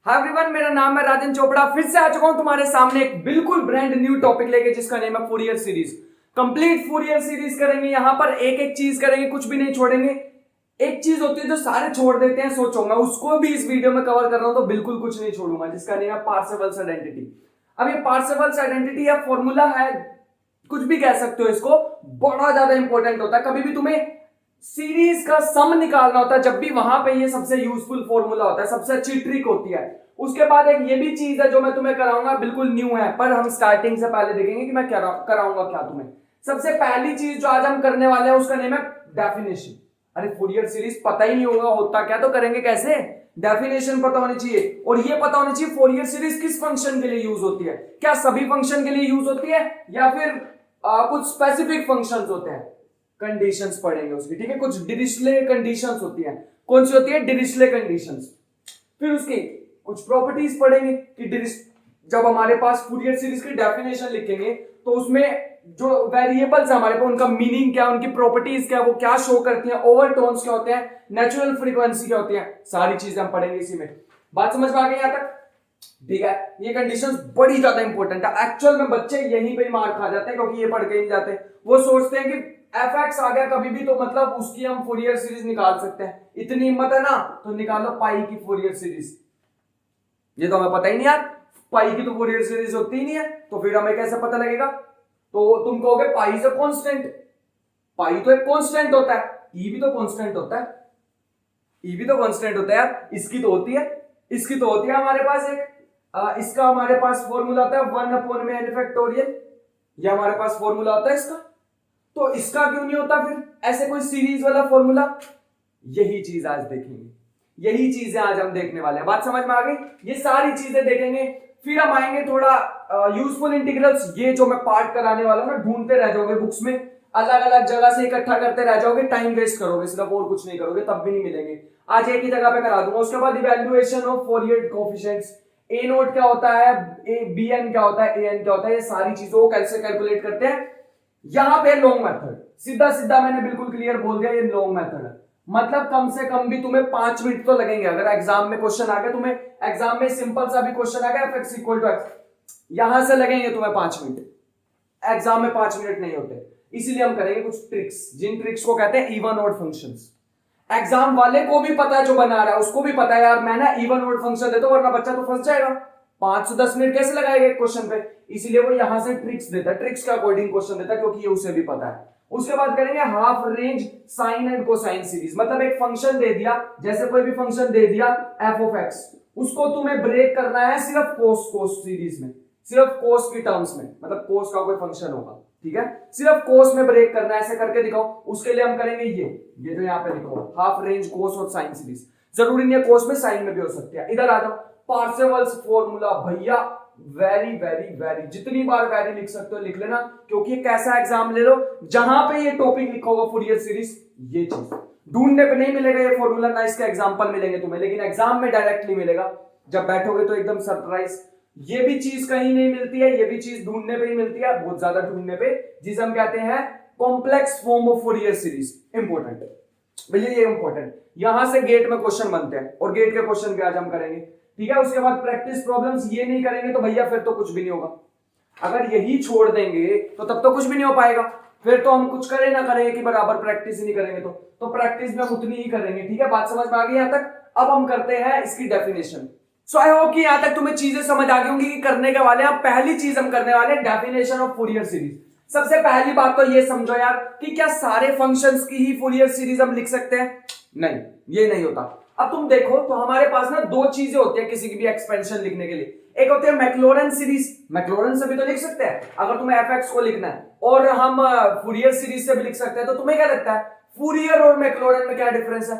Hi everyone, मेरा नाम है राजन चोपड़ा। फिर से आ चुका हूं तुम्हारे सामने एक बिल्कुल ब्रांड न्यू टॉपिक लेके, जिसका नेम है Fourier series. Complete Fourier series करेंगे। यहां पर एक एक चीज करेंगे, कुछ भी नहीं छोड़ेंगे। एक चीज होती है जो सारे छोड़ देते हैं, सोचो मैं उसको भी इस वीडियो में कवर कर रहा हूं तो बिल्कुल कुछ नहीं छोड़ूंगा, जिसका नेम है पार्सेवल्स आइडेंटिटी। अब ये पार्सेवल्स आइडेंटिटी या फॉर्मूला है, कुछ भी कह सकते हो इसको, बड़ा ज्यादा इंपॉर्टेंट होता है। कभी भी तुम्हें सीरीज का सम निकालना होता है, जब भी वहां पे ये सबसे यूजफुल फॉर्मूला होता है, सबसे अच्छी ट्रिक होती है। उसके बाद एक ये भी चीज है जो मैं तुम्हें कराऊंगा, बिल्कुल न्यू है, पर हम स्टार्टिंग से पहले देखेंगे कि मैं क्या कराऊंगा क्या तुम्हें। सबसे पहली चीज जो आज हम करने वाले हैं उसका नेम है डेफिनेशन। अरे फूरियर सीरीज पता ही नहीं होगा होता क्या, तो करेंगे कैसे? डेफिनेशन पता होनी चाहिए, और ये पता होनी चाहिए फूरियर सीरीज किस फंक्शन के लिए यूज होती है। क्या सभी फंक्शन के लिए यूज होती है या फिर कुछ स्पेसिफिक फंक्शंस होते हैं? कंडीशंस पढ़ेंगे उसकी, ठीक है। कुछ डिरिचले कंडीशंस होती हैं। कौन सी होती है? डिरिचले कंडीशंस। फिर उसकी कुछ प्रॉपर्टीज पढ़ेंगे कि जब हमारे पास फूरियर सीरीज की डेफिनेशन लिखेंगे तो उसमें जो वेरिएबल्स हमारे पास, उनका मीनिंग क्या, उनकी प्रॉपर्टीज क्या, वो क्या शो करती हैं, ओवरटोन्स क्या होते हैं, नेचुरल फ्रीक्वेंसी क्या होती है, सारी चीजें हम पढ़ेंगे इसी में। बात समझ में आ गई यहां तक? ठीक है। ये कंडीशंस बड़ी ज्यादा इंपॉर्टेंट है। एक्चुअल में बच्चे यहीं पे ही मार खा जाते हैं, क्योंकि ये पढ़ के नहीं जाते। वो सोचते हैं कि एफ एक्स आ गया कभी भी तो मतलब उसकी हम फूरियर सीरीज निकाल सकते हैं। इतनी हिम्मत है ना तो निकालो पाई की फूरियर सीरीज। ये तो हमें पता ही नहीं यार, पाई की तो फूरियर सीरीज होती ही नहीं है, तो फिर हमें कैसे पता लगेगा? तो तुम कहोगे पाई इज अ कांस्टेंट। पाई तो एक कांस्टेंट होता है, ई भी तो कांस्टेंट होता है। ई भी तो कांस्टेंट होता है यार, इसकी तो होती है, इसकी तो होती है हमारे पास एक इसका हमारे पास फॉर्मूला होता है 1/n फैक्टोरियल। ये हमारे पास फॉर्मूला होता है इसका, तो इसका क्यों नहीं होता फिर ऐसे कोई सीरीज वाला फॉर्मूला? यही चीज आज देखेंगे, यही चीजें आज हम देखने वाले हैं। बात समझ में आ गई? ये सारी चीजें देखेंगे। फिर हम आएंगे थोड़ा यूजफुल इंटीग्रल्स। ये जो मैं पार्ट कराने वाला हूं ना, ढूंढते रह जाओगे बुक्स में, अलग अलग जगह से इकट्ठा करते रह जाओगे, टाइम वेस्ट करोगे सिर्फ, और कुछ नहीं करोगे, तब भी नहीं मिलेंगे। आज एक ही जगह पे करा दूंगा। उसके बाद evaluation of फॉरियर coefficients, A note क्या होता है, ए बी एन क्या होता है, ए एन क्या होता है, ये सारी चीजों को कैसे कैलकुलेट करते हैं। यहां पे लॉन्ग मेथड, सीधा सीधा मैंने बिल्कुल क्लियर बोल दिया, ये लॉन्ग मेथड है। मतलब कम से कम भी तुम्हें 5 मिनट तो लगेंगे। अगर एग्जाम में क्वेश्चन आ गया, तुम्हें एग्जाम में सिंपल सा भी क्वेश्चन आ गया F X equal to X, यहां से लगेंगे तुम्हें 5 मिनट। एग्जाम में 5 मिनट नहीं होते, इसीलिए हम करेंगे कुछ ट्रिक्स, जिन ट्रिक्स को कहते हैं इवन ऑड फंक्शंस। एग्जाम वाले को भी पता है, जो बना रहा है उसको भी पता है यार मैं ना इवन ऑड फंक्शन देता हूं, वरना बच्चा तो फंस जाएगा। 5 से 10 मिनट कैसे लगाएगा एक क्वेश्चन पे? इसीलिए वो यहां से ट्रिक्स देता है, ट्रिक्स के अकॉर्डिंग क्वेश्चन देता है, क्योंकि ये उसे भी पता है। उसके बाद करेंगे half range sign and cosine series. मतलब एक फंक्शन दे दिया, जैसे कोई भी फंक्शन दे दिया एफ ऑफ एक्स, उसको तुम्हें ब्रेक करना है सिर्फ कोस कोस सीरीज में, सिर्फ कोस की टर्म्स में। मतलब कोस का कोई फंक्शन होगा, ठीक है, सिर्फ कोस में ब्रेक करना है। ऐसे करके दिखाओ। उसके लिए हम करेंगे ये जो यहाँ पे लिखो, हाफ रेंज कोस और साइन सीरीज। जरूरी नहीं है कोस में, साइन में भी हो सकती है। इधर आ जाओ, पार्सेवल्स फॉर्मूला। भैया वेरी वेरी वेरी, जितनी बार वेरी लिख सकते हो लिख लेना, क्योंकि कैसा एग्जाम ले लो जहां पे ये टॉपिक लिखा होगा फूरियर सीरीज, ये चीज ढूंढने पे नहीं मिलेगा ये फॉर्मूला, ना इसके एग्जांपल मिलेंगे तुम्हें, लेकिन एग्जाम में डायरेक्टली मिलेगा। जब बैठोगे तो एकदम सरप्राइज। ये भी चीज कहीं नहीं मिलती है, ये भी चीज ढूंढने पे ही मिलती है, बहुत ज्यादा ढूंढने पे, जिसे हम कहते हैं complex form of Fourier series. Important है भैया, ये इंपॉर्टेंट। यहां से गेट में क्वेश्चन बनते हैं, और गेट के क्वेश्चन भी आज हम करेंगे, ठीक है। उसके बाद प्रैक्टिस प्रॉब्लम्स। ये नहीं करेंगे तो भैया फिर तो कुछ भी नहीं होगा। अगर यही छोड़ देंगे तो तब तो कुछ भी नहीं हो पाएगा। फिर तो हम कुछ करें ना करें कि बराबर प्रैक्टिस ही नहीं करेंगे, तो प्रैक्टिस में हम उतनी ही करेंगे, ठीक है। बात समझ में आ गई यहां तक? अब हम करते हैं इसकी डेफिनेशन। सो आई होप कि यहां तक तुम्हें चीजें समझ आ गई होंगी कि करने के वाले हैं। पहली चीज हम करने वाले हैं डेफिनेशन ऑफ फूरियर सीरीज। सबसे पहली बात तो ये समझो यार कि क्या सारे फंक्शंस की ही फूरियर सीरीज हम लिख सकते हैं? नहीं, ये नहीं होता। अब तुम देखो तो हमारे पास ना दो चीजें होती है किसी की भी एक्सपेंशन लिखने के लिए। एक होती है मैक्लॉरेन सीरीज, मैक्लॉरेन से भी तो लिख सकते हैं अगर तुम्हें एफ एक्स को लिखना है, और हम फूरियर सीरीज से भी लिख सकते हैं। तो तुम्हें क्या लगता है फूरियर और मैक्लॉरेन में क्या डिफरेंस है?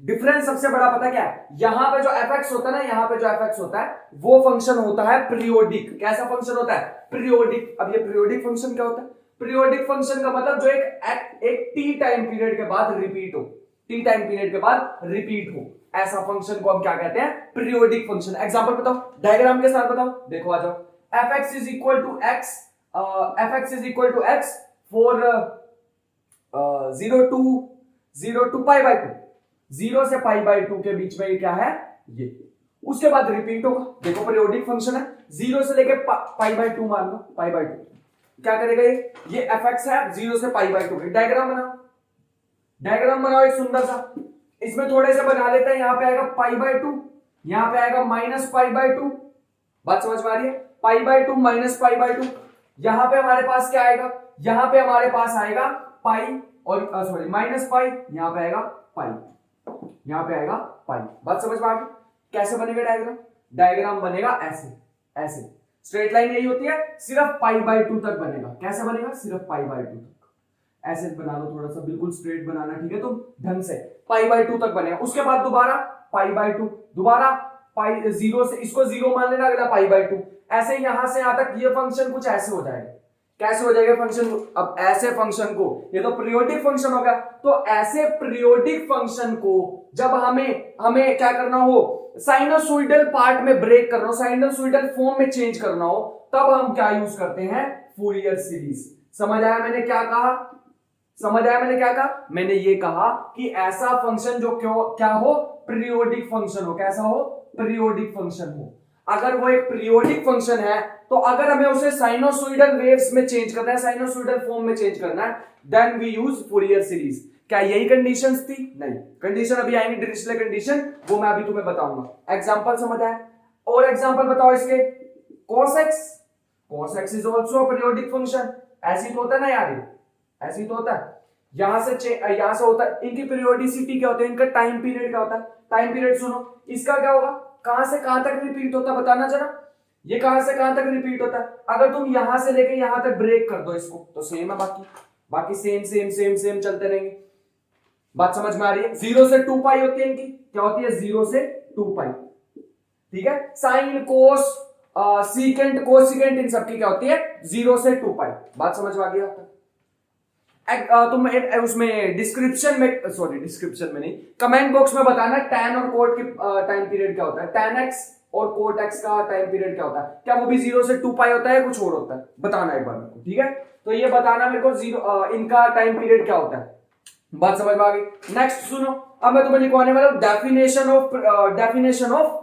डिफरेंस सबसे बड़ा पता क्या है? यहां पे जो एफ एक्स होता है ना, यहां पे जो एफ एक्स होता है वो फंक्शन होता है पीरियोडिक। कैसा फंक्शन होता है? पीरियोडिक। अब ये पीरियोडिक फंक्शन क्या होता है? पीरियोडिक फंक्शन का मतलब जो एक टी टाइम पीरियड के बाद रिपीट हो, टी टाइम पीरियड के बाद रिपीट हो, ऐसा फंक्शन को हम क्या कहते हैं? Periodic function. एग्जांपल बताओ, डायग्राम के साथ बताओ। देखो आ जाओ, F x is equal to X, F x is equal to X for 0 to pi by 2, 0 से पाई बाय 2 के बीच में ये क्या है? ये। उसके बाद रिपीट होगा। देखो पीरियोडिक फंक्शन है, 0 से लेके π/2 मान लो, π/2 क्या करेगा ये fx है 0 से π/2। डायग्राम बनाओ एक सुंदर सा, इसमें थोड़े से बना लेते हैं। यहां पे आएगा π/2, यहां पे आएगा -π/2। बात समझ में आ रही है? π/2 -π/2। यहां पे हमारे पास क्या आएगा, यहां पे हमारे पास आएगा पाई और सॉरी -π, यहां पे आएगा पाई, यहां पे आएगा पाई। बात समझ में आ गई? कैसे बनेगा डायग्राम? डायग्राम बनेगा ऐसे स्ट्रेट लाइन यही होती है, सिर्फ π/2 तक बनेगा। कैसे बनेगा? सिर्फ π/2 तक। ऐसे बना लो, थोड़ा सा बिल्कुल स्ट्रेट बनाना, ठीक है? तो ढंग से π/2 तक बनेगा। उसके बाद दोबारा π/2, दोबारा π0 से, इसको 0 मान लेना, अगला π/2। ऐसे यहां से यहां तक ये फंक्शन कुछ ऐसे हो जाएगा। कैसे हो जाएगा फंक्शन? अब ऐसे फंक्शन को, ये तो पीरियोडिक फंक्शन होगा, तो ऐसे पीरियोडिक फंक्शन को जब हमें क्या करना हो, साइनोसॉइडल पार्ट में ब्रेक करना हो, साइनोसॉइडल फॉर्म में चेंज करना हो, तब हम क्या यूज करते हैं? Fourier series. समझ आया मैंने क्या कहा? मैंने ये कहा कि ऐसा फंक्शन जो क्या हो, पीरियोडिक फंक्शन हो। कैसा हो? पीरियोडिक फंक्शन हो। अगर वो एक पीरियोडिक फंक्शन है, तो अगर हमें उसे साइनोसॉइडल वेव्स में चेंज करना है, साइनोसॉइडल फॉर्म में चेंज करना है, then we use Fourier series. क्या यही कंडीशंस थी? नहीं, कंडीशन अभी आएंगी, डिरिचलेट कंडीशन, वो मैं अभी तुम्हें बताऊंगा। एग्जांपल समझ आया? और एग्जांपल बताओ इसके। cos x is also periodic function. ऐसी तो होता है ना यार, ऐसी तो होता है। यहां से होता है। इनकी पीरियोडिसिटी क्या होती है, इनका टाइम पीरियड क्या होता है? टाइम पीरियड सुनो, इसका क्या होगा, कहां से कहां तक रिपीट होता है बताना जरा। ये कहां से कहां तक रिपीट होता है? अगर तुम यहां से लेके यहां तक ब्रेक कर दो इसको, तो सेम है, बाकी सेम चलते रहेंगे। बात समझ में आ रही है? 0 से 2 पाई होती है इनकी। क्या होती है? 0 से 2 पाई। ठीक है? साइन, कोस, सीकेंट, कोसिकेंट, इन सबकी क्या होती है? 0 से 2 पाई। बात समझ में आ गई? तुम उसमें डिस्क्रिप्शन में नहीं, कमेंट बॉक्स में बताना tan और कोट के टाइम पीरियड क्या होता है, tan x और कोट x का टाइम पीरियड क्या होता है। क्या वो भी 0 से 2 पाई होता है, कुछ और होता है? बताना एक बार मेरे को, ठीक है? तो ये बताना मेरे को इनका टाइम पीरियड क्या होता है। बात समझ में आ गई? नेक्स्ट सुनो, अब मैं तुम्हें लिखवाने वाला हूं definition of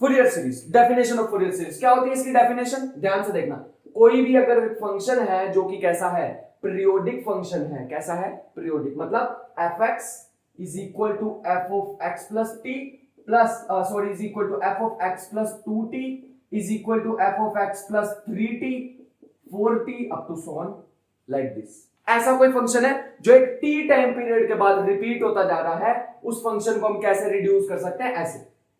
Fourier series. Definition of Fourier series क्या होती है? इसकी डेफिनेशन ध्यान से देखना। कोई भी अगर फंक्शन है जो कि कैसा है, पीरियोडिक फंक्शन है, कैसा है? पीरियोडिक, मतलब fx is equal to f of x plus t plus is equal to f of x plus 2t is equal to f of x plus 3t 4t up to so on like this. ऐसा कोई function है जो एक t time period के बाद repeat होता जा रहा है, उस फंक्शन को हम कैसे रिड्यूस कर सकते हैं?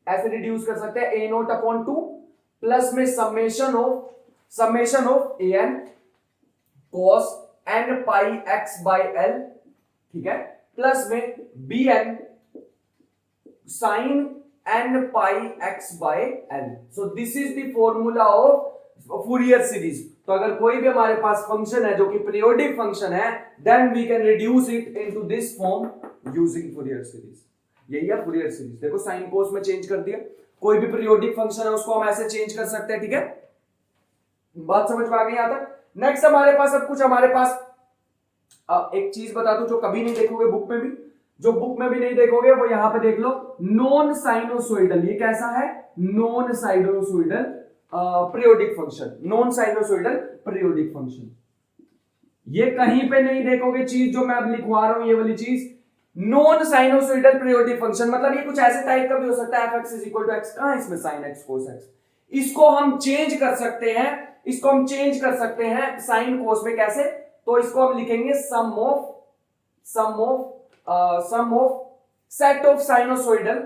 ऐसे रिड्यूस कर सकते हैं, a0 अपॉन 2 प्लस में summation of an cos n pi x by l, ठीक है, प्लस में bn sin n pi x by l। So this is the formula of Fourier series. तो अगर कोई भी हमारे पास फंक्शन है जो कि पीरियोडिक फंक्शन है, then we can reduce it into this form using Fourier series. यही है फूरियर सीरीज। देखो साइन कोस में चेंज कर दिया, कोई भी पीरियोडिक फंक्शन है उसको हम ऐसे चेंज कर सकते हैं, ठीक है? बात समझ में आ गई यहां तक? नेक्स्ट हमारे पास एक चीज बता दूं जो कभी नहीं देखोगे बुक में भी, जो बुक में भी नहीं देखोगे वो यहां पे देख लो, नॉन साइनोसॉइडल। ये कैसा है? Non sinusoidal periodic function, non sinusoidal periodic function. ये कहीं पे नहीं देखोगे चीज जो मैं अब लिखवा रहा हूं, ये वाली चीज, नॉन साइनोसॉइडल पीरियोडिक फंक्शन। मतलब ये कुछ ऐसे टाइप का भी हो सकता है, fx is equal to x, कहां इसमें sin x cos x। इसको हम चेंज कर सकते हैं, साइन कोस में। कैसे? तो इसको हम लिखेंगे sum of set of sinusoidal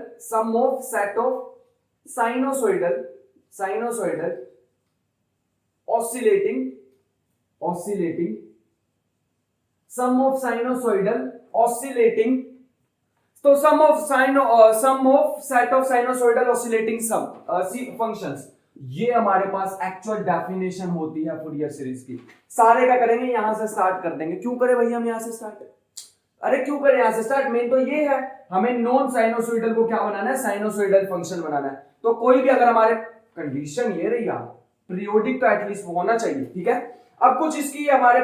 oscillating तो sum of set of sinusoidal oscillating functions. ये हमारे पास एक्चुअल डेफिनेशन होती है फूरियर सीरीज की। सारे क्या करेंगे, यहां से स्टार्ट कर देंगे। क्यों करें भैया हम यहां से स्टार्ट? अरे क्यों करें यहां से स्टार्ट? मेन तो ये है, हमें नॉन साइनोसॉइडल को क्या बनाना है? साइनोसॉइडल फंक्शन बनाना है। तो कोई भी अगर हमारे कंडीशन ये रही यार, पीरियोडिक तो एटलीस्ट वो होना चाहिए, ठीक है? अब कुछ इसकी हमारे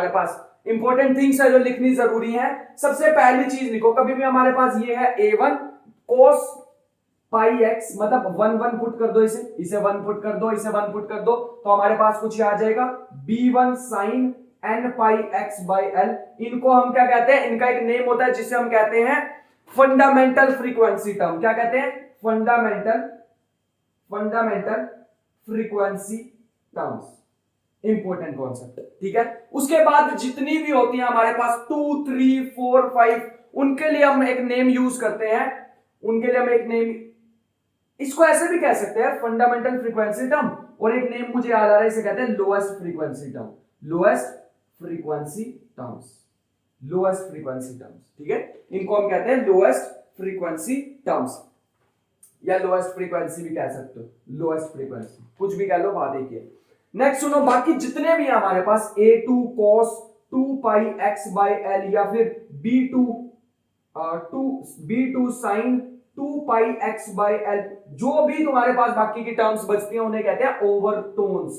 पास इंपॉर्टेंट थिंग्स है जो लिखनी जरूरी है। सबसे पहली चीज लिखो, कभी भी हमारे पास ये है a1 cos पाई एक्स, मतलब 1 पुट कर दो, इसे 1 पुट कर दो, इसे 1 पुट कर दो, तो हमारे पास कुछ आ जाएगा b1 sine n pi x by L. इनको हम क्या कहते हैं, इनका एक नेम होता है जिसे हम कहते हैं फंडामेंटल फ्रीक्वेंसी टर्म। क्या कहते हैं? Fundamental frequency terms. Important concept, ठीक है। उसके बाद जितनी भी होती है हमारे पास 2 3 4 5, उनके लिए हम एक नेम यूज करते हैं, उनके लिए हम एक नेम, इसको ऐसे भी कह सकते हैं फंडामेंटल फ्रीक्वेंसी टर्म, और एक नेम मुझे याद आ रहा है, इसे कहते हैं lowest frequency term, lowest frequency terms, lowest frequency terms, ठीक है। इनको हम कहते हैं लोएस्ट फ्रीक्वेंसी टर्म्स, या लोएस्ट फ्रीक्वेंसी भी कह सकते हो, लोएस्ट फ्रीक्वेंसी, कुछ भी कह लो, बात एक ही है। नेक्स्ट सुनो, बाकी जितने भी हैं हमारे पास a2 cos 2 pi x by L, या फिर b2 sin 2 pi x by L, जो भी तुम्हारे पास बाकी की टर्म्स बचती हैं उन्हें कहते हैं ओवरटोन्स।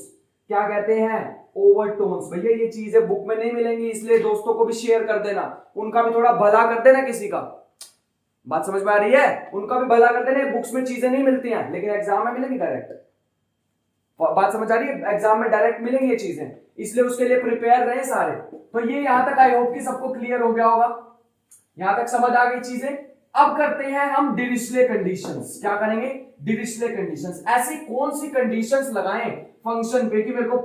क्या कहते हैं? ओवरटोन्स। भैया ये चीजें बुक में नहीं मिलेंगी, इसलिए दोस्तों को भी शेयर कर देना, उनका भी थोड़ा भला कर देना, किसी का बात समझ में आ रही है, उनका भी भला कर देना। बुक्स में चीजें नहीं मिलती हैं, लेकिन एग्जाम में मिलेंगी डायरेक्ट, बात समझ आ रही है, एग्जाम में डायरेक्ट मिलेंगी ये चीजें, इसलिए उसके लिए प्रिपेयर रहे सारे। तो ये यहां तक आई होप कि सबको क्लियर हो गया होगा, यहां तक समझ आ गई चीजें। अब करते हैं हम डिरिचले कंडीशंस। क्या करेंगे? डिरिचले कंडीशंस। ऐसी कौन सी कंडीशंस लगाएं फंक्शन पे कि मेरे को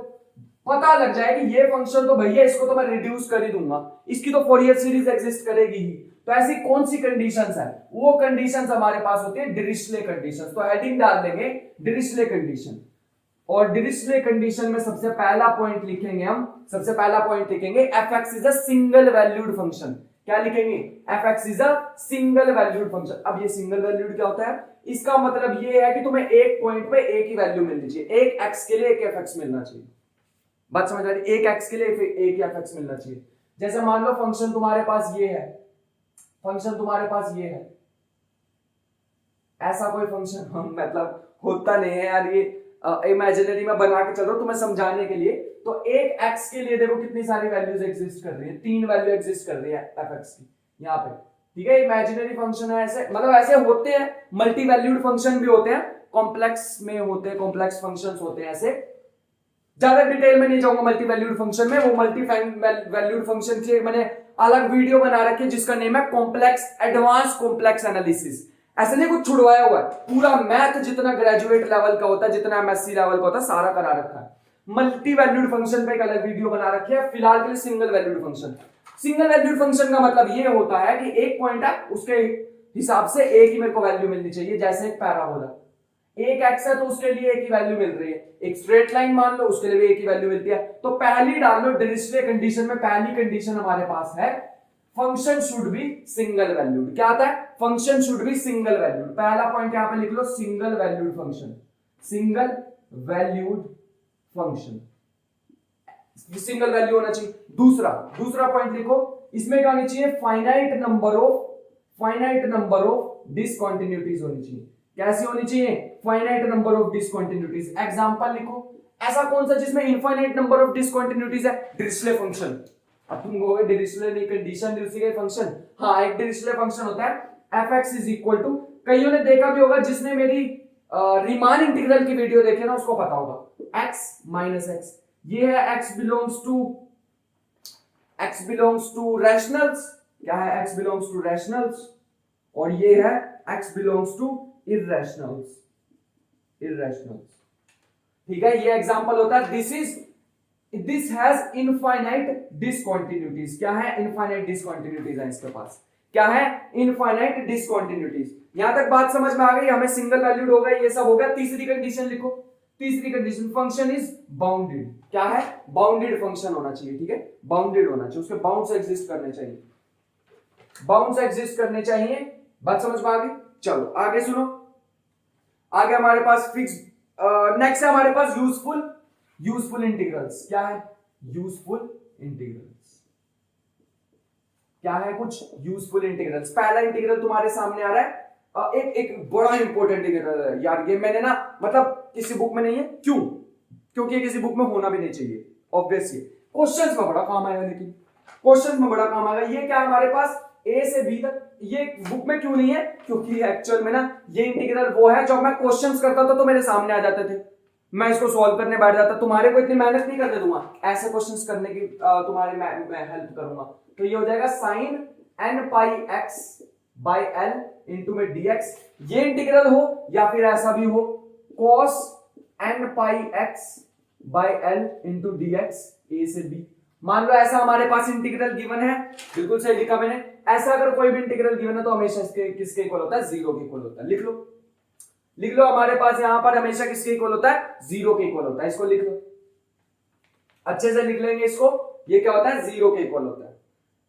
पता लग जाए कि ये फंक्शन तो भैया इसको तो मैं रिड्यूस कर ही दूंगा, इसकी तो फोरियर सीरीज एग्जिस्ट करेगी ही। तो ऐसी कौन सी कंडीशंस है? वो कंडीशंस हमारे पास होती है डिरिचले कंडीशंस। तो हेडिंग डाल देंगे डिरिचले कंडीशन, और डिरिचले कंडीशन में सबसे पहला पॉइंट लिखेंगे हम, सबसे पहला पॉइंट लिखेंगे F is a single valued function. क्या लिखेंगे? F is a single valued function. अब ये सिंगल वैल्यूड क्या होता है? इसका मतलब ये है कि तुम्हें एक पॉइंट पे एक ही वैल्यू मिलनी चाहिए, एक एक्स के लिए एक एफ मिलना चाहिए। बात समझ आ रही है? एक एक्स के लिए एक एफ मिलना चाहिए। जैसे मान लो फंक्शन तुम्हारे पास ये है, फंक्शन तुम्हारे पास ये है, ऐसा कोई फंक्शन मतलब होता नहीं है यार, ये इमेजिनरी में बना के चल रहा हूं तुम्हें समझाने के लिए। तो एक एक्स के लिए देखो कितनी सारी वैल्यूज एग्जिस्ट कर रही है, 3 वैल्यू एग्जिस्ट कर रही है एफ एक्स की यहाँ पे, ठीक है। इमेजिनरी फंक्शन है, ऐसे मतलब ऐसे होते हैं, मल्टी वैल्यूड फंक्शन भी होते हैं, कॉम्प्लेक्स में होते हैं, कॉम्प्लेक्स फंक्शंस होते हैं ऐसे। ज्यादा डिटेल में नहीं जाऊंगा मल्टी वैल्यूड फंक्शन में, वो मल्टी वैल्यूड फंक्शन की मैंने अलग वीडियो बना रखी है जिसका नेम है कॉम्प्लेक्स एडवांस कॉम्प्लेक्स एनालिसिस। ऐसे नहीं कुछ छुड़वाया हुआ है, पूरा मैथ जितना ग्रेजुएट लेवल का होता है, जितना एमएससी लेवल का होता है, सारा करा रखा है। मल्टी वैल्यूड फंक्शन पे एक अलग वीडियो बना रखी है, फिलहाल के लिए single valued function. Single valued function का मतलब ये होता है कि एक पॉइंट है, उसके हिसाब से एक ही मेरे को वैल्यू मिलनी चाहिए। जैसे एक पैराबोला, एक एक्स है तो उसके लिए एक ही वैल्यू मिल रही है, एक स्ट्रेट लाइन मान लो उसके लिए भी एक ही वैल्यू मिलती है। तो पहली डाल लो डिरिचले कंडीशन में, पहली कंडीशन हमारे पास है function should be single valued. क्या आता है? Function should be single valued. पहला पॉइंट यहां पे लिख लो, single valued function, single valued function, single value होना चाहिए। दूसरा पॉइंट लिखो, इसमें क्या होनी चाहिए? फाइनाइट नंबर ऑफ डिसकंटिन्यूटीज होनी चाहिए। कैसी होनी चाहिए? Finite number of discontinuities. Example लिखो, ऐसा कौन सा जिसमें इनफाइनाइट नंबर ऑफ डिसकंटिन्यूटीज है? डिरिचले फंक्शन। अब तुम कहोगे डिरिचले नहीं, कंडीशन डिरिचले फंक्शन। हाँ, एक डिरिचले फंक्शन होता है F x is equal to, कईयों ने देखा भी होगा, जिसने मेरी रीमान इंटीग्रल की वीडियो देखी ना उसको पता होगा, x माइनस एक्स, ये है x बिलोंग्स टू रैशनल्स। क्या है? x बिलोंग्स टू रैशनल्स, और ये है x बिलोंग्स टू इररेशनल्स, ठीक है। ये एग्जांपल होता है दिस हैज इनफाइनाइट डिसकंटिन्यूटीज। क्या है? इनफाइनाइट डिसकंटिन्यूटीज है इसके पास। क्या है? Infinite discontinuities. यहां तक बात समझ में आ गई? हमें सिंगल वैल्यूड हो गया, ये सब हो गया। तीसरी कंडीशन लिखो, तीसरी कंडीशन, फंक्शन इज बाउंडेड। क्या है? बाउंडेड फंक्शन होना चाहिए, ठीक है, बाउंडेड होना चाहिए, उसके बाउंड्स एग्जिस्ट करने चाहिए, बाउंड्स एग्जिस्ट करने चाहिए। बात समझ में आ गई? चलो आगे सुनो, आगे हमारे पास फिक्स, नेक्स्ट है हमारे पास यूजफुल इंटीग्रल्स। क्या है? Useful integrals. क्या है? कुछ यूजफुल इंटीग्रल्स। पहला इंटीग्रल तुम्हारे सामने आ रहा है, एक बड़ा इंपॉर्टेंट इंटीग्रल है यार, ये मैंने ना मतलब किसी बुक में नहीं है। क्यों? क्योंकि ये किसी बुक में होना भी नहीं चाहिए, ऑब्वियसली क्वेश्चंस में बड़ा काम आएगा, लेकिन क्वेश्चंस में बड़ा काम आएगा। ये क्या हमारे पास ए से बी तक। ये बुक में क्यों नहीं है? क्योंकि एक्चुअल में ना ये इंटीग्रल वो है जब मैं क्वेश्चंस करता था तो मेरे सामने आ जाते थे, मैं इसको सॉल्व करने बैठ जाता। तुम्हारे को इतनी मेहनत नहीं करने दूंगा, ऐसे क्वेश्चंस करने की तुम्हारे मैं हेल्प करूंगा। तो ये हो जाएगा sin n pi x by l into में dx। ये इंटीग्रल हो या फिर ऐसा भी हो cos n pi x by l into dx a से b। मान लो ऐसा हमारे पास इंटीग्रल गिवन है, बिल्कुल सही लिखा मैंने। ऐसा अगर कोई भी इंटीग्रल गिवन है तो हमेशा इसके किसके इक्वल होता है? जीरो के इक्वल होता है। लिख लो हमारे पास यहां पर हमेशा किसके इक्वल होता है? जीरो के इक्वल होता है। इसको लिख लो, अच्छे से लिख लेंगे इसको। ये क्या होता है? जीरो के इक्वल होता है।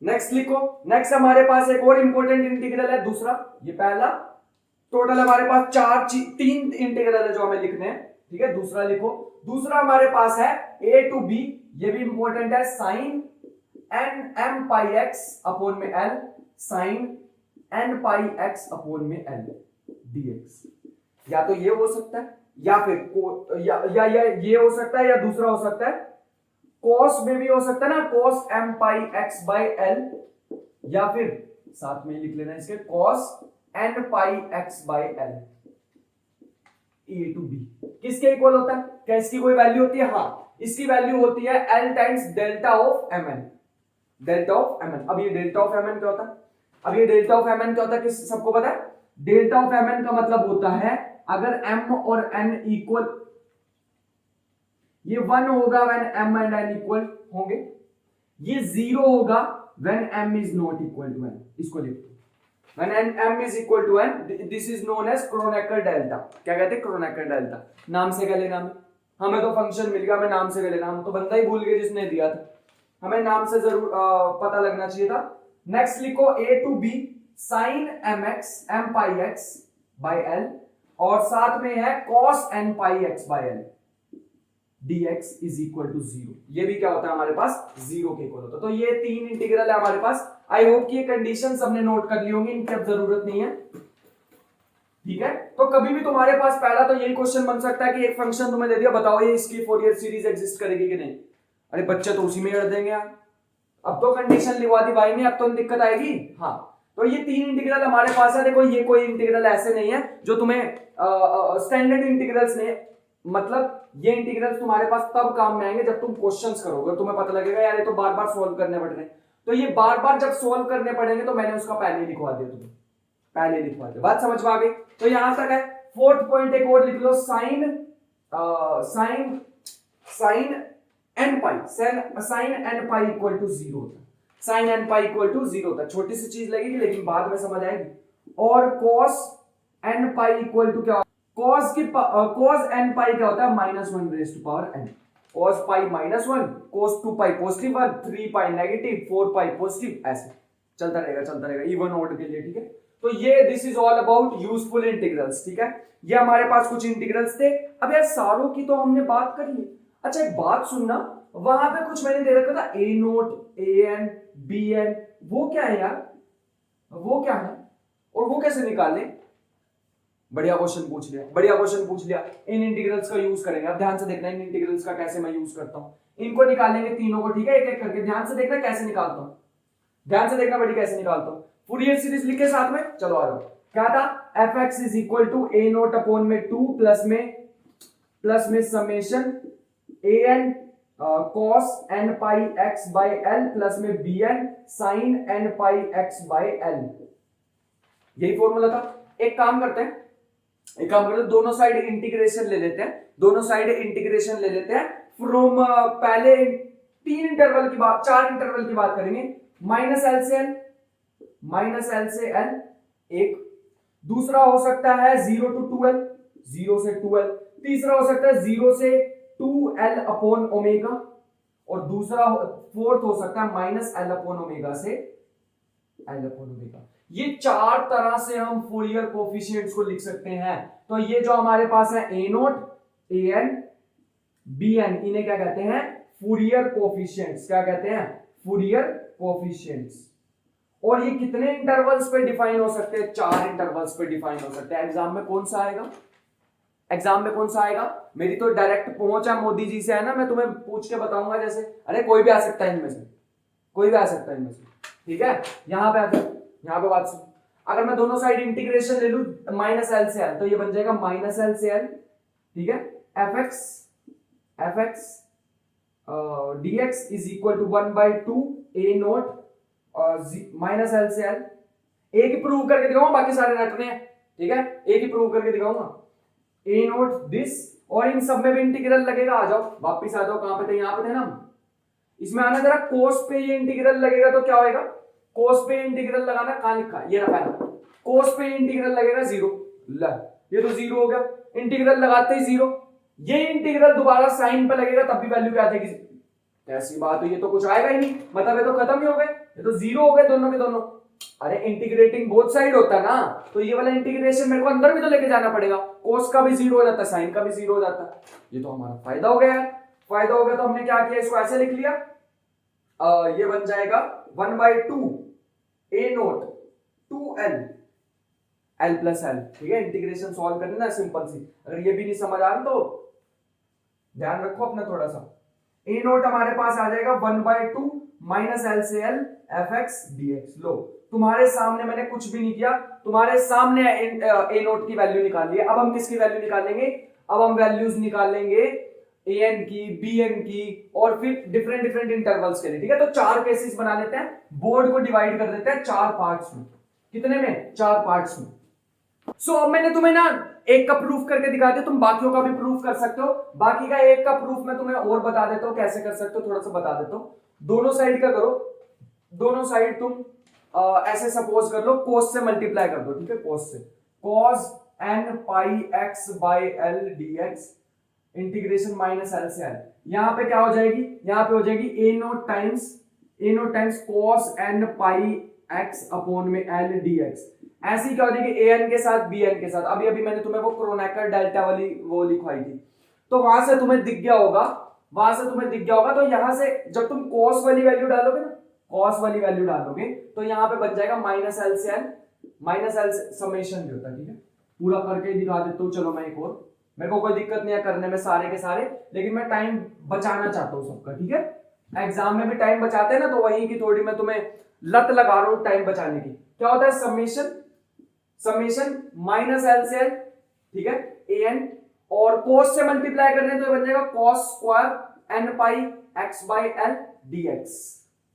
नेक्स्ट लिखो। नेक्स्ट हमारे पास एक और इंपॉर्टेंट इंटीग्रल है दूसरा। ये पहला, टोटल हमारे पास तीन इंटीग्रल है जो हमें लिखने हैं, ठीक है। दूसरा लिखो। दूसरा हमारे पास है a टू b, ये भी इंपॉर्टेंट है, sine n m pi x upon में l sign n pi x upon में l dx। या तो ये हो सकता है या फिर या ये हो सकता है या दूसरा हो सकता है cos में भी हो सकता है ना, cos m pi x by l, या फिर साथ में लिख लेना इसके cos n pi x by l a to b। किसके इक्वल होता है? क्या इसकी कोई वैल्यू होती है? हाँ, इसकी वैल्यू होती है l times delta of mn। Delta of mn। अब ये डेल्टा ऑफ mn क्या होता है? अब ये डेल्टा ऑफ mn क्या होता है? किस सबको पता है? डेल्टा ऑफ mn का मतलब होता है अगर m और n इक्वल, ये 1 होगा when m and n equal होंगे, ये 0 होगा when m is not equal to n। इसको लिखो, when m is equal to n, this is known as Kronecker delta. क्या कहते हैं? Kronecker delta. नाम से क्या लेना हमें तो फंक्शन मिल गया, हमें नाम से क्या लेना? हम तो बंदा ही भूल गए जिसने दिया था, हमें नाम से जरूर पता लगना चाहिए था। नेक्स्ट लिखो a to b sine mx m pi x by l, और साथ में है cos n pi x by l dx is equal to 0। ये भी क्या होता है हमारे पास? 0 के इक्वल होता है। तो ये तीन इंटीग्रल है हमारे पास। आई होप कि ये कंडीशन सबने नोट कर ली होंगी, इनकी अब जरूरत नहीं है, ठीक है। तो कभी भी तुम्हारे पास पहला तो यही क्वेश्चन बन सकता है कि एक फंक्शन तुम्हें दे दिया, बताओ ये इसकी फोरियर सीरीज एग्जिस्ट करेगी कि नहीं। अरे बच्चे तो उसी में अड़ देंगे यार, अब तो कंडीशन लिखवा दी भाई ने, अब तो दिक्कत आएगी। हाँ, तो ये तीन इंटीग्रल हमारे पास है। देखो ये कोई इंटीग्रल ऐसे नहीं है जो तुम्हें स्टैंडर्ड इंटीग्रल्स नहीं, मतलब ये इंटीग्रल्स तुम्हारे पास तब काम में आएंगे जब तुम क्वेश्चंस करोगे, तुम्हें पता लगेगा यार ये तो बार बार सोल्व करने पड़ रहे हैं। तो ये बार बार जब सोल्व करने पड़ेंगे तो मैंने उसका पहले लिखवा दिया, तुम्हें पहले लिखवा दिया। बात समझ में आ गई? तो यहां तक है। फोर्थ पॉइंट एक और लिख लो, sine n pi, sine n pi equal to 0 होता है। Sine n pi equal to 0 होता है। छोटी सी चीज लगेगी लेकिन बाद में समझ आएगी। और cos n pi equal to क्या? cos n पाई क्या होता है? -1 raise to power n। cos pi -1, cos 2 pi positive 1, 3 pi negative, 4 pi positive, ऐसे चलता रहेगा इवन ऑड के लिए, ठीक है। तो ये this is all about useful integrals, ठीक है। ये हमारे पास कुछ इंटीग्रल्स थे। अब यार सारों की तो हमने बात कर ली। अच्छा एक बात सुनना, वहां पे कुछ मैंने दे रखा था a नोट, an, bn, वो क्या है यार? वो क्या है और वो कैसे निकालें? बढ़िया क्वेश्चन पूछ लिया। इन इंटीग्रल्स का यूज करेंगे। अब ध्यान से देखना इन इंटीग्रल्स का कैसे मैं यूज करता हूं। इनको निकालेंगे तीनों को, ठीक है, एक एक करके। ध्यान से देखना कैसे निकालता हूं, ध्यान से देखना बड़ी कैसे निकालता हूं। फूरियर सीरीज लिखे साथ में, चलो आ जाओ। क्या था? fx is equal to a naught upon में 2 प्लस में summation an cos n pi x by l plus में bn sin n pi x by l। यही फॉर्मूला था। एक काम करते हैं, दोनों साइड इंटीग्रेशन ले लेते हैं फ्रॉम पहले 4 इंटरवल की बात करेंगे। -l से l एक, दूसरा हो सकता है 0 to 2l, 0 से 2l, तीसरा हो सकता है 0 से 2l अपॉन ओमेगा, और दूसरा फोर्थ हो सकता है -l अपॉन ओमेगा से l अपॉन ओमेगा। ये 4 तरह से हम फूरियर कोफिशिएंट्स को लिख सकते हैं। तो ये जो हमारे पास है a नोट, an, bn, इन्हें क्या कहते हैं? Fourier coefficients. क्या कहते हैं? Fourier coefficients. और ये कितने इंटरवल्स पे डिफाइन हो सकते हैं? 4 इंटरवल्स पे डिफाइन हो सकते हैं। एग्जाम में कौन सा आएगा? मेरी तो डायरेक्ट पहुंच है मोदी जी से, है ना, मैं तुम्हें पूछ के बताऊंगा। जैसे अरे कोई भी आ सकता है इनमें से, ठीक है। यहां पे आते यहां पे बात सुन, अगर मैं दोनों साइड इंटीग्रेशन ले लू माइनस एल से एल, तो ये बन जाएगा माइनस एल से एल, ठीक है, F X dx is equal to 1/2 a naught minus L से एल। एक ही प्रूव करके दिखाऊंगा, बाकी सारे रटने हैं, ठीक है, एक ही प्रूव करके दिखाऊंगा। a नोट दिस, और इन सब में भी इंटीग्रल लगेगा। आ जाओ वापिस आ जाओ, कहां पे थे, यहां पे थे ना। इसमें आना जरा, कोस पे ये इंटीग्रल लगेगा तो क्या होएगा, कोस पे इंटीग्रल लगाना, कहां लिखा है, ये रखा है, कोस पे इंटीग्रल लगेगा 0, ये तो 0 हो गया, इंटीग्रल लगाते ही 0। ये इंटीग्रल दोबारा साइन पे लगेगा तब भी वैल्यू क्या आ जाएगी, ऐसी बात है, ये तो कुछ आएगा ही नहीं, मतलब ये तो खत्म ही हो गए, ये तो 0 हो गए दोनों के दोनों। अरे इंटीग्रेटिंग बोथ साइड होता ना, तो ये वाला इंटीग्रेशन मेरे को अंदर भी तो लेके जाना पड़ेगा, कोस का भी 0 हो जाता, साइन का भी 0 हो जाता, ये तो हमारा फायदा हो गया। फायदा हो गया तो हमने क्या किया, इसको ऐसे लिख लिया, ये बन जाएगा 1/2 a note 2l l plus L, ठीक है। इंटीग्रेशन सॉल्व करनी ना सिंपल सी, अगर ये भी नहीं समझ आ रहा तो ध्यान रखो अपना थोड़ा सा। a नोट हमारे पास आ जाएगा 1/2 माइनस एल से एल एफ एक्स dx। लो तुम्हारे सामने मैंने कुछ भी नहीं किया, तुम्हारे सामने a नोट की वैल्यू निकाल ली है। अब हम किसकी वैल्यू निकालेंगे, अब हम वैल्यूज निकालेंगे an की, bn की, और फिर डिफरेंट डिफरेंट इंटरवल्स के लिए, ठीक है। तो 4 केसेस बना लेते हैं, बोर्ड को डिवाइड कर देते हैं 4 पार्ट्स में। कितने में, 4 पार्ट्स में। अब मैंने तुम्हें ना एक का प्रूफ करके दिखा दिया, तुम बाकियों का भी प्रूफ कर सकते हो। बाकी का एक का प्रूफ मैं तुम्हें और बता देता हूं, कैसे कर सकते हो थोड़ा सा बता देता हूं। दोनों साइड का करो, दोनों साइड तुम ऐसे सपोज कर लो, cos से मल्टीप्लाई कर दो, ठीक है, cos से, cos n pi x by L dx integration minus L से एल। यहां पे क्या हो जाएगी, यहां पे हो जाएगी a note times cos n pi x upon में l dx। ऐसी क्या हो जाएगी, an के साथ bn के साथ। अभी अभी मैंने तुम्हें वो क्रोनेकर डेल्टा वाली वो लिखवाई थी, तो वहां से तुम्हें दिख गया होगा, तो यहां से जब तुम cos वाली वैल्यू डालोगे ना, cos वाली वैल्यू डालोगे तो यहां पे बन जाएगा माइनस एल से एल समेशन भी होता है, ठीक है। पूरा करके दिखा देता हूं, चलो मैं एक और, मेरे को कोई दिक्कत नहीं है करने में सारे के सारे, लेकिन मैं टाइम बचाना चाहता हूं सबका, ठीक है। एग्जाम में भी टाइम बचाते हैं ना, तो वही की थोड़ी मैं तुम्हें लत लगा रहा हूं टाइम बचाने की। क्या होता है, समेशन माइनस एल से एल, ठीक है, an, और cos से मल्टीप्लाई कर रहे हैं तो बन जाएगा cos square n pi x by L dx।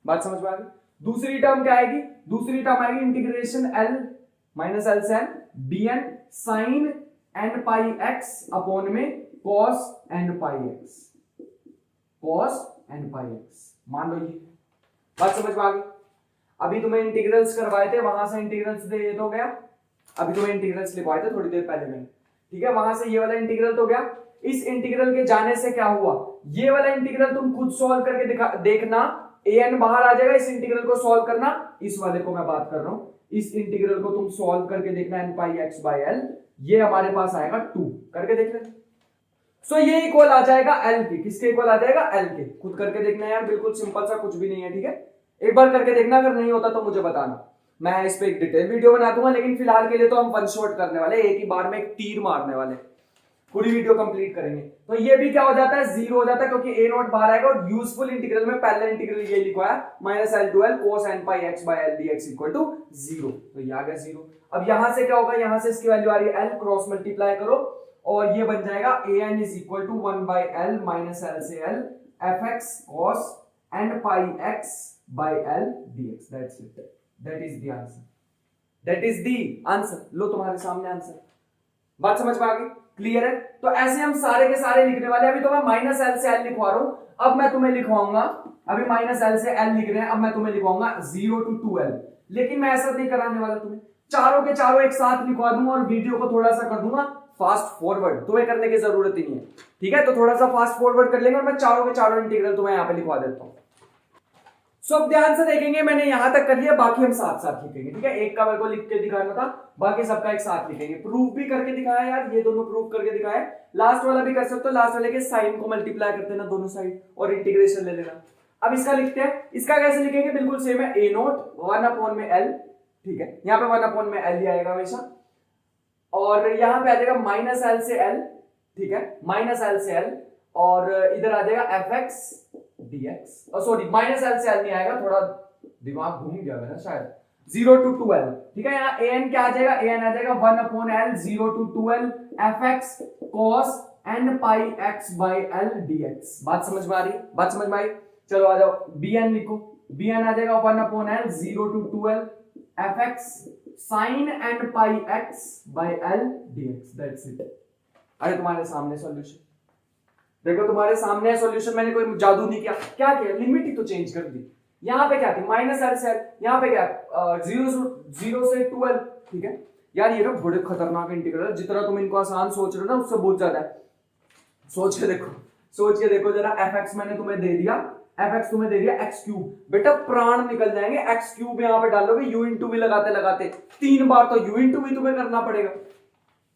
बात समझ में आ गई। दूसरी टर्म क्या आएगी, दूसरी टर्म आएगी इंटीग्रेशन l माइनस एल से L bn sign n pi x upon में cos n पाई x, मान लो ये बात समझ में आ गई। अभी तुम्हें इंटीग्रल्स करवाए थे, वहां से इंटीग्रल्स दे तो गया, अभी तुम्हें इंटीग्रल्स लिखवाए थे थोड़ी देर पहले मैंने, ठीक है। वहां से ये वाला इंटीग्रल तो गया, इस इंटीग्रल के जाने से क्या हुआ, ये वाला इंटीग्रल तुम खुद सॉल्व करके देखना, an बाहर आ जाएगा, इस इंटीग्रल को सॉल्व करना, इस वाले को मैं बात कर रहा हूं, इस इंटीग्रल को तुम सॉल्व करके देखना n pi x by L, ये हमारे पास आएगा 2, करके देख लेना। ये इक्वल आ जाएगा l के, किसके इक्वल आ जाएगा, l के। खुद करके देखना यार, बिल्कुल सिंपल सा, कुछ भी नहीं है, ठीक है। एक बार करके देखना, अगर नहीं होता तो मुझे बताना, मैं इस पे एक डिटेल वीडियो बना दूंगा, लेकिन फिलहाल के लिए तो हम वन शॉट करने वाले, एक ही बार में एक तीर मारने वाले, पूरी वीडियो कंप्लीट करेंगे। तो ये भी क्या हो जाता है, 0 हो जाता है, क्योंकि a नोट बाहर आएगा, और यूजफुल इंटीग्रल में पहला इंटीग्रल ये लिखा है minus L to L cos n pi x by L dx equal to 0, तो ये आ गया 0। अब यहां से क्या होगा, यहां से इसकी वैल्यू आ रही है l, क्रॉस मल्टीप्लाई करो, और ये बन जाएगा an is equal to 1 by L minus L से L F X cos n pi x by L dx। That's it, that is the answer, that is the answer. लो तुम्हारे सामने answer, बात समझ में आ गई, क्लियर है। तो ऐसे हम सारे के सारे लिखने वाले हैं। अभी तो मैं माइनस एल से एल लिखवा रहा हूं, अब मैं तुम्हें लिखवाऊंगा, अभी माइनस एल से एल लिख रहे हैं, अब मैं तुम्हें लिखवाऊंगा 0 to 2l, लेकिन मैं ऐसा नहीं कराने वाला तुम्हें, चारों के चारों एक साथ लिखवा दूंगा और वीडियो को थोड़ा सा कर दूंगा फास्ट फॉरवर्ड, तुम्हें करने की जरूरत ही नहीं है, ठीक है। तो थोड़ा सा फास्ट फॉरवर्ड कर लेंगे और मैं चारों के चारों इंटीग्रल तुम्हें यहां पे लिखवा देता हूं। अब ध्यान से देखेंगे, मैंने यहां तक कर लिया, बाकी हम साथ साथ लिखेंगे, ठीक है। एक का मेरे को लिख के दिखाना था, बाकी सबका एक साथ लिखेंगे। प्रूफ भी करके दिखाया यार, ये दोनों प्रूफ करके दिखाया, लास्ट वाला भी कर सकते हो, लास्ट वाले के साइन को मल्टीप्लाई करते ना दोनों साइड और इंटीग्रेशन ले लेना। अब इसका लिखते हैं, इसका कैसे लिखेंगे, बिल्कुल सेम है, a नोट 1 अपॉन में l, ठीक है, यहाँ पे 1 अपॉन में l ही आएगा हमेशा, और यहाँ पे आ जाएगा माइनस एल से l, ठीक है, माइनस एल से l, और इधर आ जाएगा f X dx, sorry minus L से एल नहीं आएगा, थोड़ा दिमाग घूम गया मेरा शायद, 0 to 12, ठीक है। यहाँ an क्या आ जाएगा, an आ जाएगा 1/l 0 to 12 fx cos n pi x by l dx। बात समझ में आ रही, बात समझ में आई। चलो आ जाओ, bn लिखो, bn आ जाएगा 1/l 0 to 12 fx sin n pi x by l dx, that's it. अरे तुम्हारे सामने सॉल्यूशन देखो, तुम्हारे सामने सॉल्यूशन, मैंने कोई जादू नहीं किया। क्या किया, लिमिट ही तो चेंज कर दी। यहाँ पे क्या थी माइनस एल से एल, यहाँ पे क्या 0 से 12, ठीक है यार। ये ना बड़े खतरनाक इंटीग्रल, जितना तुम इनको आसान सोच रहे हो ना उससे बहुत ज्यादा है। सोच के देखो, सोच के देखो जरा। fx मैंने तुम्हें दे दिया, fx तुम्हें दे दिया x क्यूब, बेटा प्राण निकल जाएंगे। x क्यूब यहाँ पे डालोगे, u इंटू भी लगाते लगाते 3 बार तो u इंटू भी तुम्हें करना पड़ेगा,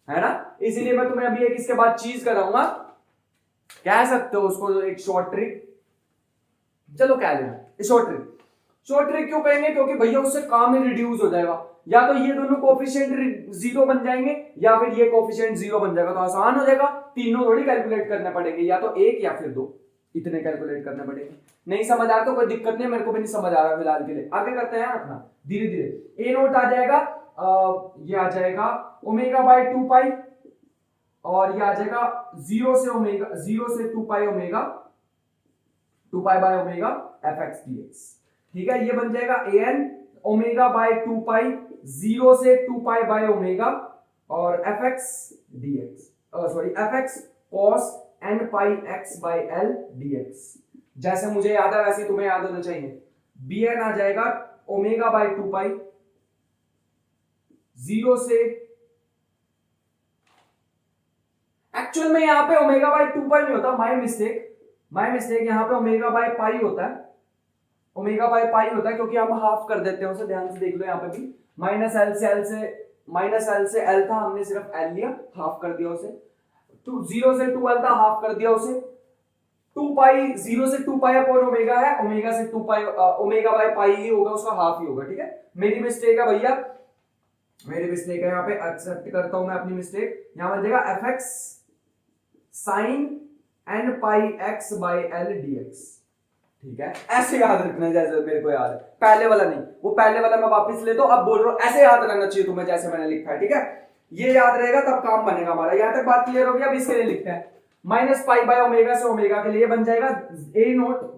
है ना। इसीलिए मैं तुम्हें अभी एक इसके बाद चीज कराऊंगा, कह सकते हो उसको एक शॉर्ट ट्रिक। चलो क्या लेना शॉर्ट ट्रिक, शॉर्ट ट्रिक क्यों कहेंगे, क्योंकि भैया उससे काम ही रिड्यूस हो जाएगा। या तो ये दोनों कोफिशिएंट 0 बन जाएंगे या फिर ये कोफिशिएंट 0 बन जाएगा, तो आसान हो जाएगा। तीनों थोड़ी कैलकुलेट करने पड़ेंगे, या तो 1 या फिर 2, इतने कैलकुलेट करने पड़ेंगे। नहीं समझ आ रहा तो कोई दिक्कत नहीं, मेरे को भी नहीं समझ आ रहा फिलहाल के लिए। आगे करते हैं अपना धीरे धीरे। ए नोट आ जाएगा, ये आ जाएगा ओमेगा बाय 2 पाई, और ये आ जाएगा 0 से ओमेगा, 0 से 2 पाई omega, 2 pi by omega F X dx, ठीक है। ये बन जाएगा an ओमेगा बाय 2 पाई 0 से 2 पाई बाय ओमेगा और F X dx, sorry F X cos n pi x by l dx। जैसे मुझे याद है वैसे तुम्हें याद होना चाहिए। bn आ जाएगा ओमेगा बाय 2 पाई 0 से, एक्चुअल में यहां पे ओमेगा बाय 2 पाई नहीं होता, माय मिस्टेक, यहां पे ओमेगा बाय पाई होता है, ओमेगा बाय पाई होता है, क्योंकि हम हाफ कर देते हैं उसे। ध्यान से देख लो, यहाँ पे भी माइनस एल से एल था, हमने सिर्फ एल लिया, हाफ कर दिया उसे। 0 से 2l था, हाफ कर दिया उसे। 2 पाई 0 से 2 पाई अपॉन ओमेगा है, ओमेगा से 2 पाई, ओमेगा बाय पाई ही होगा, उसका हाफ ही होगा, ठीक है। मेरी मिस्टेक है भैया, मेरी मिस्टेक है, यहाँ पे एक्सेप्ट करता हूं मैं अपनी मिस्टेक। यहां बन जाएगा f x sine n pi x by l dx, ठीक है। ऐसे याद रखना है जैसे मेरे को याद है, पहले वाला नहीं, वो पहले वाला मैं वापस ले, तो अब बोल रहा हूं ऐसे याद रखना चाहिए तुम्हें जैसे मैंने लिखा है, ठीक है। ये याद रहेगा तब काम बनेगा हमारा। यहां तक बात क्लियर होगी। अब इसके लिए लिखते हैं माइनस पाई बाय ओमेगा से ओमेगा के लिए बन जाएगा a नोट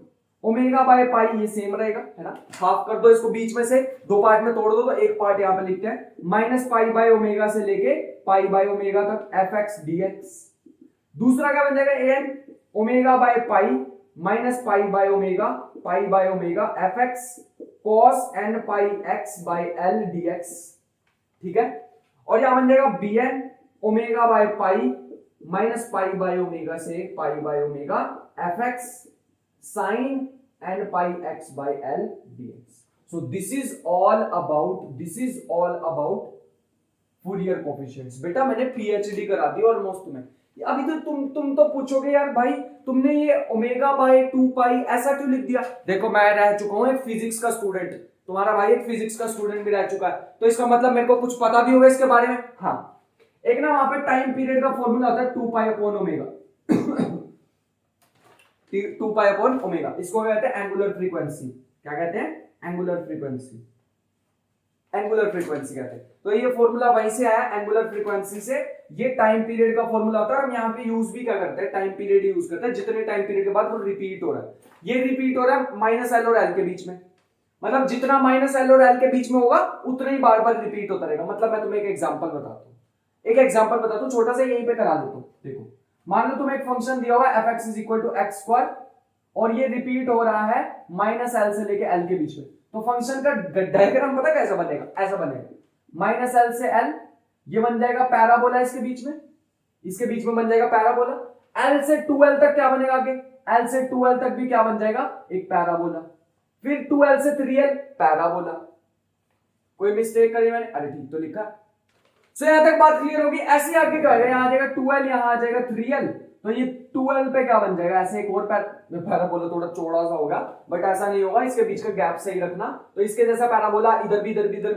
ओमेगा बाय पाई, ये सेम रहेगा, है ना। हाफ कर दो इसको, बीच में से 2 पार्ट में तोड़ दो, तो एक पार्ट यहां पे लिखते हैं माइनस पाई बाय ओमेगा से लेके पाई बाय ओमेगा तक एफ एक्स dx। दूसरा क्या बन जाएगा an omega by pi minus pi by omega F x cos n pi x by l dx, ठीक है। और यहां बन जाएगा bn omega by pi minus pi by omega से pi by omega F x sine n pi x by l dx। So this is all about Fourier coefficients. बेटा मैंने PhD करा दी ऑलमोस्ट तुम्हें। अभी तो तुम तो पूछोगे यार भाई तुमने ये ओमेगा बाय 2 पाई ऐसा क्यों लिख दिया। देखो मैं रह चुका हूं एक फिजिक्स का स्टूडेंट, तुम्हारा भाई एक फिजिक्स का स्टूडेंट भी रह चुका है, तो इसका मतलब मेरे को कुछ पता भी होगा इसके बारे में। हाँ, एक ना वहां पे टाइम पीरियड का फॉर्मूला होता है 2 pi upon omega 2 pi upon omega, इसको कहते हैं एंगुलर फ्रीक्वेंसी। क्या कहते हैं, एंगुलर फ्रीक्वेंसी, एंगुलर फ्रीक्वेंसी कहते हैं। तो ये फॉर्मूला वहीं से आया, एंगुलर फ्रीक्वेंसी से। ये टाइम पीरियड का फॉर्मूला होता है, और हम यहाँ पे यूज भी क्या करते हैं, टाइम पीरियड यूज करते हैं। जितने टाइम पीरियड के बाद वो रिपीट हो रहा है, ये रिपीट हो रहा है माइनस एल और एल के बीच में, मतलब जितना माइनस एल और एल के बीच में होगा उतना ही बार बार रिपीट होता रहेगा। मतलब मैं तुम्हें एक एग्जांपल बताता हूँ, छोटा सा यहीं पे करा देता हूँ। देखो मान लो तुम्हें एक फंक्शन दिया हुआ है f(x = x²) और ये रिपीट हो रहा है माइनस एल से लेके एल के बीच में। तो फंक्शन का डायग्राम पता कैसा बनेगा, ऐसा बनेगा माइनस एल से एल, ये बन जाएगा पैराबोला, इसके बीच में बन जाएगा पैराबोला। एल से 2l तक क्या बनेगा आगे, एल से 2l तक भी क्या बन जाएगा, एक पैराबोला। फिर 2l से 3l पैराबोला। कोई मिस्टेक करी मैंने, अरे ठीक तो लिखा। सो यहां तक बात क्लियर होगी। ऐसे आगे क्या आएगा, यहां आ जाएगा 2l, यहां आ जाएगा 3l, तो ये 2l पे क्या बन जाएगा, ऐसे एक और पैराबोला, थोड़ा चौड़ा सा होगा बट ऐसा नहीं होगा, इसके बीच का गैप सही रखना। तो इसके जैसा पैराबोला इधर भी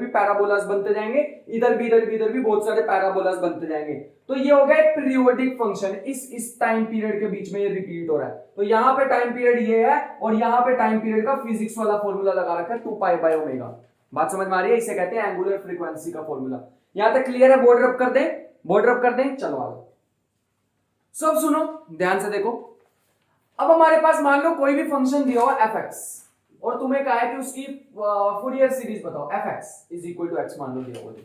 पैराबोलास बनते जाएंगे, इधर भी बहुत सारे पैराबोलास बनते जाएंगे। तो ये हो गया पीरियोडिक फंक्शन, इस टाइम पीरियड के बीच में ये रिपीट हो रहा है। तो यहाँ पे टाइम पीरियड ये है, और यहाँ पे टाइम पीरियड का फिजिक्स वाला फॉर्मूला लगा रखा है 2 पाई बाय ओमेगा। बात समझ में आ रही है? इसे कहते हैं एंगुलर फ्रीक्वेंसी का फॉर्मूला। यहां तक क्लियर है? बोर्ड रब कर दें, बोर्ड रब कर दें, चलो आगे। सब सुनो ध्यान से देखो। अब हमारे पास मान लो कोई भी फंक्शन दिया हो fx और तुम्हें कहा है कि उसकी फूरियर सीरीज बताओ, fx is equal to x मान लो दिया हो।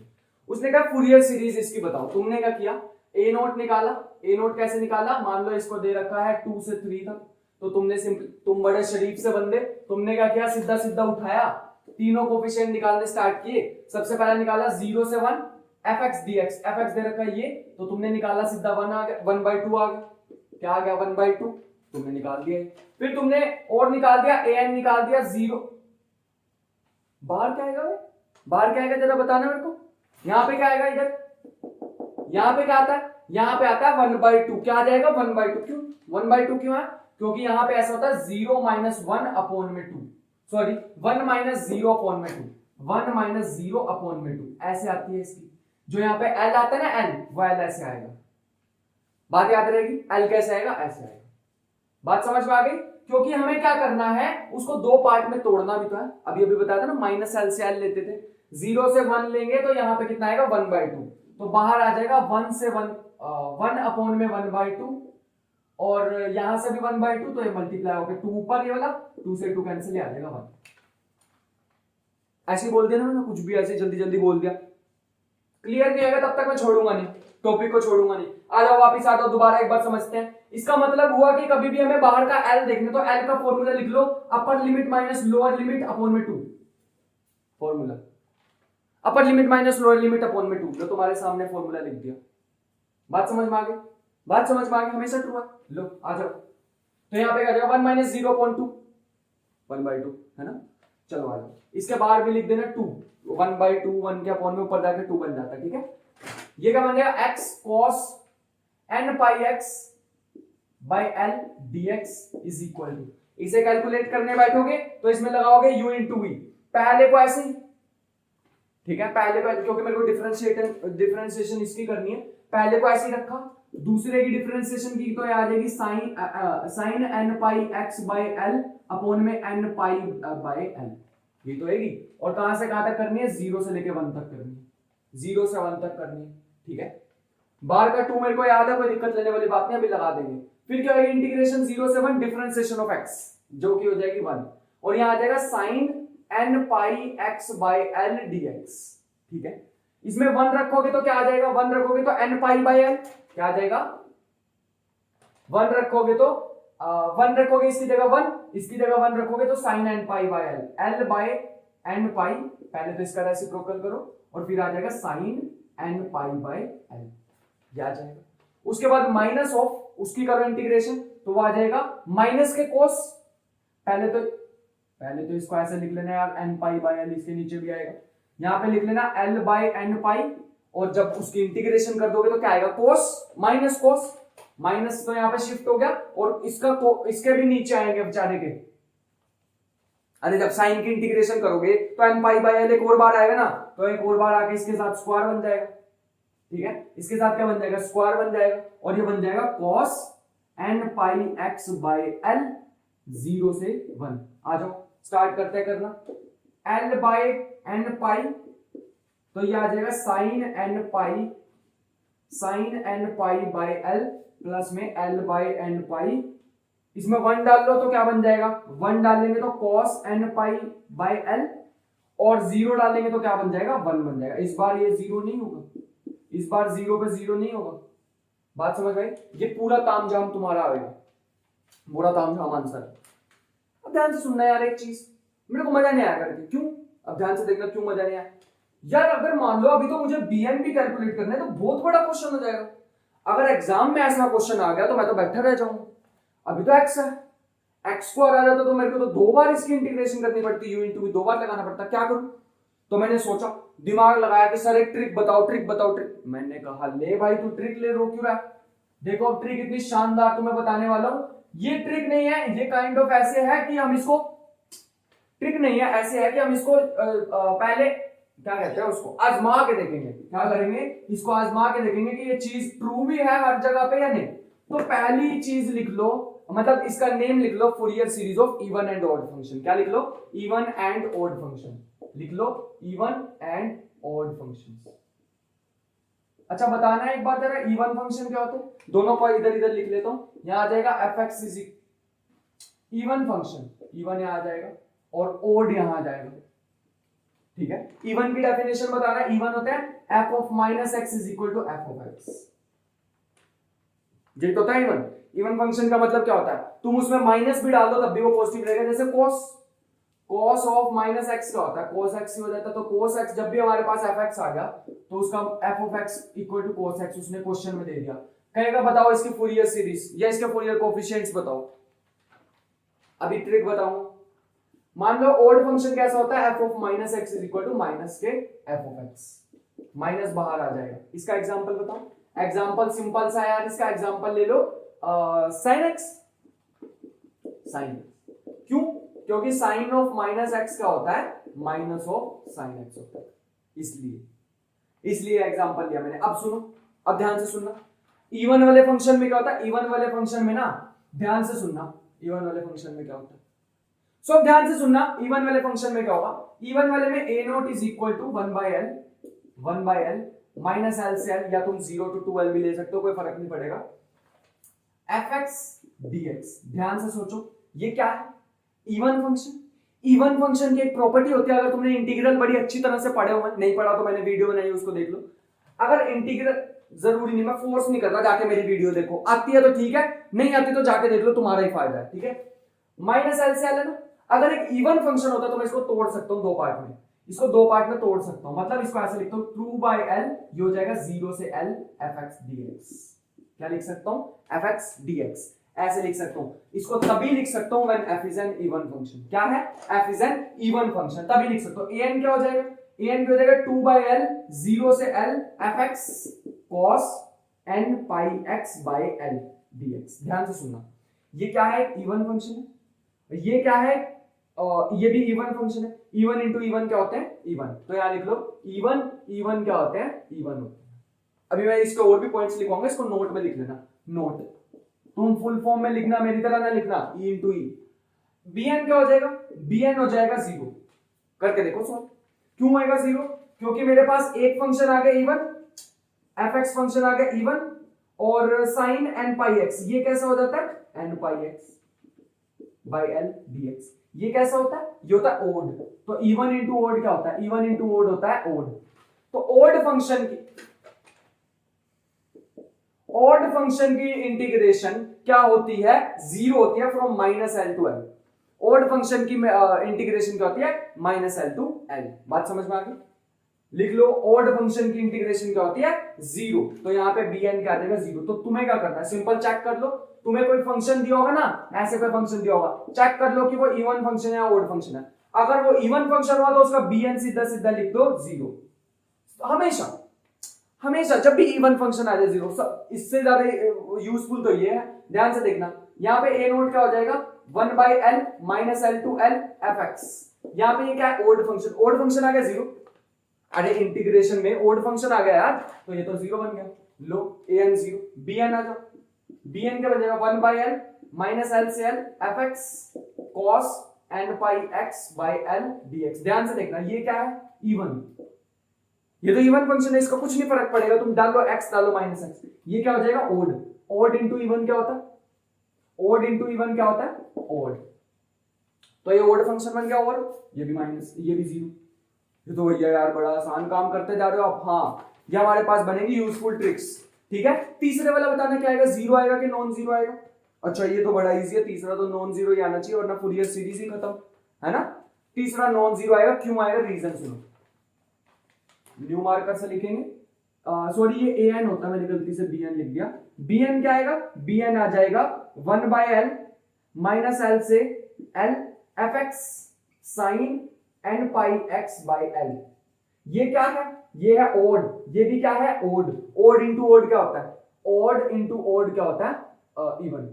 उसने कहा फूरियर सीरीज इसकी बताओ। तुमने क्या किया? ए नोट निकाला। ए नोट कैसे निकाला? मान लो इसको दे रखा है 2 से 3 तक, तो तुमने सिंपल, तुम बड़े शरीफ से बंदे, तुमने क्या किया? सीधा सीधा उठाया, तीनों कोफिशिएंट निकालने स्टार्ट किए। सबसे पहले निकाला 0 से 1 fx dx, fx दे रखा है ये, तो तुमने निकाला सीधा 1 आ गया, 1/2 आ गया। क्या आ गया? 1/2 तुमने निकाल दिया। फिर तुमने और निकाल दिया, an निकाल दिया 0। बाहर क्या आएगा भाई? बाहर क्या आएगा जरा बताना मेरे को। यहां पे क्या आएगा? इधर यहां पे क्या आता है? यहां पे आता है 1/2। क्या आ जाएगा? 1/2। क्यों 1/2 क्यों है? क्योंकि यहां पे ऐसा होता है 0 - 1 अपॉन में 2, सॉरी 1 - 0 अपॉन में 2, 1 - 0 अपॉन में 2 ऐसे आती है इसकी। जो यहाँ पे L आता है ना, L, वो L ऐसे आएगा। बात याद रहेगी? L कैसे आएगा? ऐसे आएगा। बात समझ में आ गई? क्योंकि हमें क्या करना है, उसको दो पार्ट में तोड़ना भी तो है। अभी अभी बताया था ना, -L से L लेते थे। 0 से 1 लेंगे तो यहाँ पे कितना आएगा? 1/2। तो बाहर आ जाएगा 1 से 1 अपॉन में 1/2, और यहां से भी 1/2, तो ये मल्टीप्लाई होकर 2 ऊपर, ये वाला 2 से 2 कैंसिल, आ जाएगा 1। ऐसे बोल दिया ना मैंने, कुछ भी ऐसे जल्दी जल्दी बोल दिया। क्लियर नहीं आएगा तब तक मैं छोड़ूंगा नहीं, टॉपिक को छोड़ूंगा नहीं। आ जाओ वापिस आ जाओ, दोबारा एक बार समझते हैं। इसका मतलब हुआ कि कभी भी हमें बाहर का L देखने, तो L का फॉर्मूला लिख लो, upper limit minus lower limit upon में 2। Formula upper limit minus lower limit upon में 2, जो तुम्हारे सामने फॉर्मूला लिख दिया। बात समझ में आ गई? बात समझ में आ गई? हमेशा ट्रू है। लो आ जाओ, तो यहाँ पे आ जाएगा 1 - 0 अपॉन 2, 1/2 है ना। चलो आ जाओ, इसके बाहर भी लिख देना 2, 1/2, 1 के अपॉन में ऊपर जाकर 2 बन जाता है। ठीक है, ये क्या बन जाएगा? x cos n pi x by L dx is equal to, इसे कैलकुलेट करने बैठोगे तो इसमें लगाओगे u इंटू v। पहले को ऐसे ही, ठीक है, पहले को, क्योंकि मेरे को डिफरेंशिएशन इसकी करनी है, पहले को ऐसे ही रखा। दूसरे की डिफरेंशिएशन की तो आ जाएगी sin n pi x by L upon में n pi by L, ये तो आएगी। और कहां से कहां तक करनी है? 0 से लेके 1 तक करनी है, 0 से 1 तक करनी है। ठीक है, बाहर का 2 मेरे को याद है, कोई दिक्कत लेने वाली बात नहीं, अभी लगा देंगे। फिर क्या होगी? इंटीग्रेशन 0 से 1 डिफरेंशिएशन ऑफ x, जो कि हो जाएगी 1, और यहां आ जाएगा sin n pi x by L dx। ठीक है, इसमें 1 रखोगे तो क्या आ जाएगा? 1 रखोगे तो n pi by L, क्या आ जाएगा? 1 रखोगे तो 1 रखोगे इसकी जगह 1, इसकी जगह 1 रखोगे तो sin n pi by L, L by n pi, पहले तो इसका रेसिप्रोकल करो और फिर आ जाएगा sin n pi by L, ये आ जाएगा। उसके बाद माइनस ऑफ, उसकी करो इंटीग्रेशन, तो वो आ जाएगा माइनस के कोस। पहले तो इसको ऐसे लिख लेना यार, n pi by L, इसके नीचे भी आएगा, यहां पे लिख लेना L by n pi, और जब उसकी इंटीग्रेशन कर दोगे तो क्या आएगा? कोस माइनस कोस, माइनस तो यहां पे शिफ्ट हो गया, और इसके भी नीचे आएंगे बेचारे के। अरे जब साइन की इंटीग्रेशन करोगे तो n pi by L एक और बार आएगा ना, तो एक और बार आके इसके साथ स्क्वायर बन जाएगा। ठीक है, इसके साथ क्या बन जाएगा? स्क्वायर बन जाएगा, और ये बन जाएगा cos n pi x by L 0 से 1। आ जाओ स्टार्ट करते हैं करना। L by n pi, तो ये आ जाएगा sin n pi by L plus में L by n pi, इसमें 1 डाल लो तो क्या बन जाएगा? 1 डालेंगे तो cos n pi by L, और 0 डालेंगे तो क्या बन जाएगा? 1 बन जाएगा। इस बार ये 0 नहीं होगा, इस बार 0 पे 0 नहीं होगा। बात समझ आई? ये पूरा तामझाम तुम्हारा आएगा, पूरा तामझाम आंसर। अब ध्यान से सुनना यार, एक चीज मेरे को मजा नहीं आया करके, क्यों? अब ध्यान से देखना क्यों मजा नहीं आया यार। अगर मान लो अभी तो मुझे BN भी कैलकुलेट करना है, तो बहुत बड़ा क्वेश्चन हो जाएगा। अगर एग्जाम में ऐसा क्वेश्चन आ गया तो मैं तो बैठा रह जाऊंगा। अभी तो x है, x को आ जाता तो मेरे को तो 2 बार इसकी इंटीग्रेशन करनी पड़ती, u इंटू v 2 बार लगाना पड़ता। क्या करूं? तो मैंने सोचा, दिमाग लगाया कि सर एक ट्रिक बताओ, ट्रिक बताओ, ट्रिक। मैंने कहा ले भाई तू ट्रिक ले, रो क्यों रहा है? देखो अब ट्रिक इतनी शानदार तुम्हें बताने वाला हूं। ये ट्रिक नहीं है, ये काइंड ऑफ ऐसे है कि हम इसको, ट्रिक नहीं है, ऐसे है कि हम इसको पहले क्या कहते हैं, उसको आजमा के देखेंगे। क्या करेंगे? इसको आजमा के देखेंगे कि ये चीज ट्रू भी है हर जगह पे या नहीं। तो पहली चीज लिख लो, मतलब इसका नेम लिख लो, Fourier series of even and odd function. क्या लिख लो? Even and odd function. लिख लो इवन एंड ऑड फंक्शंस। अच्छा बताना है एक बार जरा, इवन फंक्शन क्या होते हैं? दोनों को इधर इधर लिख लेता हूं। यहां आ जाएगा f x is even function, even यहां आ जाएगा और ओड यहां आ जाएगा। ठीक है, इवन की डेफिनेशन बताना है। इवन होता है F of minus x is equal to F of X. ये तो होता है इवन। इवन फंक्शन का मतलब क्या होता है? तुम उसमें माइनस भी डाल दो तब भी वो पॉजिटिव रहेगा। जैसे cos ऑफ माइनस एक्स क्या होता है? cos x ही हो जाता है। तो cos x, जब भी हमारे पास एफ एक्स आ गया तो उसका f of x equal to cos x उसने क्वेश्चन में दे दिया। कहेगा बताओ इसकी फूरियर सीरीज या इसके फूरियर कोएफिशिएंट्स बताओ। अभी ट्रिक बताऊं। मान लो ओड फंक्शन कैसा होता है? F of minus x is equal to minus के एफ ऑफ एक्स। माइनस बाहर आ जाएगा। इसका एग्जांपल बताओ। एग्जांपल सिंपल सा है यार, इसका एग्जांपल ले लो sin x। sin क्यों? क्योंकि साइन ऑफ माइनस एक्स क्या होता है? माइनस ऑफ साइन एक्स होता है, इसलिए एग्जांपल लिया मैंने। अब सुनो, अब ध्यान से सुनना। इवन वाले फंक्शन में क्या होता है? इवन वाले फंक्शन में ना, ध्यान से सुनना, इवन वाले फंक्शन में क्या होता है? सो ध्यान से सुनना, इवन वाले फंक्शन में क्या होगा? इवन वाले में a naught is equal to 1/l minus l से l, या तुम 0 to 2l भी ले सकते हो, कोई फर्क नहीं पड़ेगा। fx dx। ध्यान से सोचो, ये क्या है? Even function. इवन फंक्शन की एक प्रॉपर्टी होती है, अगर तुमने इंटीग्रल बड़ी अच्छी तरह से पढ़े हो, नहीं पढ़ा तो मैंने वीडियो बनाई उसको देख लो। अगर इंटीग्रल, जरूरी नहीं, मैं फोर्स नहीं कर रहा, जाके मेरी वीडियो देखो। आती है तो ठीक है, नहीं आती तो जाके देख लो, तुम्हारा ही फायदा है। ठीक है, माइनस एल से एल है ना। अगर एक इवन फंक्शन होता तो मैं इसको तोड़ सकता हूं दो पार्ट में, इसको दो पार्ट में तोड़ सकता हूं। मतलब इसको ऐसे लिखता हूं 2/l, ये हो जाएगा 0 से l fx dx। क्या लिख सकता हूं? fx dx ऐसे लिख सकता हूं। इसको तभी लिख सकता हूं when f is an even function। क्या है? f is an even function, तभी लिख सकता हूं। an क्या हो जाएगा? an क्या हो जाएगा? 2/l 0 से l fx cos n pi x by l dx। ध्यान से सुनना, ये क्या है? इवन फंक्शन है। ये क्या है? ये भी इवन फंक्शन है। इवन इंटू इवन क्या होते हैं? इवन। तो यहां लिख लो इवन, इवन क्या होते हैं? इवन होते हैं। अभी मैं इसके और भी पॉइंट्स लिखूंगा, इसको नोट में लिख लेना। नोट, तुम फुल फॉर्म में लिखना, मेरी तरह ना लिखना e इंटू ई। bn क्या हो जाएगा? bn हो जाएगा 0। करके देखो सॉल्व। क्यों आएगा 0? क्योंकि मेरे पास एक फंक्शन आ गया इवन, fx फंक्शन आ गया इवन, और साइन n पाई x, ये कैसा हो जाता है? n pi x by l dx। ये कैसा होता है? ये होता है ओड। तो इवन इंटू ओड क्या होता है? इवन इंटू ओड होता है ओड। तो ओड फंक्शन की इंटीग्रेशन क्या होती है? 0 होती है, from minus L to l. Odd function की इंटीग्रेशन क्या होती है? Minus L to l. बात समझ में आ गई? लिख लो, ओड फंक्शन की इंटीग्रेशन क्या होती है? 0। तो यहाँ पे bn क्या आ जाएगा? 0। तो तुम्हें क्या करना है? सिंपल चेक कर लो। तुम्हें कोई फंक्शन दिया होगा ना, ऐसे कोई फंक्शन दिया होगा, चेक कर लो कि वो इवन फंक्शन है या ओड फंक्शन है। अगर वो इवन फंक्शन हुआ तो उसका bn सीधा सीधा लिख दो 0। हमेशा हमेशा जब भी इवन फंक्शन आ जाए 0। इससे ज्यादा यूजफुल तो ये है, ध्यान से देखना। यहाँ पे a नोट क्या हो जाएगा? 1/l minus l to l fx। यहाँ पे ये क्या है? Odd function. ओड फंक्शन आ गया 0। अरे इंटीग्रेशन में ओड फंक्शन आ गया यार, तो ये तो 0 बन गया। लो an 0, bn आ जाओ। bn क्या बन जाएगा? 1/l माइनस l से l fx cos n pi x by l dx। ध्यान से देखना, ये क्या है? इवन। ये तो इवन फंक्शन है, इसका कुछ नहीं फर्क पड़ेगा, तुम डालो x डालो माइनस x। ये क्या हो जाएगा? ओड। ओड इंटू इवन क्या होता है? ओड इंटू इवन क्या होता है? ओड। तो ये ओड फंक्शन बन गया, और ये भी माइनस, ये भी 0। ये तो भैया यार बड़ा आसान काम करते जा रहे हो आप। हाँ, ये हमारे पास बनेगी यूजफुल ट्रिक्स। ठीक है, तीसरे वाला बताना क्या आएगा? 0 आएगा कि नॉन 0 आएगा? अच्छा, ये तो बड़ा इजी है। तीसरा तो नॉन 0 ही आना चाहिए, वरना फूरियर सीरीज ही खत्म, है ना। तीसरा नॉन 0 आएगा। क्यों आएगा? रीजन सुनो। न्यू मार्कर से लिखेंगे। सॉरी, ये an होता है, मैंने गलती से bn लिख दिया। bn क्या आएगा? bn आ जाएगा 1/l माइनस l से l fx sin n pi x by l। ये क्या है? ये है ओड। ये भी क्या है? ओड। ओड इंटू ओड क्या होता है? ओड इंटू ओड क्या होता है? इवन।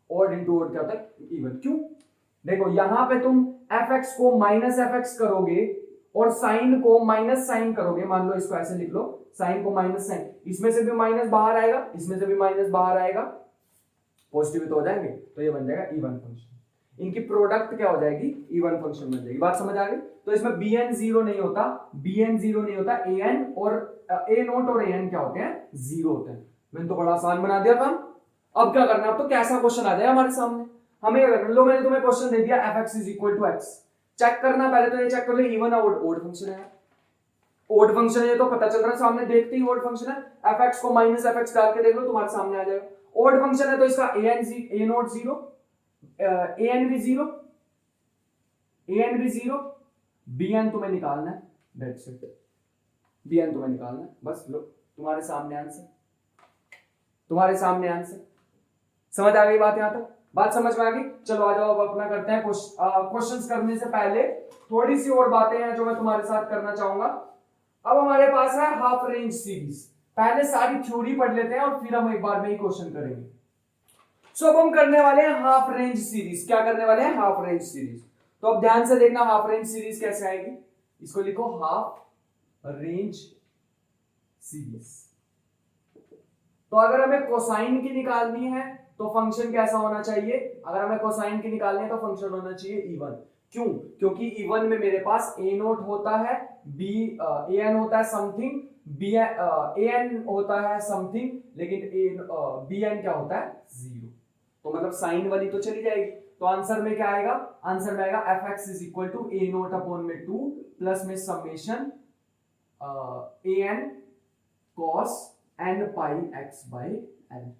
ओड इंटू ओड क्या होता है? इवन। क्यों? देखो, यहां पे तुम fx को माइनस fx करोगे और साइन को माइनस साइन करोगे। मान लो इसको ऐसे लिख लो, साइन को माइनस साइन, इसमें से भी माइनस बाहर आएगा, इसमें से भी माइनस बाहर आएगा, पॉजिटिव तो हो जाएंगे, तो ये बन जाएगा इवन फंक्शन। इनकी प्रोडक्ट क्या हो जाएगी, इवन फंक्शन बन जाएगी। बात समझ आ गई? तो इसमें bn जीरो नहीं होता, bn जीरो नहीं होता, an और a नोट और an क्या होते हैं, जीरो होते हैं। मैंने तो बड़ा आसान बना दिया था। अब क्या करना है, अब तो कैसा क्वेश्चन आ जाए हमारे सामने, हमें क्या करना, लो मैंने तुम्हें क्वेश्चन दे दिया fx is equal to x, check करना पहले तो ये चेक कर लो इवन और ओड फंक्शन है, ओड फंक्शन है तो पता चल रहा है सामने, देखते ही ओड फंक्शन है, fx को माइनस fx डाल के देख लो तुम्हारे सामने आ जाएगा। ओड फंक्शन है तो इसका a नोट जीरो, an भी जीरो, an भी जीरो, bn तुम्हें निकालना है, दैट्स इट, bn तुम्हें निकालना है, बस लो तुम्हारे सामने आंसर, तुम्हारे सामने आंसर। समझ आ गई बात? यहां तक बात समझ में आ गई? चलो आ जाओ, अब अपना करते हैं क्वेश्चंस करने से पहले थोड़ी सी और बातें हैं जो मैं तुम्हारे साथ करना चाहूंगा। अब हमारे पास है हाफ रेंज सीरीज, पहले सारी थ्योरी पढ़ लेते हैं और फिर हम एक बार में ही क्वेश्चन करेंगे। सो अब हम करने वाले हैं हाफ रेंज सीरीज। क्या करने वाले हैं? Half range series. तो अब ध्यान से देखना हाफ रेंज सीरीज कैसे आएगी, इसको लिखो हाफ रेंज सीरीज। तो अगर हमें कोसाइन की निकालनी है तो फंक्शन कैसा होना चाहिए, अगर हमें कोसाइन की निकालनी है तो फंक्शन होना चाहिए इवन। क्यों? क्योंकि इवन में मेरे पास ए नोट होता है, बी ए एन होता है समथिंग, बी ए एन होता है समथिंग, लेकिन बी एन क्या होता है, जीरो। तो मतलब साइन वाली तो चली जाएगी। तो आंसर में क्या आएगा, आंसर में आएगा f x is equal to a naught upon में 2 प्लस में summation a n cos n pi x by l.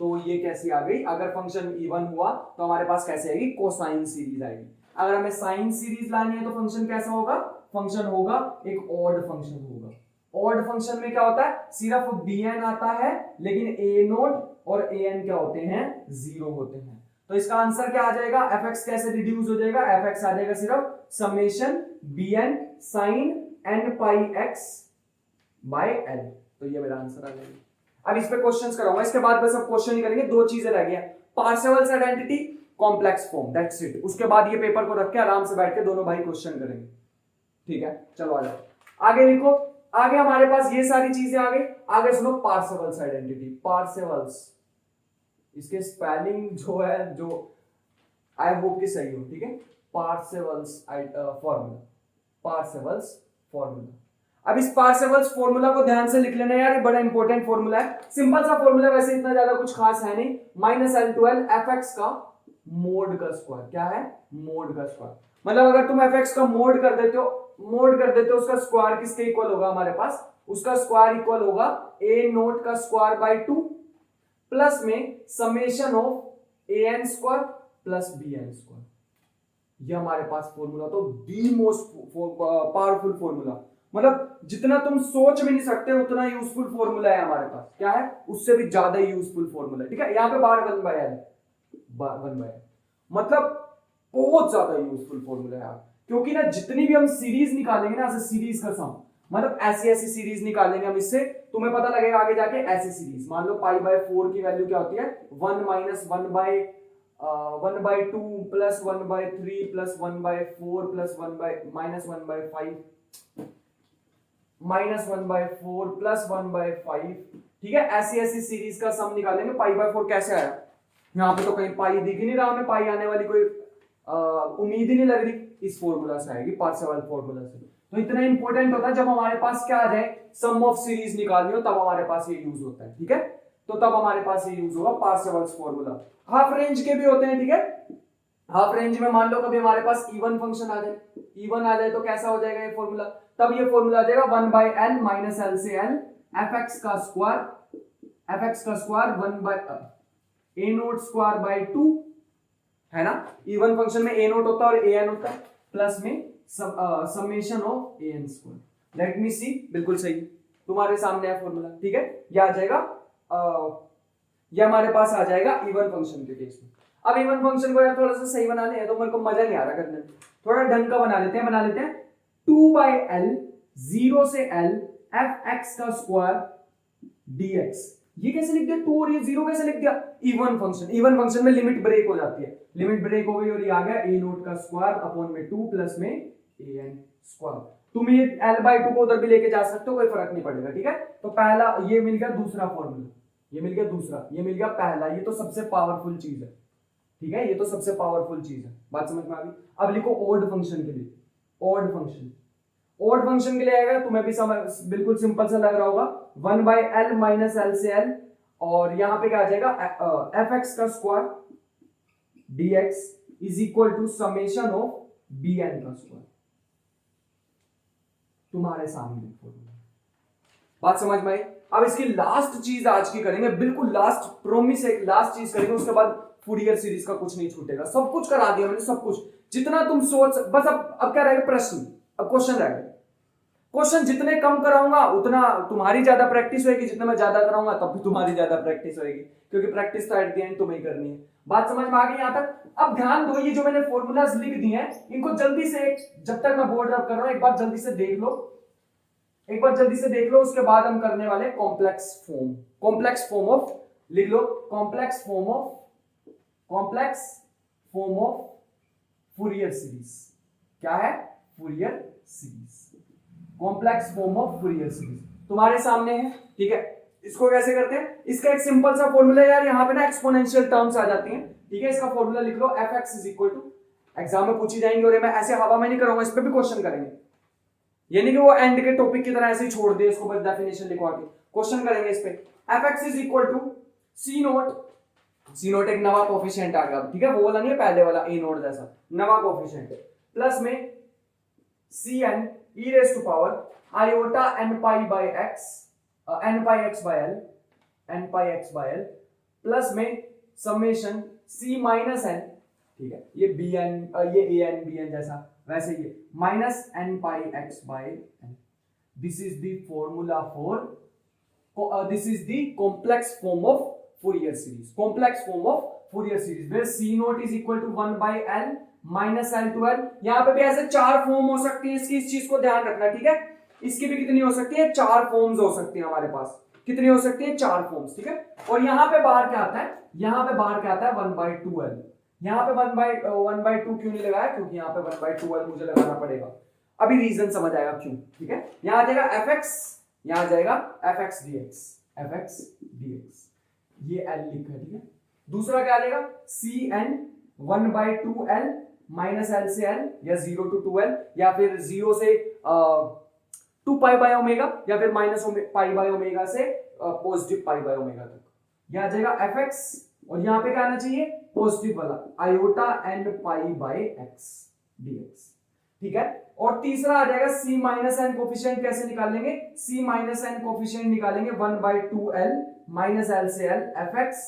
तो ये कैसी आ गई, अगर फंक्शन इवन हुआ तो हमारे पास कैसे आएगी, कोसाइन सीरीज आएगी। अगर हमें साइन सीरीज लानी है तो फंक्शन कैसा होगा, फंक्शन होगा एक ऑड फंक्शन होगा। ऑड फंक्शन में क्या होता है, सिर्फ bn आता है लेकिन a नोट और an क्या होते हैं, जीरो होते हैं। तो इसका आंसर क्या आ जाएगा, fx कैसे रिड्यूस हो जाएगा, fx आ जाएगा सिर्फ summation bn sin n pi x by l। तो ये मेरा आंसर आ जाएगा। अब इस पे क्वेश्चंस कराऊंगा, इसके बाद बस अब क्वेश्चन ही करेंगे, दो चीजें रह गई हैं, Parseval's identity, complex form, that's it. उसके बाद ये पेपर को रख के आराम से बैठ के दोनों भाई क्वेश्चन करेंगे, ठीक है। चलो आ जाओ आगे लिखो। आगे हमारे पास ये सारी चीजें आ गई, आगे सुनो पार्सेवल्स आइडेंटिटी। पार्सेवल्स, इसके स्पेलिंग जो है, जो आई होप कि सही हो, ठीक है। पार्सेवल्स फॉर्मूला, पार्सेवल्स फॉर्मूला। अब इस पार्सेवल्स फॉर्मूला को ध्यान से लिख लेना यार, ये बड़ा इंपॉर्टेंट फॉर्मूला है, सिंपल सा फॉर्मूला, वैसे इतना ज्यादा कुछ खास है नहीं। -L12 fx का मोड का स्क्वायर, क्या है, मोड का स्क्वायर। मतलब अगर तुम fx का मोड कर देते हो, उसका स्क्वायर किसके इक्वल होगा हमारे पास, उसका स्क्वायर इक्वल होगा a नोट का स्क्वायर बाय 2 प्लस में summation of an square plus bn square. ये हमारे पास फॉर्मूला तो दी मोस्ट पावरफुल फॉर्मूला, मतलब जितना तुम सोच भी नहीं सकते उतना यूजफुल फॉर्मूला है हमारे पास। क्या है, उससे भी ज्यादा यूजफुल फॉर्मूला, ठीक है। यहाँ पे बार 1/n, मतलब बहुत ज्यादा यूजफुल फॉर्मूला है, क्योंकि ना जितनी भी हम सीरीज निकालेंगे ना, ऐसे सीरीज का सम, मतलब ऐसी सीरीज निकालेंगे हम, इससे तुम्हें पता लगेगा आगे जाके। ऐसी सीरीज मान लो π/4 की वैल्यू क्या होती है, 1 - 1/2 प्लस 1/3 प्लस 1/4 प्लस 1/5 -1/4 प्लस 1/5, ठीक है। ऐसी सीरीज का सम निकालेंगे। π/4 कैसे आया, यहाँ पे तो कहीं पाई दिख ही नहीं रहा, हमें पाई आने वाली कोई उम्मीद ही नहीं लग रही, इस फॉर्मूला से आएगी, पार्सेवल फॉर्मूला से। तो इतना इंपॉर्टेंट होता है, जब हमारे पास क्या आ जाए, सम ऑफ सीरीज निकालनी हो, तब हमारे पास ये यूज होता है, ठीक है। तो तब हमारे पास ये यूज होगा पार्सेवल्स फॉर्मूला। हाफ रेंज के भी होते हैं, ठीक है। हाफ रेंज में मान लो कभी हमारे पास इवन फंक्शन आ जाए, इवन आ जाए तो कैसा हो जाएगा ये फॉर्मूला, तब ये फॉर्मूला आ जाएगा 1/n माइनस l से l fx का स्क्वायर 1 नोट स्क्वायर बाय 2, है ना। इवन फंक्शन में a नोट होता है और an होता है, प्लस में summation of an square. Let me see, बिल्कुल सही, तुम्हारे सामने है फॉर्मूला, ठीक है। ये आ जाएगा, ये हमारे पास आ जाएगा इवन फंक्शन के केस में। अब इवन फंक्शन को यार थोड़ा सा सही बनाने हैं, तो मेरे को मजा नहीं आ रहा करने में, थोड़ा ढंग का बना लेते हैं 2/l 0 से l fx का स्क्वायर dx। ये कैसे लिख दिया, 2 और ये 0 कैसे लिख दिया, इवन फंक्शन में लिमिट ब्रेक हो जाती है, लिमिट ब्रेक हो गई और ये आ गया a नोट का स्क्वायर अपॉन में 2 प्लस में an स्क्वायर। तुम ये l/2 को उधर भी लेके जा सकते हो, कोई फर्क नहीं पड़ेगा, ठीक है। तो पहला ये मिल गया, दूसरा फॉर्मूला ये मिल गया, दूसरा ये मिल गया, पहला ये तो सबसे पावरफुल चीज है, ठीक है, ये तो सबसे पावरफुल चीज है, बात समझ में आ गई। अब लिखो ओड फंक्शन के लिए, ओड फंक्शन, ओड फंक्शन के लिए आएगा, तुम्हें भी समझ बिल्कुल सिंपल सा लग रहा होगा, 1/l माइनस एल से एल, और यहां पे क्या आ जाएगा, एफ एक्स का square dx is equal to summation of bn का स्क्वायर। तुम्हारे सामने बात समझ में आई। अब इसकी लास्ट चीज आज की करेंगे, बिल्कुल लास्ट, प्रॉमिस है, लास्ट चीज करेंगे, उसके बाद फूरियर सीरीज का कुछ नहीं छूटेगा, सब कुछ करा दिया मैंने, सब कुछ जितना तुम सोच, बस अब क्या रहेगा, प्रश्न, अब क्वेश्चन रहेगा। क्वेश्चन जितने कम कराऊंगा उतना तुम्हारी ज्यादा प्रैक्टिस होगी, जितना मैं ज्यादा कराऊंगा तब भी तुम्हारी ज्यादा प्रैक्टिस होगी, क्योंकि प्रैक्टिस तो एट द एंड तुम्हें करनी है। बात समझ में आ गई यहां तक। अब ध्यान दो, ये जो मैंने फॉर्मूलाज लिख दिए हैं, इनको जल्दी से, जब तक मैं बोर्ड रब कर रहा हूं, एक बार जल्दी से देख लो, एक बार जल्दी से देख लो, उसके बाद हम करने वाले complex form, complex form of, लिख लो, complex form of, complex form of Fourier series. क्या है, Fourier series, complex form of Fourier series तुम्हारे सामने है, ठीक है। इसको कैसे करते हैं, इसका एक सिंपल सा फॉर्मूला यार, यहां पे ना एक्सपोनेंशियल टर्म्स आ जाती हैं, ठीक है। इसका फॉर्मूला लिख लो, F x is equal to, exam में पूछी जाएंगे, और मैं ऐसे हवा में नहीं करूंगा, इस पे भी क्वेश्चन करेंगे, ये नहीं कि वो एंड के टॉपिक की तरह ऐसे ही छोड़ दे इसको, बस डेफिनेशन लिखवा के क्वेश्चन करेंगे इस पे। F x is equal to c naught, c naught एक नवा कोफिशिएंट आ गया, ठीक है, वो वाला नहीं है, पहले वाला ए नोट जैसा नवा कोफिशिएंट है, प्लस में c n e raise to power iota N pi by x, n pi x by l, n pi x by l, plus में समेशन सी माइनस एन, ठीक है, ये बी एन, ये A N B N जैसा, वैसे ये minus n pi x by n. This is the formula for, this is the complex form of Fourier series, complex form of Fourier series where c naught is equal to 1/l minus L to l. यहां पे भी ऐसे चार form हो सकती है इसकी, इस चीज को ध्यान रखना, ठीक है। इसकी भी कितनी हो सकती है, चार फॉर्म्स हो सकती है हमारे पास, कितनी हो सकती है, चार फॉर्म्स, ठीक है। और यहां पे बाहर क्या आता है, यहां पे बाहर क्या आता है, 1/2l। यहां पे 1/2 क्यों नहीं लगाया, क्योंकि यहां पे 1/2l मुझे लगाना पड़ेगा, अभी रीजन समझ आएगा क्यों, ठीक है। यहां आ जाएगा fx, यहां आ जाएगा fx dx, fx dx, ये l लिखा है, ठीक है। दूसरा क्या आ जाएगा, cn 1/2l माइनस एल से एल, या 0 to 2l, या फिर 0 से 2 पाई बाय ओमेगा, या फिर माइनस पाई बाय ओमेगा से पॉजिटिव पाई बाय ओमेगा तक। यहां आ जाएगा fx, और यहां पे क्या आना चाहिए, पॉजिटिव वाला iota N pi by x dx, ठीक है। और तीसरा आ जाएगा c माइनस एन कोफिशिएंट, कैसे निकालेंगे, c माइनस एन कोफिशिएंट निकालेंगे 1/2l माइनस एल से L fx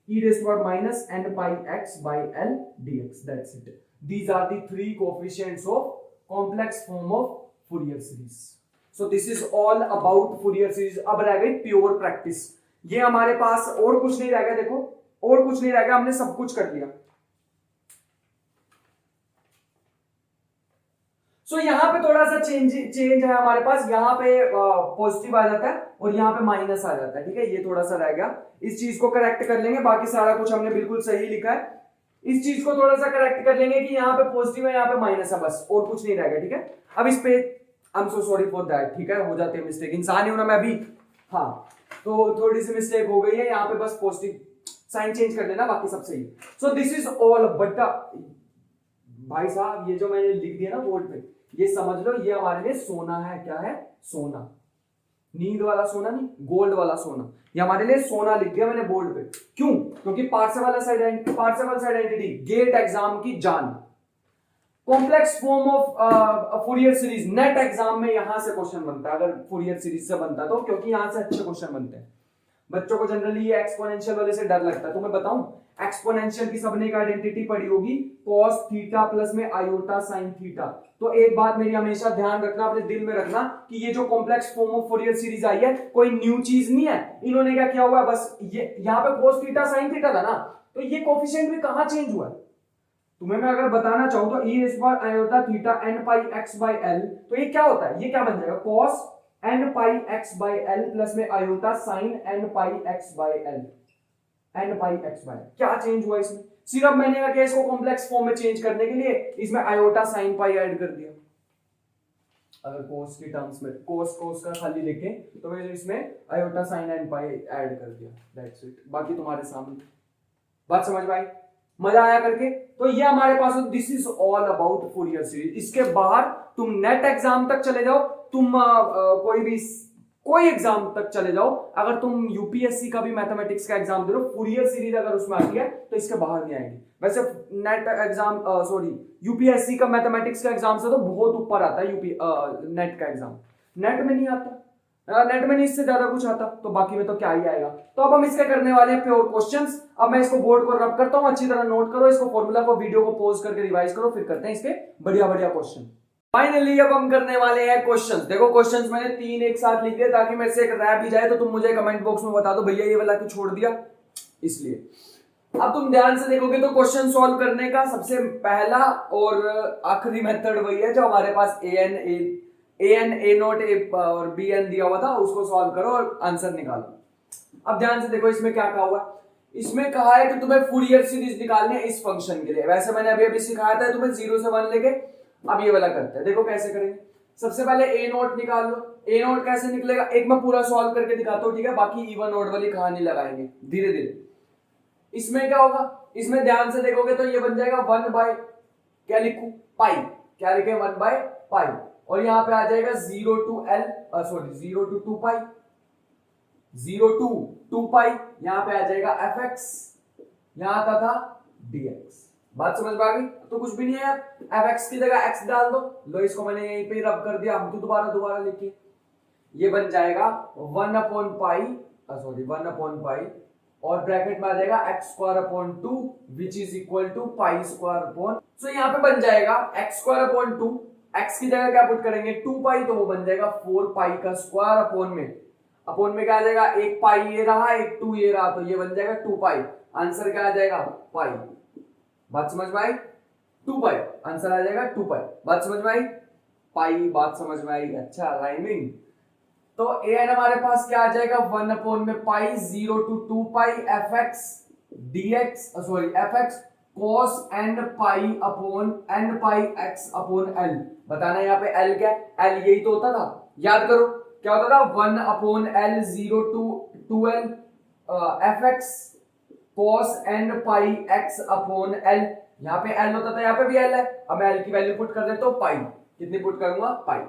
e raised to power minus n pi x by l dx, that's it. These are the three coefficients of complex form of Fourier series. So this is all about Fourier series. अब रह गई pure practice, ये हमारे पास और कुछ नहीं रह गया, देखो और कुछ नहीं रह गया, हमने सब कुछ कर लिया। सो यहां पे थोड़ा सा चेंज है हमारे पास, यहां पे पॉजिटिव आ जाता है और यहां पे माइनस आ जाता है, ठीक है, ये थोड़ा सा रह गया, इस चीज को करेक्ट कर लेंगे, बाकी सारा कुछ हमने बिल्कुल सही लिखा है। इस चीज को थोड़ा सा करेक्ट कर लेंगे कि यहाँ पे पॉजिटिव है, यहाँ पे माइनस है, बस और कुछ नहीं रहेगा, ठीक है। अब इस पे I am so sorry for that, ठीक है, हो जाती है मिस्टेक, इंसान ही हूं ना मैं भी, हाँ, तो थोड़ी सी मिस्टेक हो गई है, यहाँ पे बस पॉजिटिव साइन चेंज कर लेना, बाकी सब सही। सो दिस इज ऑल, बट भाई साहब ये जो मैंने लिख दिया ना बोर्ड पे, ये समझ लो ये हमारे लिए सोना है, क्या है, सोना, नींद वाला सोना नहीं, गोल्ड वाला सोना, ये हमारे लिए सोना लिख दिया मैंने बोर्ड पे। क्यों, क्योंकि पार्सेवल्स आइडेंटिटी गेट एग्जाम की जान, complex form of Fourier series net exam में यहां से क्वेश्चन बनता है, अगर फूरियर सीरीज से बनता तो, क्योंकि यहां से अच्छे क्वेश्चन बनते हैं। बच्चों को जनरली ये एक्सपोनेंशियल वाले से डर लगता है, तो मैं बताऊं, एक्सपोनेंशियल की सबने एक आइडेंटिटी पढ़ी होगी, cos थीटा प्लस में आयोटा साइन थीटा। तो एक बात मेरी हमेशा ध्यान रखना, अपने दिल में रखना कि ये जो complex form of Fourier series आई है कोई न्यू चीज नहीं है, इन्होंने क्या किया हुआ है, बस ये यहाँ पे cos थीटा साइन थीटा था ना, तो ये कोफिशिएंट भी कहां चेंज हुआ है, तुम्हें मैं अगर बताना चाहूं तो e raise power iota theta n pi x by l, तो ये क्या होता है, ये क्या बन जाएगा, cos n pi x by l plus में iota sine n pi x by l, n pi x bye, क्या चेंज हुआ इसमें, सिर्फ मैंने क्या किया, इसको कॉम्प्लेक्स फॉर्म में चेंज करने के लिए इसमें आयोटा साइन पाई ऐड कर दिया। अगर cos के टर्म्स में cos का खाली देखें तो मैं इसमें आयोटा साइन n पाई ऐड कर दिया, दैट्स इट, बाकी तुम्हारे सामने, बात समझ में आई। मजा आया करके। तो ये हमारे पास, this is all about Fourier series. इसके बाहर तुम नेट एग्जाम तक चले जाओ, तुम कोई एग्जाम तक चले जाओ, अगर तुम यूपीएससी का भी मैथमेटिक्स का एग्जाम दे रहे हो, फूरियर सीरीज अगर उसमें आती है तो इसके बाहर नहीं आएगी। वैसे नेट एग्जाम यूपीएससी का मैथमेटिक्स का एग्जाम से तो बहुत ऊपर आता है नेट का एग्जाम। नेट में नहीं आता, नेट में नहीं इससे ज्यादा कुछ आता, तो बाकी में तो क्या ही आएगा। तो अब हम इसके करने वाले हैं प्योर क्वेश्चंस। अब मैं इसको बोर्ड को रब करता हूं, अच्छी तरह नोट करो इसको, फॉर्मूला को, वीडियो को पॉज करके रिवाइज करो, फिर करते हैं इसके बढ़िया बढ़िया क्वेश्चन। फाइनली अब हम करने वाले हैं क्वेश्चंस। देखो क्वेश्चंस मैंने 3 एक साथ लिख दिए ताकि मेरे से एक रैप ही जाए, तो तुम मुझे कमेंट बॉक्स में बता दो भैया ये वाला क्यों छोड़ दिया, इसलिए। अब तुम ध्यान से देखोगे तो क्वेश्चन सॉल्व करने का सबसे पहला और आखिरी मेथड वही है जो हमारे पास ए नोट और बी एन दिया हुआ था, उसको सॉल्व करो और आंसर निकालो। अब ध्यान से देखो इसमें क्या कहा हुआ है। इसमें कहा है कि तुम्हें फूरियर सीरीज निकालनी है इस फंक्शन के लिए। वैसे मैंने अभी सिखाया था तुम्हें 0 से 1 लेके। अब ये वाला करते हैं, देखो कैसे करेंगे। सबसे पहले ए नोट निकाल लो। ए नोट कैसे निकलेगा, एक मैं पूरा सॉल्व करके दिखाता हूं, ठीक है, बाकी इवन ओड वाली कहानी लगाएंगे धीरे धीरे। इसमें क्या होगा, इसमें ध्यान से देखोगे तो ये बन जाएगा 1 बाय, क्या लिखूं, पाई, क्या लिखे, 1 बाय पाई, और यहां पे आ जाएगा 0 टू 2 पाई, 0 टू 2 पाई, यहां पे आ जाएगा fx, यहां आता था dx। बात समझ में आ गई। तो कुछ भी नहीं है यार, fx की जगह x डाल दो, लो इसको मैंने यहीं पे रब कर दिया, हम तो दोबारा लिखिए, ये बन जाएगा 1 अपॉन पाई, और ब्रैकेट में आ जाएगा x square upon 2 which is equal to pi square upon, so यहाँ पे बन जाएगा x स्क्वायर अपॉन 2, x की जगह क्या पुट करेंगे 2 पाई, तो वो बन जाएगा 4 पाई का स्क्वायर अपॉन में क्या आ जाएगा, एक पाई ये रहा, एक 2 ये रहा, तो ये बन जाएगा 2 पाई। आंसर क्या आ जाएगा, पाई। बात समझ में आई, 2 पाई आंसर आ जाएगा 2 पाई। बात समझ में आई, पाई, बात समझ में आई, अच्छा राइमिंग। तो an हमारे पास क्या आ जाएगा, 1 अपॉन में pi, 0 to 2 pi fx cos n pi upon n pi x upon l। बताना यहाँ पे l क्या है, l यही तो होता था, याद करो क्या होता था, 1 upon l 0 to 2l fx cos n pi x upon l। यहाँ पे l होता था, यहाँ पे भी l है। अब मैं l की वैल्यू पुट कर देता हूँ, पाई, कितनी पुट करूंगा, पाई,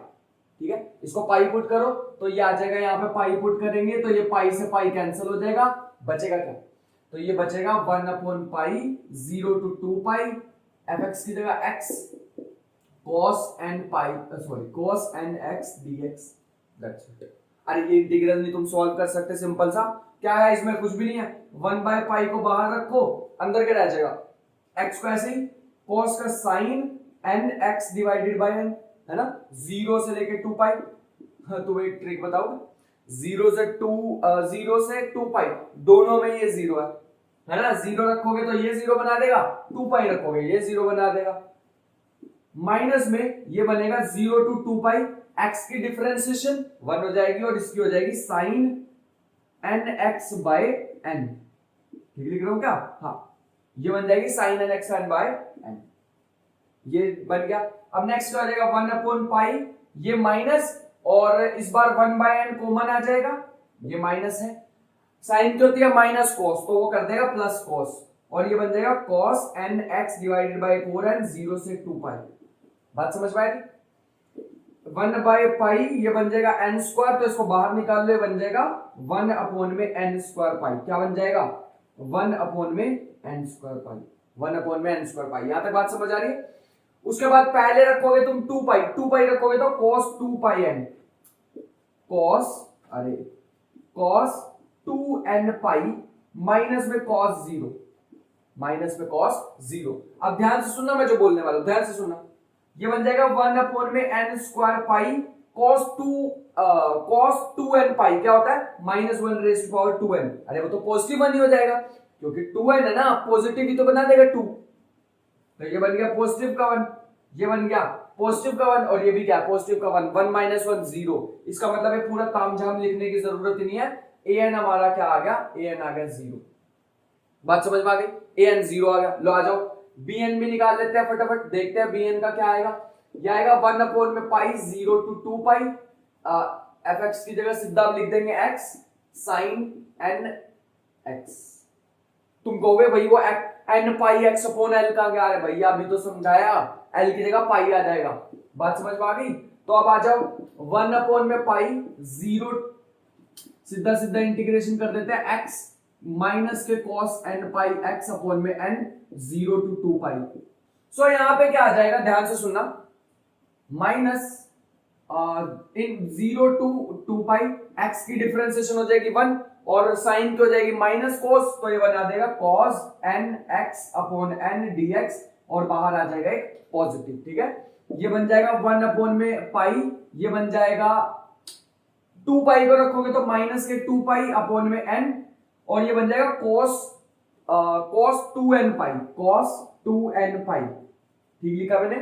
ठीक है। इसको पाई पुट करो तो ये आ जाएगा, यहाँ पे पाई पुट करेंगे तो ये पाई से पाई कैंसिल हो जाएगा, बचेगा क्या, तो ये बचेगा 1 upon pi 0 to 2 pi fx की जगह x cos n x dx। अरे ये इंटीग्रल नहीं तुम सॉल्व कर सकते, सिंपल सा, क्या है इसमें, कुछ भी नहीं है, 1 बाय पाई को बाहर रखो, अंदर क्या रह जाएगा, x को ऐसे ही cos का sine n x divided by n, है ना, 0 से लेके 2 पाई। तो एक ट्रिक बताओगे, 0 से 2 पाई दोनों में ये 0 है ना, 0 रखोगे तो ये 0 बना देगा, 2 पाई रखोगे ये 0 बना देगा, माइनस में ये बनेगा 0 टू 2 पाई, x की डिफरेंशिएशन 1 हो जाएगी और इसकी हो जाएगी साइन nx बाय n। ठीक लिख रहा हूं क्या, हाँ, ये बन जाएगी साइन nx बाय n, ये बन गया। अब नेक्स्ट आ जाएगा 1 अपॉन पाई, ये माइनस, और इस बार 1 बाय n कॉमन आ जाएगा, ये माइनस है, साइन क्या होती है माइनस कॉस, तो वो कर देगा प्लस कॉस, और ये बन जाएगा cos n x divided bye 4n 0 से 2 पाई। बात समझ में आई, 1 बाय पाई ये बन जाएगा n स्क्वायर, तो इसको बाहर निकाल लो, बन जाएगा 1 अपॉन में n स्क्वायर पाई, क्या बन जाएगा 1 अपॉन में n स्क्वायर पाई, 1 अपॉन में n स्क्वायर पाई। यहां तक बात समझ आ रही है। उसके बाद पहले रखोगे तुम 2 पाई रखोगे तो cos 2 पाई n, cos 2n पाई माइनस में cos 0। अब ध्यान से सुनना मैं जो बोलने वाला हूं, ध्यान से सुनना, ये बन जाएगा 1 अपॉन में n square pi cos 2n पाई, क्या होता है -1 रेज़ टू पावर 2n। अरे वो तो पॉजिटिव 1 ही हो जाएगा, क्योंकि 2n है ना, पॉजिटिव ही तो बना देगा 2, तो ये बन गया पॉजिटिव का 1, ये बन गया पॉजिटिव का 1, और ये भी क्या पॉजिटिव का 1, 1 माइनस 1 0। इसका मतलब है पूरा तामझाम लिखने की जरूरत ही नहीं है, an हमारा क्या आ गया, an आ गया 0। बात समझ में आ गई, an 0 आ गया। लो आ जाओ bn भी निकाल लेते हैं फटाफट, देखते हैं bn का क्या आएगा। ये आएगा 1 अपॉन में पाई 0 टू 2 पाई, fx की जगह सीधा लिख देंगे x साइन n x। तुम कहोगे भाई वो N pi x upon L का क्या है भैया, अभी तो समझाया, एल की जगह पाई आ जाएगा, बात समझ में आ गई। तो अब आ जाओ 1 अपॉन में पाई, 0 सीधा सीधा इंटीग्रेशन कर देते हैं x माइनस के cos n pi x upon में n 0 to 2 पाई। सो यहां पे क्या आ जाएगा, ध्यान से सुनना, minus in 0 to 2 pi, x की डिफरेंशिएशन हो जाएगी 1 और साइन की हो जाएगी माइनस cos, तो ये बना देगा cos n x upon n dx और बाहर आ जाएगा एक पॉजिटिव, ठीक है। ये बन जाएगा 1 अपॉन में पाई, ये बन जाएगा 2 पाई को रखोगे तो माइनस के 2 पाई अपॉन में n और ये बन जाएगा cos 2n पाई, cos 2n पाई, ठीक लिखा मैंने,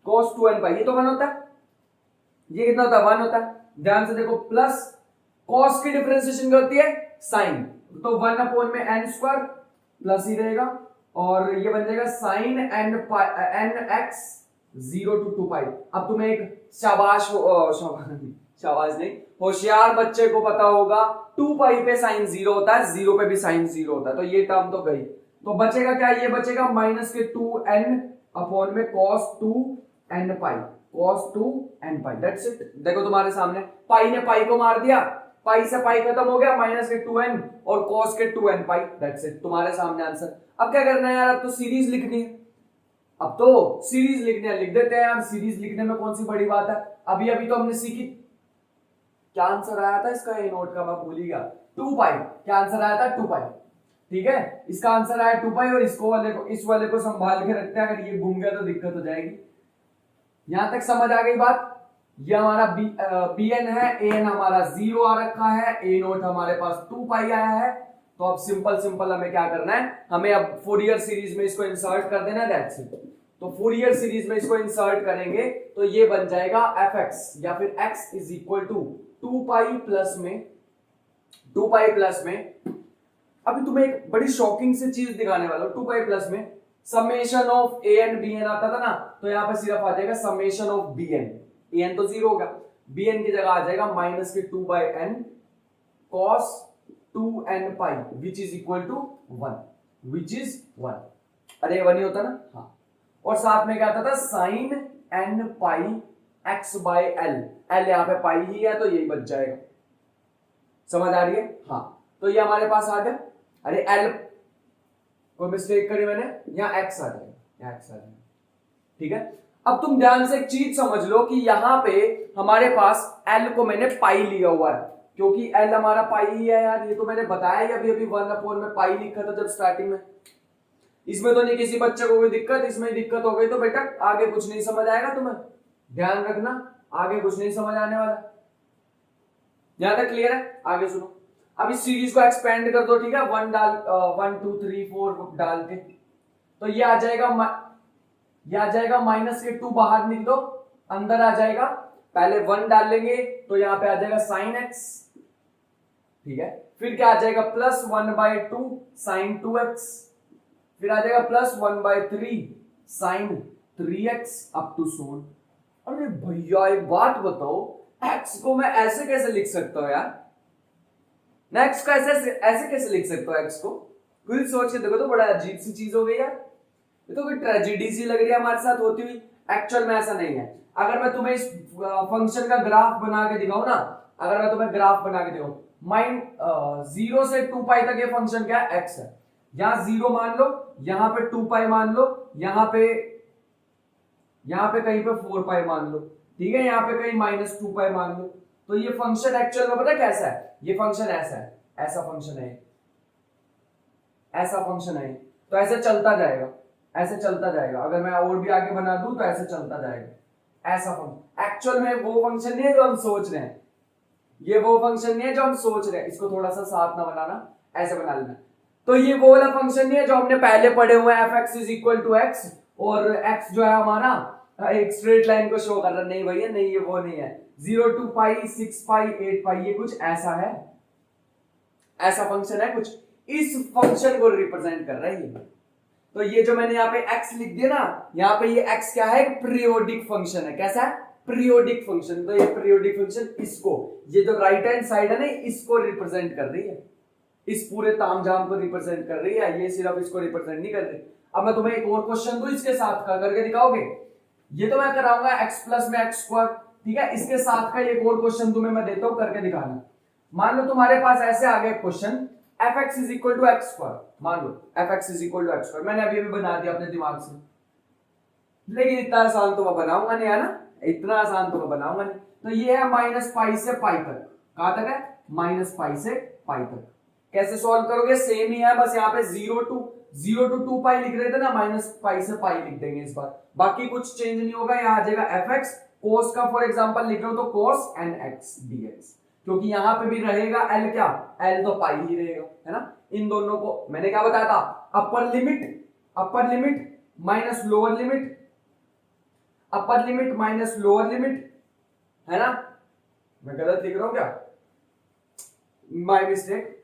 cos 2n पाई। ये तो 1 होता है, ये कितना होता है 1 होता है। ध्यान से देखो, प्लस cos की डिफरेंशिएशन क्या होती है साइन, तो 1 अपॉन में n स्क्वायर प्लस ही रहेगा और ये बन जाएगा साइन n x 0 to 2 पाई। अब तुम्हें एक शाबाश नहीं, होशियार बच्चे को पता होगा 2 पाई पे साइन 0 होता है, 0 पे भी साइन 0 होता है, तो ये टर्म तो गई। तो बचेगा क्या, ये बचेगा माइनस के 2n अपॉन में cos 2n pi, cos 2n pi, that's it. देखो तुम्हारे सामने पाई ने पाई को मार दिया, पाई से पाई खत्म हो गया, माइनस के 2n और cos के 2n पाई, दैट्स इट, तुम्हारे सामने आंसर। अब क्या करना है यार, अब तो सीरीज लिखनी है, अब तो सीरीज लिखने है, लिख देते हैं यार, सीरीज लिखने में कौन सी बड़ी बात है। अभी अभी तो हमने सीखी, क्या आंसर आया था इसका, ये नोट का मैं भूल ही गया, 2 पाई, क्या आंसर आया था 2 पाई, ठीक है, इसका आंसर आया 2 पाई और इसको वाले को, इस वाले को संभाल के रखते हैं, अगर ये घूम गया तो दिक्कत हो जाएगी। यहां तक समझ आ गई बात। ये हमारा bn है, an हमारा 0 आ रखा है, a नोट हमारे पास 2 पाई आया है। तो अब सिंपल हमें क्या करना है, हमें अब फूरियर सीरीज में इसको इंसर्ट कर देना है, दैट्स इट। तो फूरियर सीरीज में इसको इंसर्ट करेंगे तो ये बन जाएगा fx या फिर x is equal to 2 pi plus में अभी तुम्हें एक बड़ी शॉकिंग से चीज दिखाने वाला हूं। 2 पाई प्लस में summation of a and bn आता था ना, तो यहां पर सिर्फ आ जाएगा समेशन ऑफ bn, an तो 0 होगा, bn की जगह आ जाएगा माइनस के 2 by n cos 2n pi which is equal to 1, which is 1, अरे 1 ही होता ना, हाँ। और साथ में क्या आता था sign n pi x by l, l यहां पे पाई ही है तो यही बच जाएगा, समझ आ रही है, हाँ। तो ये हमारे पास आ गया, अरे l कोई मिस्टेक करी मैंने, यहाँ x आ जाएगा, ठीक है। अब तुम ध्यान से एक चीज समझ लो कि यहां पे हमारे पास l को मैंने पाई लिया हुआ है, क्योंकि l हमारा पाई ही है यार, ये तो मैंने बताया ही अभी 1 अपॉन में पाई लिखा था जब स्टार्टिंग में। इसमें तो नहीं किसी बच्चे को कोई दिक्कत, इसमें दिक्कत हो गई तो बेटा आगे कुछ नहीं समझ आएगा तुम्हें, ध्यान रखना, आगे कुछ नहीं समझ आने वाला। यहां तक क्लियर है, आगे सुनो। अब इस सीरीज को एक्सपेंड कर दो, ठीक है, 1 2 3 4 डाल के, तो ये आ जाएगा माइनस के 2 बाहर निकल दो, अंदर आ जाएगा, पहले 1 डाल लेंगे तो यहां पे आ जाएगा साइन x, ठीक है, फिर क्या आ जाएगा प्लस 1/2 साइन 2x, फिर आ जाएगा plus 1/3 sine 3x up to so on. अरे भैया एक बात बताओ, x को मैं ऐसे कैसे लिख सकता हूं यार, ना x को ऐसे कैसे लिख सकता हूं, x को खुद सोच के देखो तो बड़ा अजीब सी चीज हो गई यार, ये तो कोई ट्रेजेडी सी लग रही है हमारे साथ होती हुई, एक्चुअल में ऐसा नहीं है। अगर मैं तुम्हें इस फंक्शन का ग्राफ बना के दिखाऊं ना, अगर मैं तुम्हें ग्राफ बना के दिखाऊं, 0 से 2 पाई तक ये फंक्शन क्या है, x है, यहां 0 मान लो, यहां पे 2 पाई मान लो, यहां पे कहीं पे 4 पाई मान लो, ठीक है, यहां पे कहीं -2 पाई मान लो। तो ये फंक्शन एक्चुअल में पता कैसा है, ये फंक्शन ऐसा है, ऐसा फंक्शन है, ऐसा फंक्शन है, तो ऐसे चलता जाएगा, ऐसे चलता जाएगा, अगर मैं और भी आगे बना दूं तो ऐसे चलता जाएगा, ऐसा फंक्शन। एक्चुअल में वो फंक्शन नहीं है जो हम सोच रहे हैं, ये वो फंक्शन नहीं है जो हम सोच रहे हैं, इसको थोड़ा सा साथ ना बनाना, ऐसे बना लेना। तो ये वो वाला फंक्शन नहीं है जो हमने पहले पढ़े हुए हैं, fx is equal to x, और x जो है हमारा एक स्ट्रेट लाइन को शो कर रहा है, नहीं भैया नहीं, ये वो नहीं है, 0 to पाई 6 पाई 8 पाई, ये कुछ ऐसा है, ऐसा फंक्शन है कुछ, इस फंक्शन को रिप्रेजेंट कर रहा है ये। तो ये जो मैंने यहाँ पे x लिख दिया ना, यहाँ पे ये x क्या है, पीरियोडिक फंक्शन है, कैसा है, पीरियोडिक फंक्शन। तो ये पीरियोडिक फंक्शन इसको, ये जो राइट हैंड साइड है ना, इसको रिप्रेजेंट कर रही है, इस पूरे तामझाम को रिप्रेजेंट कर रही है, ये सिर्फ इसको रिप्रेजेंट नहीं कर रही। अब मैं तुम्हें एक और क्वेश्चन दूं, इसके साथ का करके दिखाओगे? ये तो मैं कराऊंगा x प्लस में x स्क्वायर, ठीक है। इसके साथ का एक और क्वेश्चन तुम्हें मैं देता हूं, करके दिखाना। मान लो तुम्हारे पास ऐसे आ गया question, fx is equal to x square. मान लो fx is equal to x square, मैंने अभी बना दिया अपने दिमाग से, लेकिन इतना आसान तो मैं बनाऊंगा नहीं, है ना, इतना आसान तो मैं बनाऊंगा नहीं। तो ये है माइनस पाई से पाई तक, कहां तक है? माइनस पाई से पाई तक। कैसे सॉल्व करोगे? सेम ही है, बस यहाँ पे 0 टू 2 पाई लिख रहे थे ना, माइनस पाई से पाई लिख देंगे इस बार, बाकी कुछ चेंज नहीं होगा। यहाँ आ जाएगा fx, cos का फॉर एग्जांपल लिख रहे हो तो cos n x dx, क्योंकि यहाँ पे भी रहेगा l, क्या l तो पाई ही रहेगा, है ना। इन दोनों को मैंने क्या बताया था, upper limit minus lower limit, upper limit minus lower limit, है ना। मैं गलत लिख रहा हूं क्या? My mistake.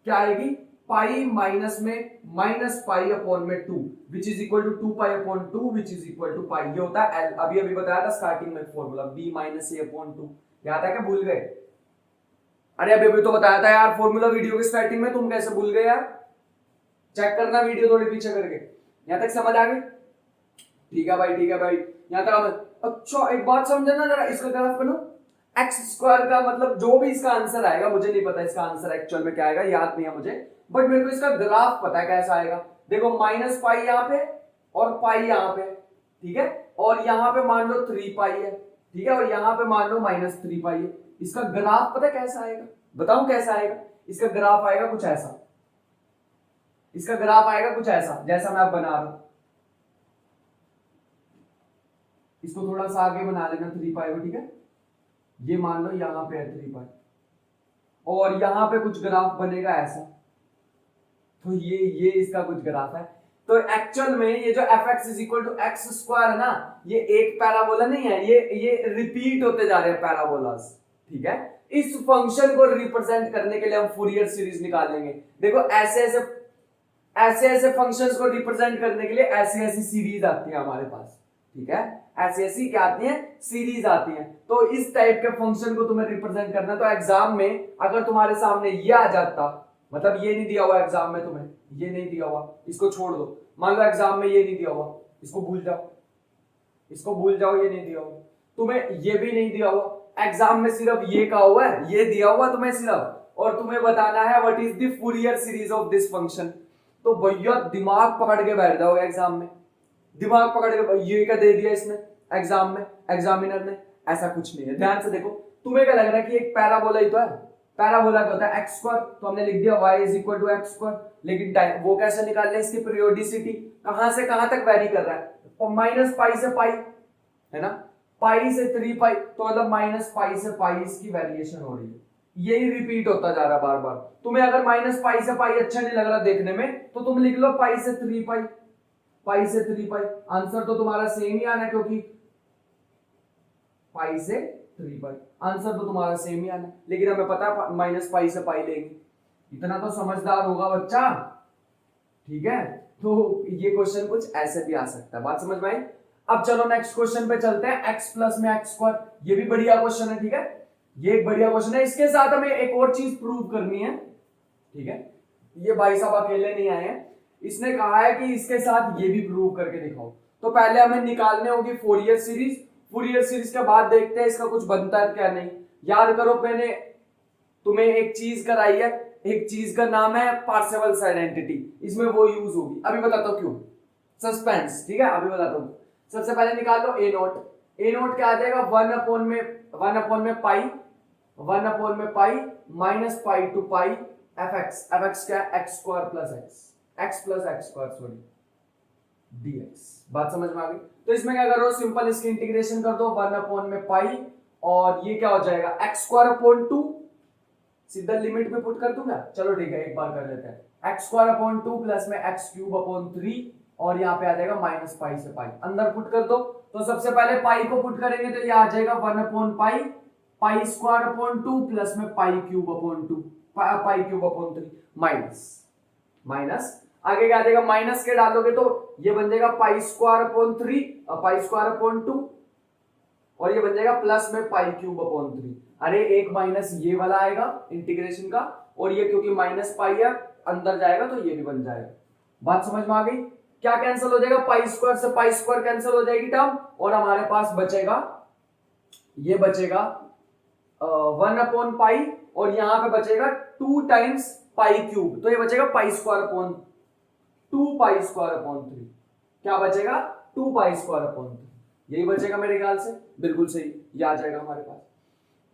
क्या आएगी? पाई माइनस में माइनस पाई अपॉन में 2 which is equal to 2 pi upon 2 which is equal to pi, ये होता है l। अभी बताया था स्टार्टिंग में formula b minus a upon 2, याद है क्या? भूल गए? अरे अभी तो बताया था यार फॉर्मूला वीडियो के स्टार्टिंग में, तुम कैसे भूल गए यार? चेक करना वीडियो थोड़ी पीछे करके। यहां तक समझ आ गई? ठीक है भाई, ठीक है भाई, यहां तक। अच्छा एक बात समझना जरा, इसका ग्राफ बनो। एक्स स्क्वायर का मतलब जो भी इसका आंसर आएगा, मुझे नहीं पता इसका आंसर एक्चुअल में क्या आएगा, याद नहीं है मुझे, बट मेरे को इसका ग्राफ पता है कैसा आएगा। देखो माइनस पाई यहाँ पे और पाई यहाँ पे, ठीक है, और यहाँ पे मान लो 3 पाई है, ठीक है, और यहाँ पे मान लो माइनस 3 पाई है। इसका ग्राफ पता है कैसा आएगा? बताऊं कैसा आएगा? इसका ग्राफ आएगा कुछ ऐसा, इसका ग्राफ आएगा कुछ ऐसा जैसा मैं अब बना रहा हूं। इसको थोड़ा सा आगे बना लेना 3 पाई को, ठीक है। ये मान लो यहां पे है 3 पाई, और यहां पे कुछ ग्राफ बनेगा ऐसा, तो ये इसका कुछ ग्राफ है। तो एक्चुअल में ये जो fx is equal to x square है ना, ये एक पैराबोला नहीं है, ये रिपीट होते जा रहे हैं पैराबोलास, ठीक है। इस फंक्शन को रिप्रेजेंट करने के लिए हम फूरियर सीरीज निकालेंगे। देखो ऐसे ऐसे फंक्शंस को रिप्रेजेंट करने के लिए ऐसी ऐसी सीरीज आती है हमारे पास, ठीक है, ऐसी ऐसी क्या आती है? सीरीज आती है। तो इस टाइप के फंक्शन को तुम्हें रिप्रेजेंट करना, तो एग्जाम में अगर तुम्हारे सामने ये आ जाता, मतलब ये नहीं दिया हुआ एग्जाम में तुम्हें, ये नहीं दिया हुआ, इसको छोड़ दो, मान लो एग्जाम में ये नहीं दिया हुआ, इसको भूल जाओ, इसको भूल जाओ, ये नहीं दिया हुआ तुम्हें, ये भी नहीं दिया हुआ एग्जाम में, सिर्फ ये कहा हुआ है, ये दिया हुआ तुम्हें सिर्फ, और तुम्हें बताना है what is the Fourier series of this function. तो भैया दिमाग पकड़ के बैठ जाओगे एग्जाम में, दिमाग पकड़ के, ये क्या दे दिया इसने एग्जाम में, एग्जामिनर ने? ऐसा कुछ नहीं है, ध्यान से देखो। तुम्हें क्या लग रहा है कि एक पैराबोला ही तो है, पैराबोला क्या होता है? एक्स स्क्वायर, तो हमने लिख दिया y is equal to x square, लेकिन टाइम वो कैसे निकाल लें? इसकी पीरियोडिसिटी कहां से कहां तक वेरी कर रहा है, और माइनस पाई से पाई, है ना, पाई से 3 पाई, तो मतलब माइनस पाई से पाई इसकी वेरिएशन हो रही है, यही रिपीट होता जा रहा है बार बार। तुम्हें अगर माइनस पाई से पाई अच्छा नहीं लग रहा देखने में, तो तुम लिख लो पाई से 3 पाई, पाई से 3 पाई, आंसर तो तुम्हारा सेम ही आना है, क्योंकि पाई से 3 पाई, आंसर तो तुम्हारा सेम ही आना है, लेकिन हमें पता है माइनस पाई से पाई लेंगे। इतना तो समझदार होगा बच्चा, ठीक है। तो ये क्वेश्चन कुछ ऐसे भी आ सकता है, बात समझ में आई? अब चलो नेक्स्ट क्वेश्चन पे चलते हैं, x प्लस में एक्स स्क्वायर, ये भी बढ़िया क्वेश्चन है, ठीक है, ये एक बढ़िया क्वेश्चन है। इसके साथ हमें एक और चीज प्रूव करनी है, ठीक है। ये भाई साहब अकेले नहीं आए हैं, इसने कहा है कि इसके साथ ये भी प्रूव करके दिखाओ। तो पहले हमें निकालने होगी फोरियर सीरीज, फोरियर सीरीज के बाद देखते हैं इसका कुछ बनता है क्या नहीं। याद करो, मैंने तुम्हें एक चीज कराई है, एक चीज का नाम है पार्सेवल्स आइडेंटिटी, इसमें वो यूज होगी, अभी बताता हूं क्यों, सस्पेंस, ठीक है, अभी बताता हूं। सबसे पहले निकाल लो ए नोट, ए नोट क्या आ जाएगा? 1 अपॉन में पाई, 1 अपॉन में pi minus pi to pi f x क्या है? X square plus x plus x square sorry dx। बात समझ में आ गई? तो इसमें क्या करो, सिंपल इसकी इंटीग्रेशन कर दो, 1 अपॉन में पाई, और ये क्या हो जाएगा? एक्स स्क्वायर अपॉन 2, सीधा लिमिट में पुट कर दूंगा, चलो ठीक है एक बार कर लेते हैं, एक्स स्क्वायर अपॉन 2 प्लस में एक्स क्यूब अपॉन 3, और यहाँ पे आ जाएगा माइनस पाई से पाई, अंदर पुट कर दो। तो सबसे पहले पाई को पुट करेंगे तो ये आ जाएगा 1 upon pi, pi square upon 2 plus में pi cube upon 2, pi cube upon 3, minus आगे क्या आ जाएगा? माइनस के डालोगे तो ये बन जाएगा पाई स्क्वायर अपॉन 3 और पाई स्क्वायर अपॉन 2, और ये बन जाएगा प्लस में पाई क्यूब अपॉन 3। अरे एक माइनस ये वाला आएगा इंटीग्रेशन का, और ये क्योंकि माइनस पाई है अंदर जाएगा तो ये भी बन जाएगा। बात समझ में आ गई? क्या कैंसिल हो जाएगा? पाई स्क्वायर से पाई स्क्वायर कैंसिल हो जाएगी टर्म, और हमारे पास बचेगा, ये बचेगा 1/पाई, और यहां पे बचेगा 2 टाइम्स पाई क्यूब, तो ये बचेगा पाई square upon 2 pi square upon 3। क्या बचेगा? 2 पाई स्क्वायर अपॉन 3, यही बचेगा मेरे ख्याल से। बिल्कुल सही, ये आ जाएगा हमारे पास।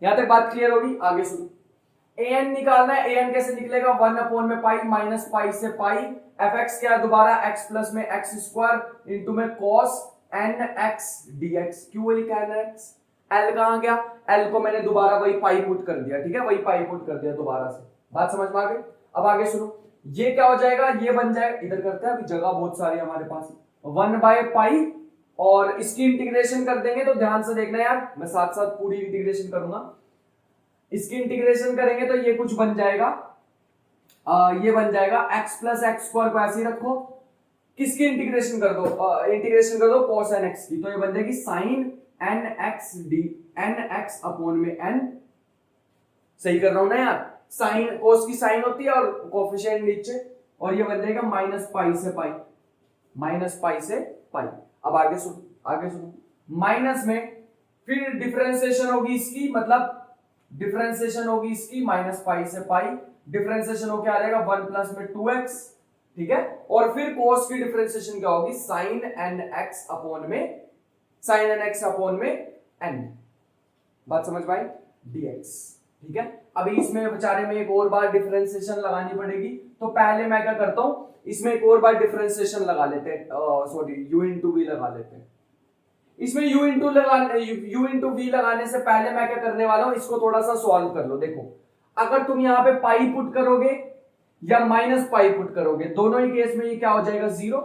यहां तक बात क्लियर होगी? आगे सुनो। an निकालना है। an कैसे निकलेगा? 1 में पाई माइनस पाई से पाई, fx क्या है दोबारा? x प्लस में x स्क्वायर इंटू में cos nx dx। क्यों लिखा है nx? l कहां गया? l को मैंने दोबारा वही पाई पुट कर दिया, ठीक है, वही पाई पुट कर दिया दोबारा से। बात समझ में आ गई? अब आगे सुनो, ये क्या हो जाएगा? ये बन जाएगा, इधर करते हैं, अभी जगह बहुत सारी है हमारे पास, 1/पाई, और इसकी इंटीग्रेशन कर देंगे तो ध्यान से देखना यार, मैं साथ साथ पूरी इंटीग्रेशन करूंगा। इसकी इंटीग्रेशन करेंगे तो ये कुछ बन जाएगा, ये बन जाएगा x प्लस एक्स स्क्वायर को ऐसे ही रखो। किसकी इंटीग्रेशन कर दो? इंटीग्रेशन कर दो cos nx की, तो ये बन जाएगी sin nx d nx upon में n। सही कर रहा हूं ना यार? साइन, cos की साइन होती है और कोफिशिएंट नीचे, और ये बन जाएगा माइनस पाई से पाई, माइनस पाई से पाई। अब आगे सुनो, आगे सुनो, माइनस में फिर डिफरेंशिएशन होगी इसकी, मतलब डिफरेंशिएशन होगी इसकी माइनस पाई से पाई, डिफरेंशिएशन होके आ जाएगा 1 प्लस में 2x, ठीक है, और फिर cos की डिफरेंशिएशन क्या होगी? sin nx अपॉन में, sin nx अपॉन में n। बात समझ पाए? dx, ठीक है। अभी इसमें बेचारे में एक और बार डिफरेंशिएशन लगानी पड़ेगी, तो पहले मैं क्या करता हूं, इसमें एक और बार डिफरेंशिएशन लगा लेते हैं, सॉरी u इंटू वी लगा लेते हैं। इसमें u इंटू वी लगाने से पहले मैं क्या करने वाला हूं, इसको थोड़ा सा सॉल्व कर लो। देखो, अगर तुम यहां पे पाई पुट करोगे या माइनस पाई पुट करोगे, दोनों ही केस में ये क्या हो जाएगा? 0।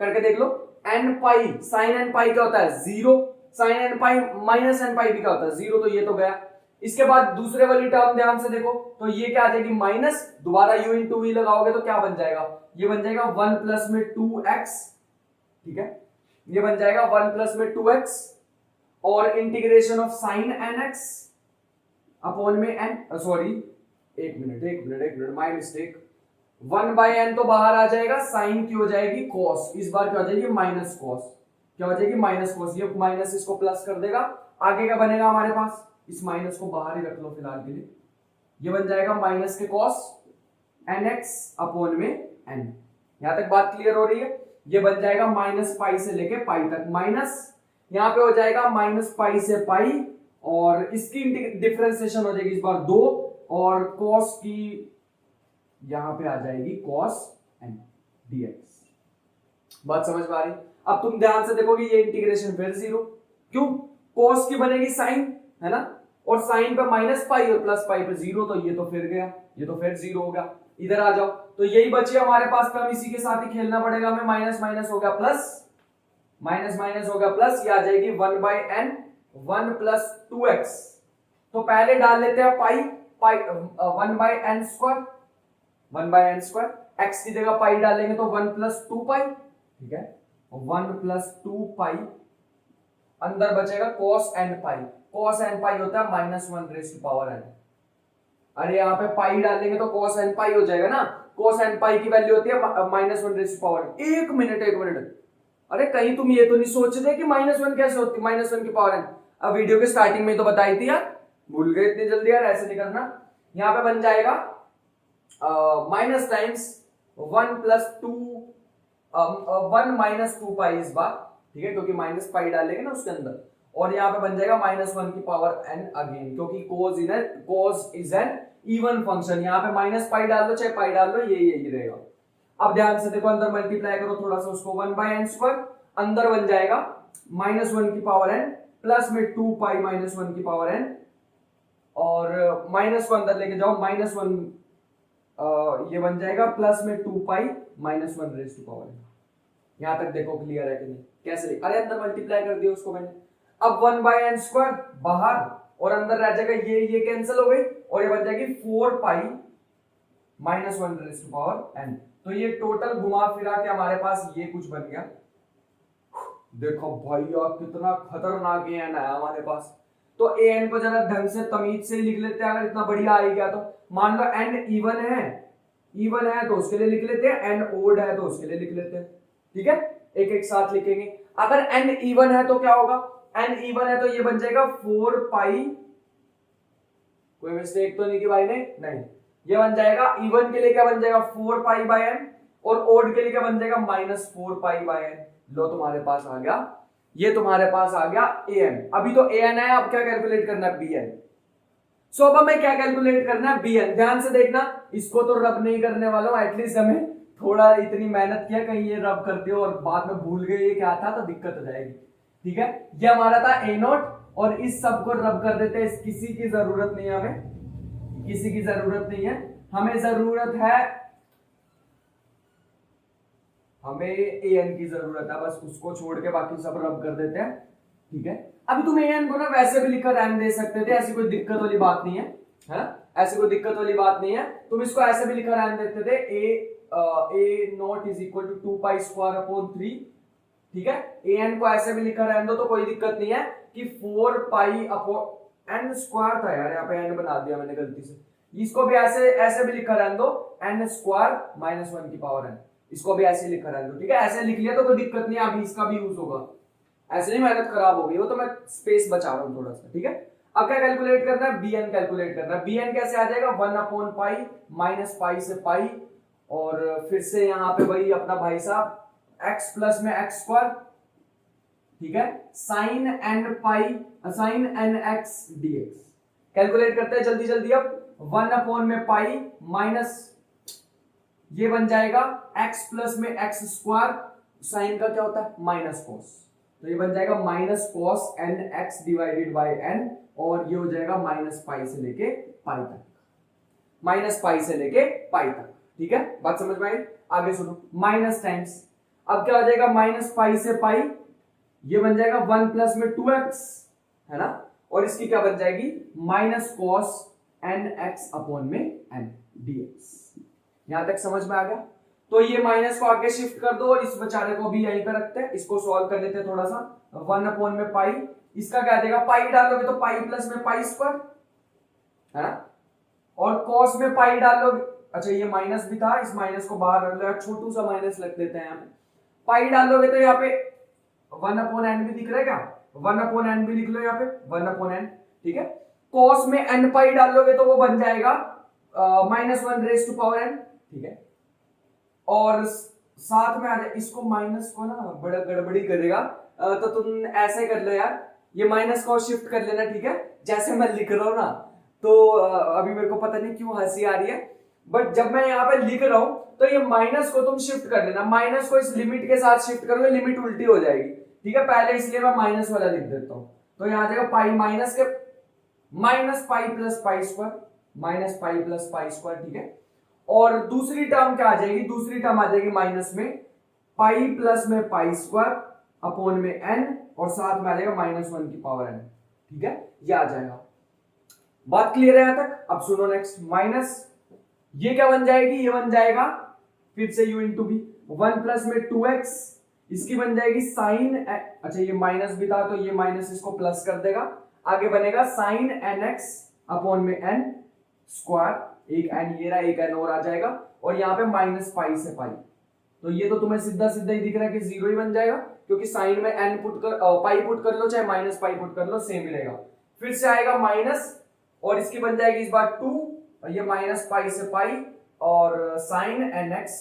करके देख लो, n pi sine n pi क्या होता है? 0। Sine n pi minus n pi भी क्या होता है? 0। तो ये तो गया। इसके बाद दूसरे वाली टर्म ध्यान से देखो, तो ये क्या आ जाएगी? माइनस, दोबारा u इंटू वी लगाओगे तो क्या बन जाएगा? ये बन जाएगा 1 प्लस में 2x, ठीक है, ये बन जाएगा 1 प्लस में 2x, और integration of sine nx upon में n, सॉरी एक मिनट, माय मिस्टेक, 1/n तो बाहर आ जाएगा, साइन की हो जाएगी cos, इस बार क्या हो जाएगी? Minus cos। क्या हो जाएगी? Minus cos। ये माइनस इसको प्लस कर देगा, आगे क्या बनेगा हमारे पास? इस माइनस को बाहर ही रख लो फिलहाल के लिए, ये बन जाएगा माइनस के cos nx अपॉन में n। यहां तक बात क्लियर हो रही है? ये बन जाएगा माइनस पाई से लेके पाई तक, माइनस यहां पे हो जाएगा माइनस पाई से पाई, और इसकी डिफरेंशिएशन हो जाएगी इस बार 2, और cos की यहां पे आ जाएगी cos n dx। बात समझ में आ रही? अब तुम ध्यान से देखोगे, ये इंटीग्रेशन फिर 0, क्यों? cos की बनेगी साइन, है ना, और साइन पे माइनस पाई और प्लस पाई पे 0, तो ये तो फिर गया, ये तो फिर 0 होगा। इधर आ जाओ, तो यही बची हमारे पास, हम इसी के साथ ही खेलना पड़ेगा हमें। माइनस माइनस हो गया प्लस, माइनस माइनस हो गया प्लस, ये आ जाएगी 1/n 1 प्लस 2x। तो पहले डाल लेते हैं पाई, 1/n square, 1/n square, x की जगह पाई डालेंगे तो 1 प्लस 2 पाई, ठीक है, 1 प्लस 2 पाई, अंदर बचेगा cos n पाई। cos n पाई होता है -1/n। अरे यहाँ पे पाई डालेंगे तो cos n पाई हो जाएगा ना, cos n पाई की वैल्यू होती है -1/n। एक मिनट, अरे कहीं तुम ये तो नहीं सोच रहे कि -1 कैसे होती है? -1 की पावर n, अब वीडियो के स्टार्टिंग में तो बताई थी यार, भूल गए इतनी जल्दी यार, ऐसे नहीं करना। यहाँ पे बन जाएगा माइनस टाइम्स 1 प्लस 2 1 माइनस 2 पाई इस बार, ठीक है, क्योंकि माइनस पाई डालेंगे ना उसके अंदर, और यहाँ पे बन जाएगा -1 की पावर n अगेन, क्योंकि cos is an even function. यहाँ पे माइनस पाई डाल लो चाहे पाई डाल लो, यही रहेगा। अब ध्यान से देखो, अंदर मल्टीप्लाई करो थोड़ा सा उसको, 1/n स्क्वायर, अंदर बन जाएगा -1 की पावर n, प्लस में 2 पाई -1 की पावर n, और माइनस को अंदर लेके जाओ, -1 ये बन जाएगा प्लस में 2 पाई -1 रेज़ टू पावर n। यहां तक देखो क्लियर है कि नहीं? कैसे? अरे अंदर मल्टीप्लाई कर दिया उसको मैंने। अब 1/n स्क्वायर बाहर, और अंदर रह जाएगा ये कैंसिल हो गई, और ये बन जाएगी 4 पाई -1 रेज़ टू पावर n। तो ये टोटल घुमा फिरा के हमारे पास ये कुछ बन गया। देखो भाई यार, कितना खतरनाक ये n आया हमारे पास। तो ए एन को जरा ढंग से तमीज से लिख लेते हैं, अगर इतना बढ़िया आ ही गया तो। मान लो एन इवन है तो उसके लिए लिख लेते हैं, एन ओड है तो उसके लिए लिख लेते हैं, ठीक है, एक एक साथ लिखेंगे। अगर एन इवन है तो क्या होगा, एन इवन है तो ये बन जाएगा 4 पाई, कोई मिस्टेक तो नहीं की भाई ने, नहीं, ये बन जाएगा इवन के लिए क्या बन जाएगा 4 पाई बाय एन, और ओड के लिए क्या बन जाएगा -4 पाई बाय एन। लो तुम्हारे पास आ गया, ये तुम्हारे पास आ गया ए एन। अभी तो ए एन है, अब क्या कैलकुलेट करना है, बी एन। सो अब हमें क्या कैलकुलेट करना है, बी एन। ध्यान से देखना, इसको तो रब नहीं करने वाला हूं, एटलीस्ट हमें थोड़ा इतनी मेहनत किया, कहीं ये रब करते हो और बाद में भूल गए ये क्या था तो दिक्कत हो जाएगी, ठीक है। ये हमारा था ए नोट, और इस सब को रब कर देते हैं, किसी की जरूरत नहीं है हमें, किसी की जरूरत नहीं है, हमें जरूरत है, हमें ए एन की जरूरत है, बस उसको छोड़ के बाकी सब रब कर देते हैं, ठीक है। अभी तुम ए एन को ना वैसे भी लिखकर रैम दे सकते थे, ऐसी कोई दिक्कत वाली बात नहीं है, ऐसी कोई दिक्कत वाली बात नहीं है, तुम इसको ऐसे भी लिखकर रैम देते थे, A not is equal to 2 pi square upon 3, ठीक है। ए एन को ऐसे भी लिखकर रैम दो तो कोई दिक्कत नहीं है कि 4 पाई अपॉन एन स्क्वायर था यार, यहाँ पे एन बना दिया मैंने गलती से, इसको भी ऐसे भी लिखकर रैम दो, एन स्क्वायर -1 की पावर एन, इसको भी ऐसे लिखकर रैम दो, ठीक है। ऐसे लिख लिया तो कोई दिक्कत नहीं है, अभी इसका भी यूज होगा, ऐसे नहीं मेहनत खराब होगी, वो तो मैं स्पेस बचा रहा हूं थोड़ा सा, ठीक है। अब क्या कैलकुलेट करना है, बी एन कैलकुलेट करना है। बी एन कैसे आ जाएगा, 1 अपॉन पाई, माइनस पाई से पाई, और फिर से यहाँ पे वही अपना भाई साहब एक्स प्लस में एक्स स्क्वायर, ठीक है, sine N pi, sine N x DX. Calculate करते हैं जल्दी जल्दी। अब 1 अपॉन में पाई माइनस ये बन जाएगा एक्स प्लस में एक्स स्क्वायर, साइन का क्या होता है माइनस कॉस, तो ये बन जाएगा minus cos n x divided by n, और ये हो जाएगा माइनस पाई से लेके पाई तक, माइनस पाई से लेके पाई तक, ठीक है। बात समझ में आई, आगे सुनो, माइनस टाइम्स, अब क्या हो जाएगा माइनस पाई से पाई, ये बन जाएगा 1 प्लस में 2x, है ना, और इसकी क्या बन जाएगी minus cos n x upon में एन डीएक्स। यहां तक समझ में आ गया। तो ये माइनस को आगे शिफ्ट कर दो, इस बेचारे को भी यहीं पे रखते हैं, इसको सॉल्व कर लेते हैं थोड़ा सा। 1 अपॉन में पाई, इसका क्या देगा, पाई डालोगे तो पाई प्लस में पाई स्क्वायर, है ना, और कॉस में पाई डालोगे, अच्छा ये माइनस भी था, इस माइनस को बाहर रख लो, छोटू सा माइनस रख देते हैं यहाँ पे। पाई डालोगे तो यहाँ पे 1 अपॉन एन भी दिख रहा है क्या, 1 अपॉन एन भी लिख लो यहाँ पे, 1 अपॉन एन, ठीक है। कॉस में एन पाई डालोगे तो वो बन जाएगा -1 रेज टू पावर एन, ठीक है। और साथ में आ जाए, इसको माइनस को ना बड़ा गड़बड़ी करेगा, तो तुम ऐसे कर लो यार, ये माइनस को शिफ्ट कर लेना, ठीक है, जैसे मैं लिख रहा हूं ना, तो अभी मेरे को पता नहीं क्यों हंसी आ रही है, बट जब मैं यहाँ पे लिख रहा हूं तो ये माइनस को तुम शिफ्ट कर लेना, माइनस को इस लिमिट के साथ शिफ्ट करोगे, लिमिट उल्टी हो जाएगी, ठीक है। पहले इसलिए मैं माइनस वाला लिख देता हूं, तो यहाँ आ जाएगा पाई माइनस के minus pi plus pi square, minus pi plus pi square, ठीक है। और दूसरी टर्म क्या आ जाएगी, दूसरी टर्म आ जाएगी माइनस में पाई प्लस में पाई स्क्वायर अपॉन में एन, और साथ में आ जाएगा -1 की पावर एन, ठीक है, ये आ जाएगा। बात क्लियर है यहां तक। अब सुनो नेक्स्ट, माइनस ये क्या बन जाएगी, ये बन जाएगा फिर से u इंटू बी, 1 प्लस में 2x, इसकी बन जाएगी साइन, अच्छा ये माइनस भी था तो ये माइनस इसको प्लस कर देगा, आगे बनेगा साइन एन एक्स अपॉन में एन स्क्वायर, एक एन ये रहा, एक एन और आ जाएगा, और यहाँ पे माइनस पाई से पाई, तो ये तो तुम्हें सीधा सीधा ही दिख रहा है कि 0 ही बन जाएगा, क्योंकि साइन में एन पुट कर पाई पुट कर लो, चाहे माइनस पाई पुट कर लो, सेम ही रहेगा। फिर से आएगा माइनस, और इसकी बन जाएगी इस बार 2, और ये माइनस पाई से पाई, और साइन एन एक्स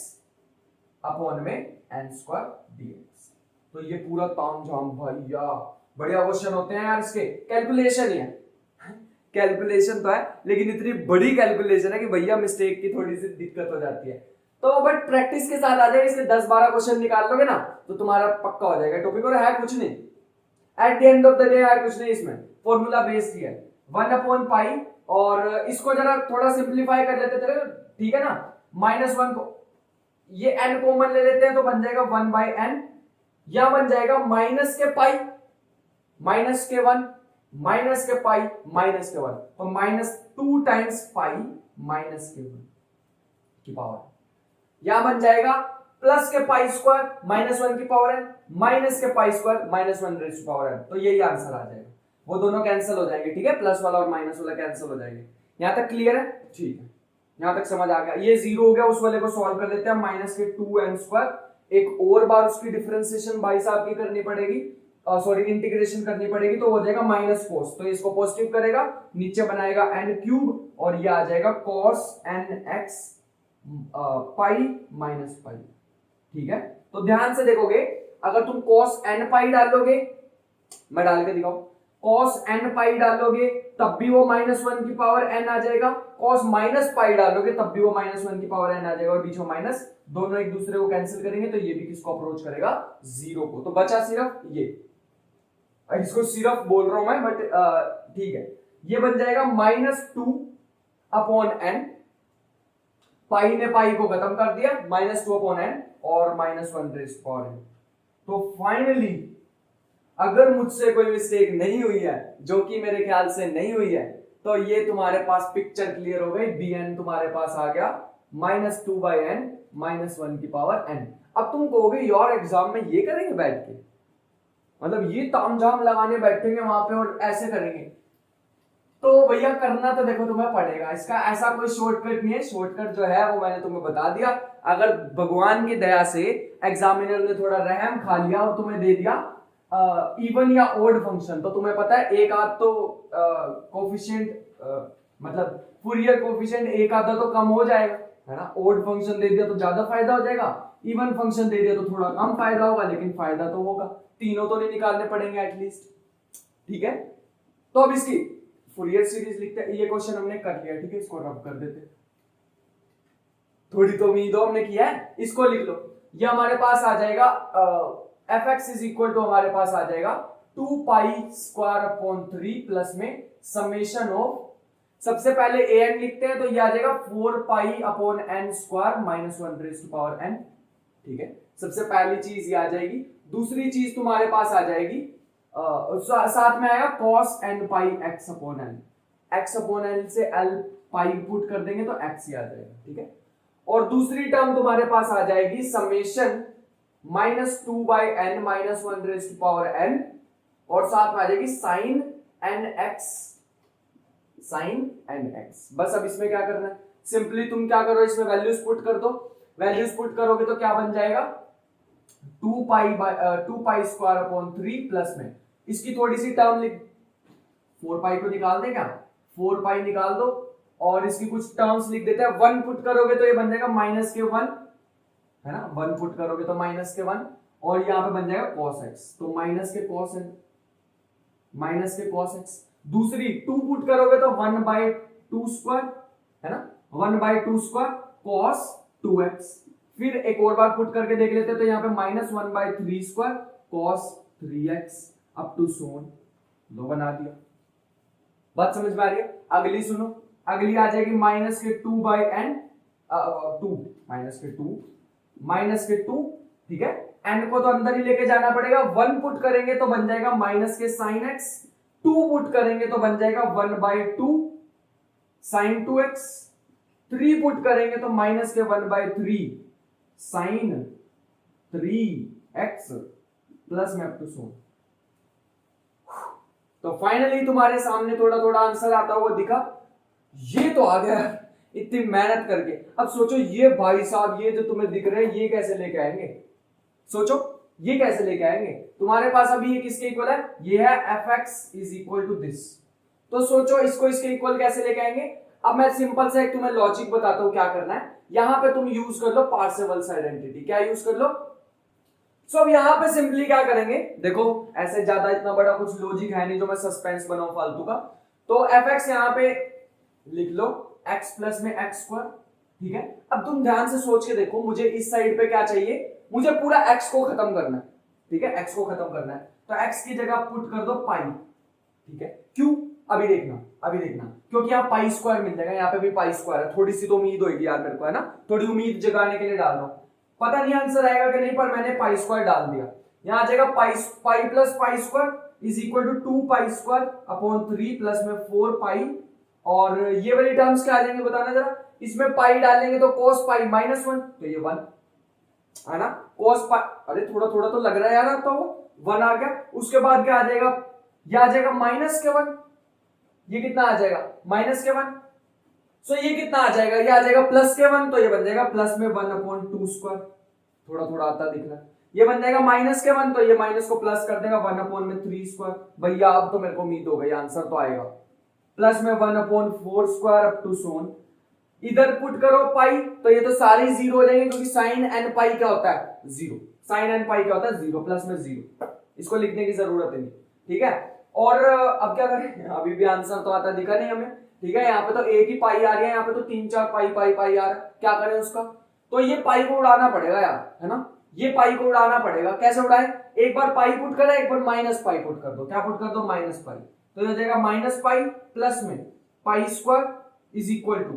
अपॉन में एन स्क्वायर डीएक्स। तो ये पूरा तामझाम भैया, बढ़िया क्वेश्चन होते हैं यार, इसके कैलकुलेशन ही है, कैलकुलेशन तो है, लेकिन इतनी बड़ी कैलकुलेशन है कि भैया मिस्टेक की थोड़ी सी दिक्कत हो जाती है। तो बट प्रैक्टिस के साथ आ जाएगा, इसके 10-12 क्वेश्चन निकाल लोगे ना तो तुम्हारा पक्का हो जाएगा टॉपिक, और है कुछ नहीं, at the end of the day है कुछ नहीं, इसमें फॉर्मूला बेस्ड ही है, 1 अपॉन पाई, और इसको जरा थोड़ा सिंप्लीफाई कर लेते थे, ठीक है ना, -1 को ये n कॉमन ले लेते हैं तो बन जाएगा 1 बाई एन, या बन जाएगा माइनस के पाई माइनस के 1 माइनस के पाई माइनस के 1, तो -2 टाइम्स पाई माइनस के 1 की पावर, यहां बन जाएगा प्लस के पाई स्क्वायर -1 की पावर एन, माइनस के pi square -1 raise to power n, तो यही आंसर आ जाएगा। वो दोनों कैंसिल हो जाएंगे, ठीक है, प्लस वाला और माइनस वाला कैंसिल हो जाएंगे। यहां तक क्लियर है? ठीक है, यहां तक समझ आ गया। ये 0 हो गया, उस वाले को सॉल्व कर लेते हैं। माइनस के 2n², एक और बार उसकी डिफरेंशिएशन भाई साहब की करनी पड़ेगी, सॉरी इंटीग्रेशन करनी पड़ेगी, तो हो जाएगा माइनस कोस, तो इसको पॉजिटिव करेगा, नीचे बनाएगा n³ और ये आ जाएगा cos nx पाई माइनस पाई, ठीक है। तो ध्यान से देखोगे, अगर तुम cos n पाई डालोगे, मैं डाल के दिखाऊं, cos n पाई डालोगे तब भी वो -1 की पावर n आ जाएगा, cos माइनस पाई डालोगे तब भी वो -1 की पावर n आ जाएगा, और बीच में माइनस, दोनों एक दूसरे को कैंसिल करेंगे, तो ये भी किसको अप्रोच करेगा? 0 को। तो बचा सिर्फ ये, इसको सिर्फ बोल रहा हूं मैं, बट ठीक है, ये बन जाएगा -2/n, पाई ने पाई को खत्म कर दिया, -2/n और -1/n। तो फाइनली अगर मुझसे कोई मिस्टेक नहीं हुई है, जो कि मेरे ख्याल से नहीं हुई है, तो ये तुम्हारे पास पिक्चर क्लियर हो गई। bn तुम्हारे पास आ गया -2/n -1 की पावर n। अब तुम कहोगे यार एग्जाम में ये करेंगे बैठ के, मतलब ये तामझाम लगाने बैठेंगे वहां पे और ऐसे करेंगे, तो भैया करना तो देखो तुम्हें पड़ेगा, इसका ऐसा कोई शॉर्टकट नहीं है। शॉर्टकट जो है वो मैंने तुम्हें बता दिया। अगर भगवान की दया से एग्जामिनर ने थोड़ा रहम खा लिया और तुम्हें दे दिया इवन या ओड फंक्शन, तो तुम्हें पता है एक आध तो कोफिशिएंट मतलब फूरियर कोफिशिएंट एक आधा तो कम हो जाएगा, है ना। ओड फंक्शन दे दिया तो ज्यादा फायदा हो जाएगा, इवन फंक्शन दे दिया तो थोड़ा कम फायदा होगा, लेकिन फायदा तो होगा। तीनों तो नहीं निकालने पड़ेंगे एटलीस्ट, ठीक है। तो अब इसकी फूरियर सीरीज लिखते हैं। ये क्वेश्चन हमने कर लिया, ठीक है, इसको रब कर देते हैं। थोड़ी तो उम्मीद हमने किया है, इसको लिख लो। ये हमारे पास आ जाएगा fx इज इक्वल टू हमारे पास आ जाएगा 2π² प्लस में समेशन ऑफ, सबसे पहले an लिखते हैं, तो ये आ जाएगा 4πn² -1n, ठीक है। सबसे पहली चीज ये आ जाएगी। दूसरी चीज तुम्हारे पास आ जाएगी साथ में आएगा cos nπ x/n, x/n से l पाई पुट कर देंगे तो x ही आ जाएगा, ठीक है। और दूसरी टर्म तुम्हारे पास आ जाएगी समेशन -2/n -1n, और साथ में आ जाएगी sin nx। बस अब इसमें क्या करना है, सिंपली तुम क्या करो, इसमें वैल्यूज पुट कर दो। वैल्यूज पुट करोगे तो क्या बन जाएगा 2π² प्लस में इसकी थोड़ी सी टर्म लिख, 4π को निकाल दे क्या, 4π निकाल दो, और इसकी कुछ टर्म्स लिख देते हैं। 1 पुट करोगे तो ये बन जाएगा -1, है ना। 1 पुट करोगे तो -1, और यहाँ पे बन जाएगा cos x, तो -cos x। दूसरी 2 पुट करोगे तो 1/2², है ना, 1/2² cos 2x। फिर एक और बार पुट करके देख लेते हैं, तो यहाँ पे -1/3² cos 3x अप टू सोन, लो बना दिया। बात समझ में आ रही है? अगली सुनो, अगली आ जाएगी -2/n, -2, ठीक है। n को तो अंदर ही लेके जाना पड़ेगा। 1 पुट करेंगे तो बन जाएगा -sin x, 2 पुट करेंगे तो बन जाएगा 1/2 sin 2x, 3 पुट करेंगे तो -1/3 sin 3x प्लस में अप टू सोन। तो फाइनली तुम्हारे सामने थोड़ा थोड़ा आंसर आता हुआ दिखा। ये तो आ गया इतनी मेहनत करके। अब सोचो ये भाई साहब, ये जो तुम्हें दिख रहे हैं, ये कैसे लेके आएंगे? सोचो ये कैसे लेके आएंगे? तुम्हारे पास अभी ये किसके इक्वल है? ये है fx is equal to this. तो सोचो इसको इसके इक्वल कैसे लेके आएंगे? अब मैं सिंपल से एक तुम्हें लॉजिक बताता हूं क्या करना है। यहां पे तुम यूज कर लो पार्सेवल्स आइडेंटिटी। क्या यूज कर लो? सो अब यहां पे सिंपली क्या करेंगे, देखो ऐसे ज्यादा इतना बड़ा कुछ लॉजिक है नहीं जो मैं सस्पेंस बनाऊं फालतू का। तो fx यहां पे लिख लो x प्लस में x², ठीक है। अब तुम ध्यान से सोच के देखो, मुझे इस साइड पे क्या चाहिए, मुझे पूरा x को खत्म करना है, ठीक है, x को खत्म करना है। तो x की जगह पुट कर दो पाई, ठीक है। क्यों? अभी देखना, क्योंकि यहाँ π² मिल जाएगा, यहाँ पे भी π² है। थोड़ी सी तो उम्मीद होगी यार मेरे को, है ना, थोड़ी उम्मीद जगाने के लिए डाल रहा हूं। पता नहीं आंसर आएगा कि नहीं, पर मैंने π² डाल दिया। यहाँ आ जाएगा pi plus π² is equal to 2π²/3 plus में 4π, और ये वाली टर्म्स क्या आ जाएंगे बताना जरा। इसमें पाई डालेंगे तो cos π -1, तो ये 1 है ना। cos π, अरे थोड़ा थोड़ा तो लग रहा है यार, अब तो वो 1 आ गया। उसके बाद क्या आ जाएगा, यह आ जाएगा -1, ये कितना आ जाएगा -1। सो ये कितना आ जाएगा, ये आ जाएगा +1, तो ये बन जाएगा प्लस में 1/2²। थोड़ा थोड़ा आता दिख रहा है। ये बन जाएगा -1, तो ये माइनस को प्लस कर देगा 1/3²। भैया अब तो मेरे को उम्मीद हो गई आंसर तो आएगा। प्लस में 1/4² अप टू सोन। इधर पुट करो पाई, तो ये तो सारे जीरो हो जाएंगे क्योंकि साइन एन पाई क्या होता है 0। साइन एन पाई क्या होता है 0, प्लस में 0। इसको लिखने की जरूरत नहीं, ठीक है। और अब क्या करें, अभी भी आंसर तो आता दिखा नहीं हमें, ठीक है। यहाँ पे तो एक ही पाई आ रही है, यहाँ पे तो 3-4 पाई पाई पाई आ रहा है। क्या करें उसका, तो ये पाई को उड़ाना पड़ेगा यार, है ना। ये पाई को उड़ाना पड़ेगा। कैसे उड़ाए, एक बार पाई पुट करें, एक बार माइनस पाई पुट कर दो। क्या पुट कर दो, माइनस पाई। तो ये हो जाएगा -पाई प्लस में π² इज इक्वल टू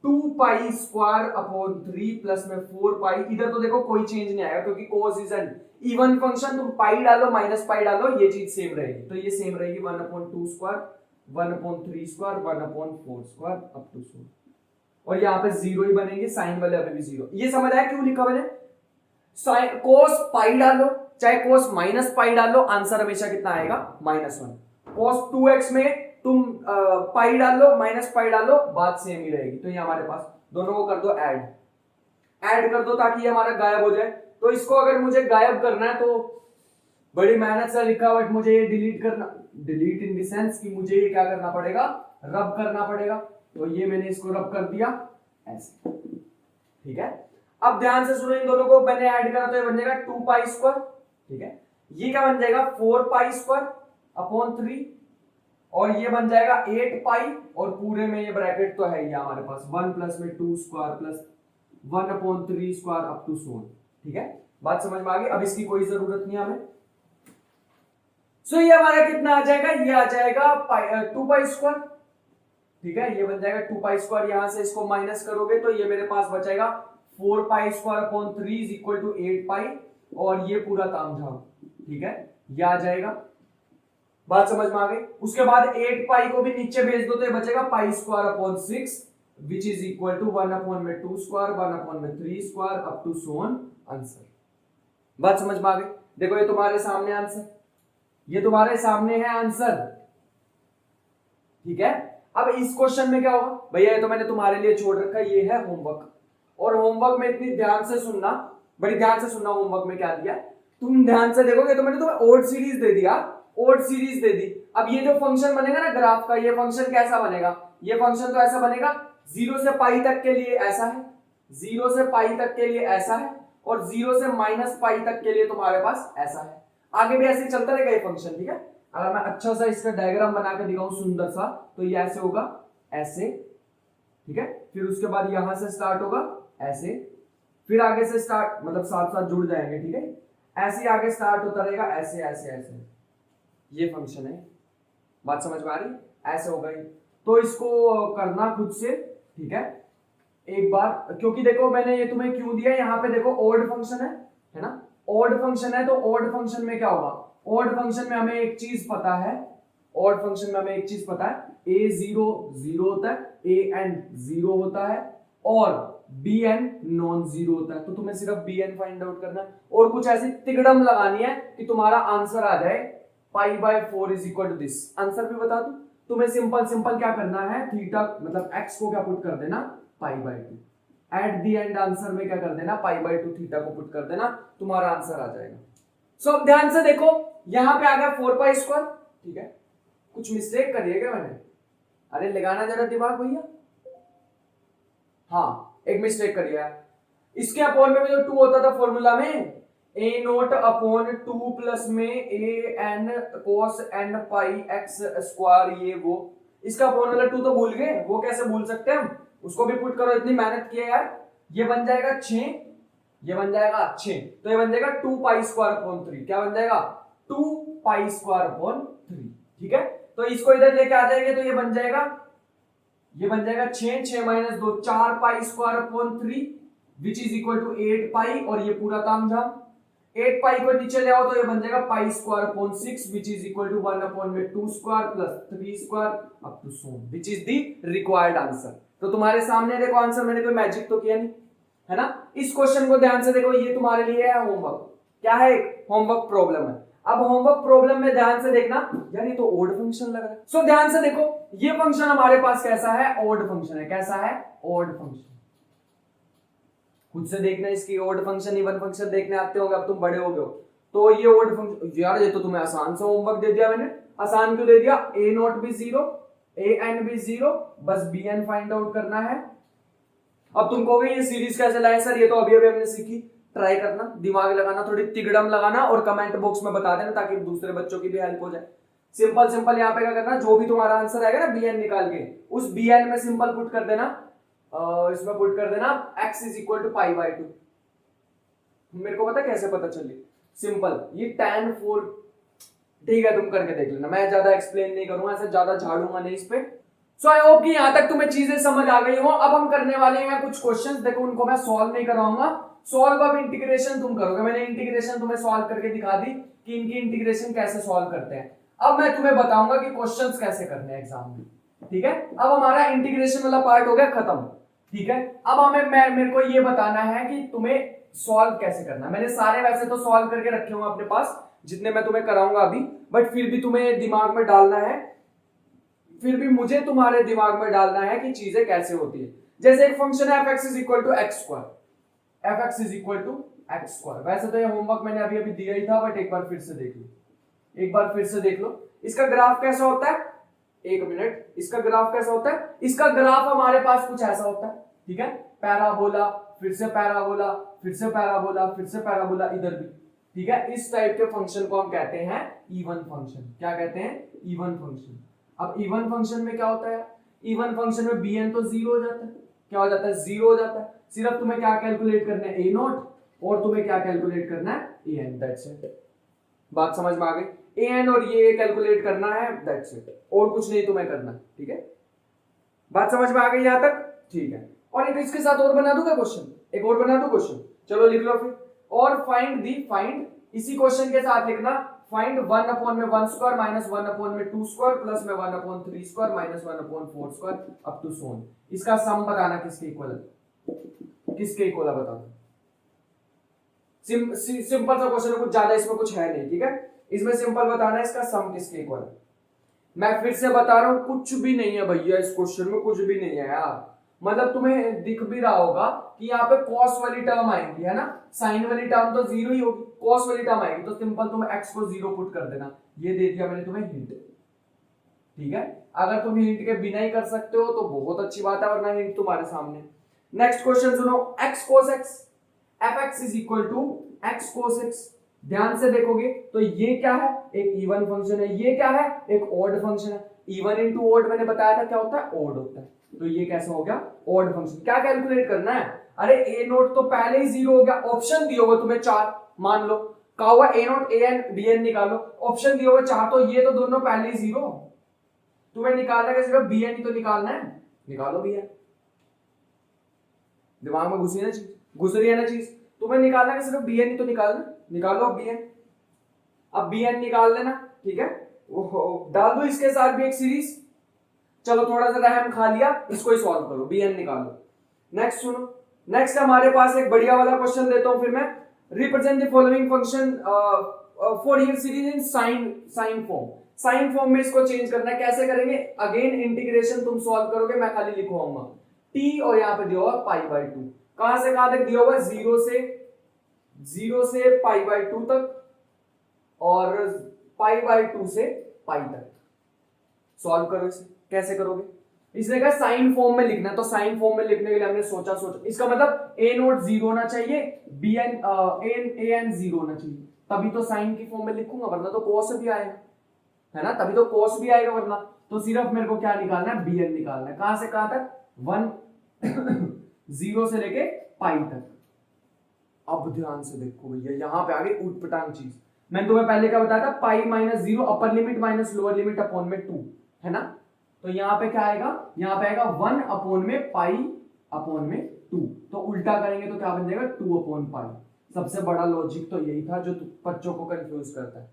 2π² प्लस में 4π। इधर तो देखो कोई चेंज नहीं आएगा क्योंकि cos is an even function. तुम पाई डालो -पाई डालो, ये चीज सेम रहेगी। तो ये सेम रहेगी 1/2², 1/3² 1/4² अप टू सोन। और यहाँ पे 0 ही बनेंगे, साइन वाले अभी भी 0। ये समझ आया क्यों लिखा मैंने। साइन cos पाई डालो चाहे cos -पाई डालो, आंसर हमेशा कितना आएगा -1। cos 2x में तुम पाई डालो -पाई डालो, बात सेम ही रहेगी। तो ये हमारे पास दोनों को कर दो ऐड कर दो ताकि ये हमारा गायब हो जाए। तो इसको अगर मुझे गायब करना है तो बड़ी मेहनत से लिखा, बट मुझे ये डिलीट करना, डिलीट इन द सेंस कि मुझे ये क्या करना पड़ेगा, रब करना पड़ेगा। तो ये मैंने इसको रब कर दिया ऐसे, ठीक है। अब ध्यान से सुनो, इन दोनों को मैंने ऐड करा तो ये बन जाएगा 2π², ठीक है। ये क्या बन जाएगा 4π²/3, और ये बन जाएगा 8π, और पूरे में ये ब्रैकेट तो है ही हमारे पास 1 प्लस में 2² प्लस 1/3² अप टू सोन, ठीक है। बात समझ में आ गई। अब इसकी कोई जरूरत नहीं हमें। सो ये हमारा कितना आ जाएगा, ये आ जाएगा 2π², ठीक है। ये बन जाएगा 2π²। यहां से इसको माइनस करोगे तो ये मेरे पास बचेगा 4π²/3 इज इक्वल टू 8π, और ये पूरा तामझाम, ठीक है, ये आ जाएगा। बात समझ में आ गई। उसके बाद 8π को भी नीचे भेज दो तो ये बचेगा π²/6 which is equal to 1/2², 1/3² up to so on answer. बात समझ में आ गई। देखो ये तुम्हारे सामने आंसर, ये तुम्हारे सामने है आंसर, ठीक है। अब इस क्वेश्चन में क्या होगा भैया, ये तो मैंने तुम्हारे लिए छोड़ रखा है, ये है होमवर्क। और होमवर्क में इतनी ध्यान से सुनना, बड़ी ध्यान से सुनना। होमवर्क में क्या दिया तुम ध्यान से देखोगे तो मैंने तुम्हें ओड सीरीज दे दिया, ओड सीरीज दे दी। अब ये जो फंक्शन बनेगा ना ग्राफ का, ये फंक्शन कैसा बनेगा, ये फंक्शन तो ऐसा बनेगा 0 से पाई तक के लिए ऐसा है, 0 से पाई तक के लिए ऐसा है, और 0 से -पाई तक के लिए तुम्हारे पास ऐसा है। आगे भी ऐसे चलता रहेगा ये फंक्शन, ठीक है। अगर मैं अच्छा सा इसका डायग्राम बना के दिखाऊं सुंदर सा, तो ये ऐसे होगा, ऐसे, ठीक है। फिर उसके बाद यहां से स्टार्ट होगा ऐसे, फिर आगे से स्टार्ट, मतलब साथ साथ जुड़ जाएंगे, ठीक है। ऐसे आगे स्टार्ट होता रहेगा, ऐसे ऐसे ऐसे। ये फंक्शन है। बात समझ में आ रही, ऐसे होगा ये। तो इसको करना खुद से, ठीक है, एक बार। क्योंकि देखो मैंने ये तुम्हें क्यों दिया, यहाँ पे देखो ओड फंक्शन है ना, ओड फंक्शन है। तो ओड फंक्शन में क्या होगा, ओड फंक्शन में हमें एक चीज पता है, ओड फंक्शन में हमें एक चीज पता है, a0 0 होता है, an 0 होता है, और bn नॉन जीरो होता है। तो तुम्हें सिर्फ bn फाइंड आउट करना है, और कुछ ऐसी तिकड़म लगानी है कि तुम्हारा आंसर आ जाए π/4 is equal to this. Answer भी बता दूं तुम्हें, सिंपल सिंपल क्या करना है, थीटा मतलब x को क्या पुट कर देना π/2, एट द एंड आंसर में क्या कर देना π/2 थीटा को पुट कर देना, तुम्हारा आंसर आ जाएगा। सो अब ध्यान से देखो, यहां पे आ गया 4π², ठीक है। कुछ मिस्टेक करिएगा मैंने, अरे लगाना जरा दिमाग भैया। हाँ एक मिस्टेक करिए, इसके अपॉन में जो 2 होता था फॉर्मूला में, a0/2 प्लस में an cos n pi x², ये वो, इसका फॉर्मूला 2 तो भूल गए, वो कैसे भूल सकते हैं हम, उसको भी पुट करो, इतनी मेहनत की है यार। ये बन जाएगा 6, ये बन जाएगा 6, तो ये बन जाएगा 2π²/3। क्या बन जाएगा 2π²/3, ठीक है। तो इसको इधर लेके आ जाएंगे तो ये बन जाएगा, ये बन जाएगा 6, 6 - 2 4π²/3 विच इज इक्वल टू 8π, और ये पूरा तामझाम। 8π को नीचे ले आओ तो ये बन जाएगा π² which is equal to 1/2² plus 3² up to so on, which is the required answer. तो तुम्हारे सामने देखो आंसर, मैंने कोई मैजिक तो किया नहीं, है ना। इस क्वेश्चन को ध्यान से देखो, ये तुम्हारे लिए है होमवर्क। क्या है, एक होमवर्क प्रॉब्लम है। अब होमवर्क प्रॉब्लम में ध्यान से देखना, यार ये तो ओड फंक्शन लग रहा है। सो ध्यान से देखो, ये फंक्शन हमारे पास कैसा है, ओड फंक्शन है। कैसा है, ओड फंक्शन। खुद से देखना, इसकी ओड फंक्शन इवन फंक्शन देखने आते होंगे, अब तुम बड़े हो गए हो तो ये ओड फंक्शन। यार ये तो तुम्हें आसान सा होमवर्क दे दिया मैंने। आसान क्यों दे दिया, ए नॉट भी 0, ए एन भी 0, बस बी एन फाइंड आउट करना है। अब तुम कहोगे ये सीरीज कैसे लाए सर, ये तो अभी अभी हमने सीखी। ट्राई करना, दिमाग लगाना, थोड़ी तिगड़म लगाना और कमेंट बॉक्स में बता देना ताकि दूसरे बच्चों की भी हेल्प हो जाए। सिंपल सिंपल यहाँ पे क्या करना, जो भी तुम्हारा आंसर आएगा ना बी एन निकाल के, उस बी एन में सिंपल पुट कर देना, इसमें पुट कर देना x is equal to pi by 2। मेरे को पता कैसे पता चली, सिंपल, ये tan 4। ठीक है, तुम करके देख लेना, मैं ज्यादा एक्सप्लेन नहीं करूंगा, ऐसे ज्यादा झाड़ूंगा नहीं इस पे। सो आई होप कि यहां तक तुम्हें चीजें समझ आ गई हो। अब हम करने वाले हैं कुछ क्वेश्चंस, देखो उनको मैं सॉल्व नहीं कराऊंगा, सॉल्व अब इंटीग्रेशन तुम करोगे। मैंने इंटीग्रेशन तुम्हें सॉल्व करके दिखा दी कि इनकी इंटीग्रेशन कैसे सॉल्व करते हैं। अब मैं तुम्हें बताऊंगा कि क्वेश्चंस कैसे करने हैं एग्जाम में। ठीक है, अब हमारा इंटीग्रेशन वाला पार्ट हो गया खत्म। ठीक है, अब हमें मेरे को ये बताना है कि तुम्हें सॉल्व कैसे करना है। मैंने सारे वैसे तो सॉल्व करके रखे हुए अपने पास, जितने मैं तुम्हें कराऊंगा अभी, बट फिर भी तुम्हें दिमाग में डालना है, फिर भी मुझे तुम्हारे दिमाग में डालना है कि चीजें कैसे होती है। जैसे एक फंक्शन है fx is equal to x square, fx is equal to x square. वैसे तो ये होमवर्क मैंने अभी अभी दिया ही था, बट एक बार फिर से देख लो, एक बार फिर से देख लो। इसका ग्राफ कैसा होता है, एक मिनट, इसका ग्राफ कैसा होता है, इसका ग्राफ हमारे पास कुछ ऐसा होता है। ठीक है, पैराबोला, फिर से पैराबोला, फिर से पैराबोला, फिर से पैराबोला, इधर भी। ठीक है, इस टाइप के फंक्शन को हम कहते हैं इवन फंक्शन। क्या कहते हैं, इवन फंक्शन। अब इवन फंक्शन में क्या होता है, इवन फंक्शन में bn तो 0 हो जाता है। क्या हो जाता है, 0 हो जाता है। सिर्फ तुम्हें क्या कैलकुलेट करना है, a नॉट, और तुम्हें क्या कैलकुलेट करना है, an। That's it. बात समझ में आ गई, an और ये कैलकुलेट करना है, दैट्स इट, और कुछ नहीं तुम्हें करना। ठीक है, बात समझ में आ गई यहां तक। ठीक है, और एक इसके साथ और बना दूंगा क्वेश्चन, एक और बना दो क्वेश्चन, चलो लिख लो फिर। और फाइंड इसी क्वेश्चन के साथ लिखना, फाइंड 1 अपॉन में 1 स्क्वायर माइनस 1 अपॉन में 2 स्क्वायर प्लस में 1 upon 3 square minus 1 upon 4 square up to so on. इसका सम बताना किसके इक्वल है, किसके इक्वल है बताना। सिंपल सा क्वेश्चन है, कुछ ज्यादा इसमें कुछ है नहीं। ठीक है, इसमें सिंपल बताना है इसका सम किसके इक्वल है। मैं फिर से बता रहा हूं, कुछ भी नहीं है भैया इस क्वेश्चन में, कुछ भी नहीं है यार। मतलब तुम्हें दिख भी रहा होगा कि यहाँ पे कॉस वाली टर्म आएगी, है ना, साइन वाली टर्म तो 0 ही होगी, कॉस वाली टर्म आएगी तो सिंपल तुम x को 0 पुट कर देना। ये दे दिया मैंने तुम्हें हिंट। ठीक है, अगर तुम हिंट के बिना ही कर सकते हो तो बहुत अच्छी बात है, वरना हिंट तुम्हारे सामने। नेक्स्ट क्वेश्चन सुनो, x cos x, fx is equal to x cos x। ध्यान से देखोगे तो ये क्या है, एक इवन फंक्शन है, ये क्या है, एक ऑड फंक्शन है। इवन इंटू ऑड मैंने बताया था क्या होता है, ऑड होता है। तो ये कैसा हो गया, ऑड फंक्शन। क्या कैलकुलेट करना है, अरे ए नोट तो पहले ही 0 हो गया, ऑप्शन दिया होगा तुम्हें 4, मान लो कहा हुआ ए note A N B N निकालो, ऑप्शन दिया होगा 4, तो ये तो दोनों पहले ही 0। तुम्हें निकालना है सिर्फ बी एन ही तो निकालना है, निकालो बी एन। दिमाग में घुसी ना चीज, घुस रही है ना चीज, तुम्हें निकालना है सिर्फ बी एन ही तो निकालना, निकालो बी एन। अब बी एन निकाल लेना। ठीक है, डाल दो इसके साथ भी एक सीरीज। चलो थोड़ा सा रहम खा लिया, इसको ही सॉल्व करो, बी एन निकालो। नेक्स्ट सुनो, नेक्स्ट हमारे पास एक बढ़िया वाला क्वेश्चन देता हूं फिर मैं। Represent the following function Fourier series in sine form. Sine form में इसको चेंज करना है, कैसे करेंगे, अगेन इंटीग्रेशन तुम सॉल्व करोगे, मैं खाली लिखवाऊंगा t और यहाँ पे दिया हुआ पाई बाई 2। कहां से कहां तक दिया हुआ है, 0 से पाई बाई 2 तक और पाई बाई 2 से पाई तक। सॉल्व करो इसे, कैसे करोगे, इसने कहा साइन फॉर्म में लिखना है, तो साइन फॉर्म में लिखने के लिए हमने सोचा इसका मतलब ए नोट 0 होना चाहिए, बी एन ए एन 0 होना चाहिए, तभी तो साइन की फॉर्म में लिखूंगा, वरना तो कोस भी आएगा, है ना, तभी तो कोस भी आएगा, वरना तो सिर्फ मेरे को क्या निकालना है, बी एन निकालना है। कहां से कहां तक, 0 से लेके पाई तक। अब ध्यान से देखो भैया, यहां पे आगे उटपटांग चीज मैंने तुम्हें पहले क्या बताया था, पाई माइनस 0 अपर limit minus lower limit upon में 2, है ना। तो यहाँ पे क्या आएगा, यहाँ पे आएगा 1 अपॉन में पाई अपॉन में 2, तो उल्टा करेंगे तो क्या बन जाएगा, 2 अपॉन पाई। सबसे बड़ा लॉजिक तो यही था जो बच्चों को कंफ्यूज करता है,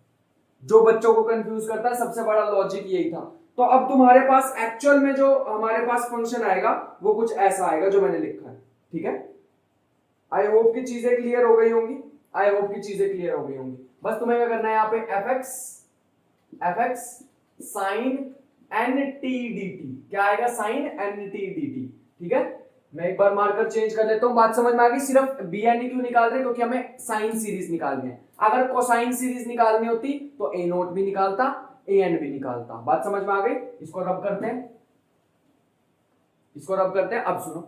जो बच्चों को कंफ्यूज करता है, सबसे बड़ा लॉजिक यही था। तो अब तुम्हारे पास एक्चुअल में जो हमारे पास फंक्शन आएगा वो कुछ ऐसा आएगा जो मैंने लिखा है। ठीक है, आई होप की चीजें क्लियर हो गई होंगी, आई होप की चीजें क्लियर हो गई होंगी। बस तुम्हें क्या करना है यहाँ पे f x sine N T D t, क्या आएगा sine N T D t. ठीक है, मैं एक बार मार्कर चेंज कर लेता हूं, बात समझ में आ गई। सिर्फ बी एन क्यों निकाल रहे, क्योंकि हमें साइन सीरीज निकालनी है। अगर कोसाइन सीरीज निकालनी होती तो ए नोट भी निकालता, ए एन भी निकालता। बात समझ में आ गई। इसको रब करते हैं, इसको रब करते हैं। अब सुनो,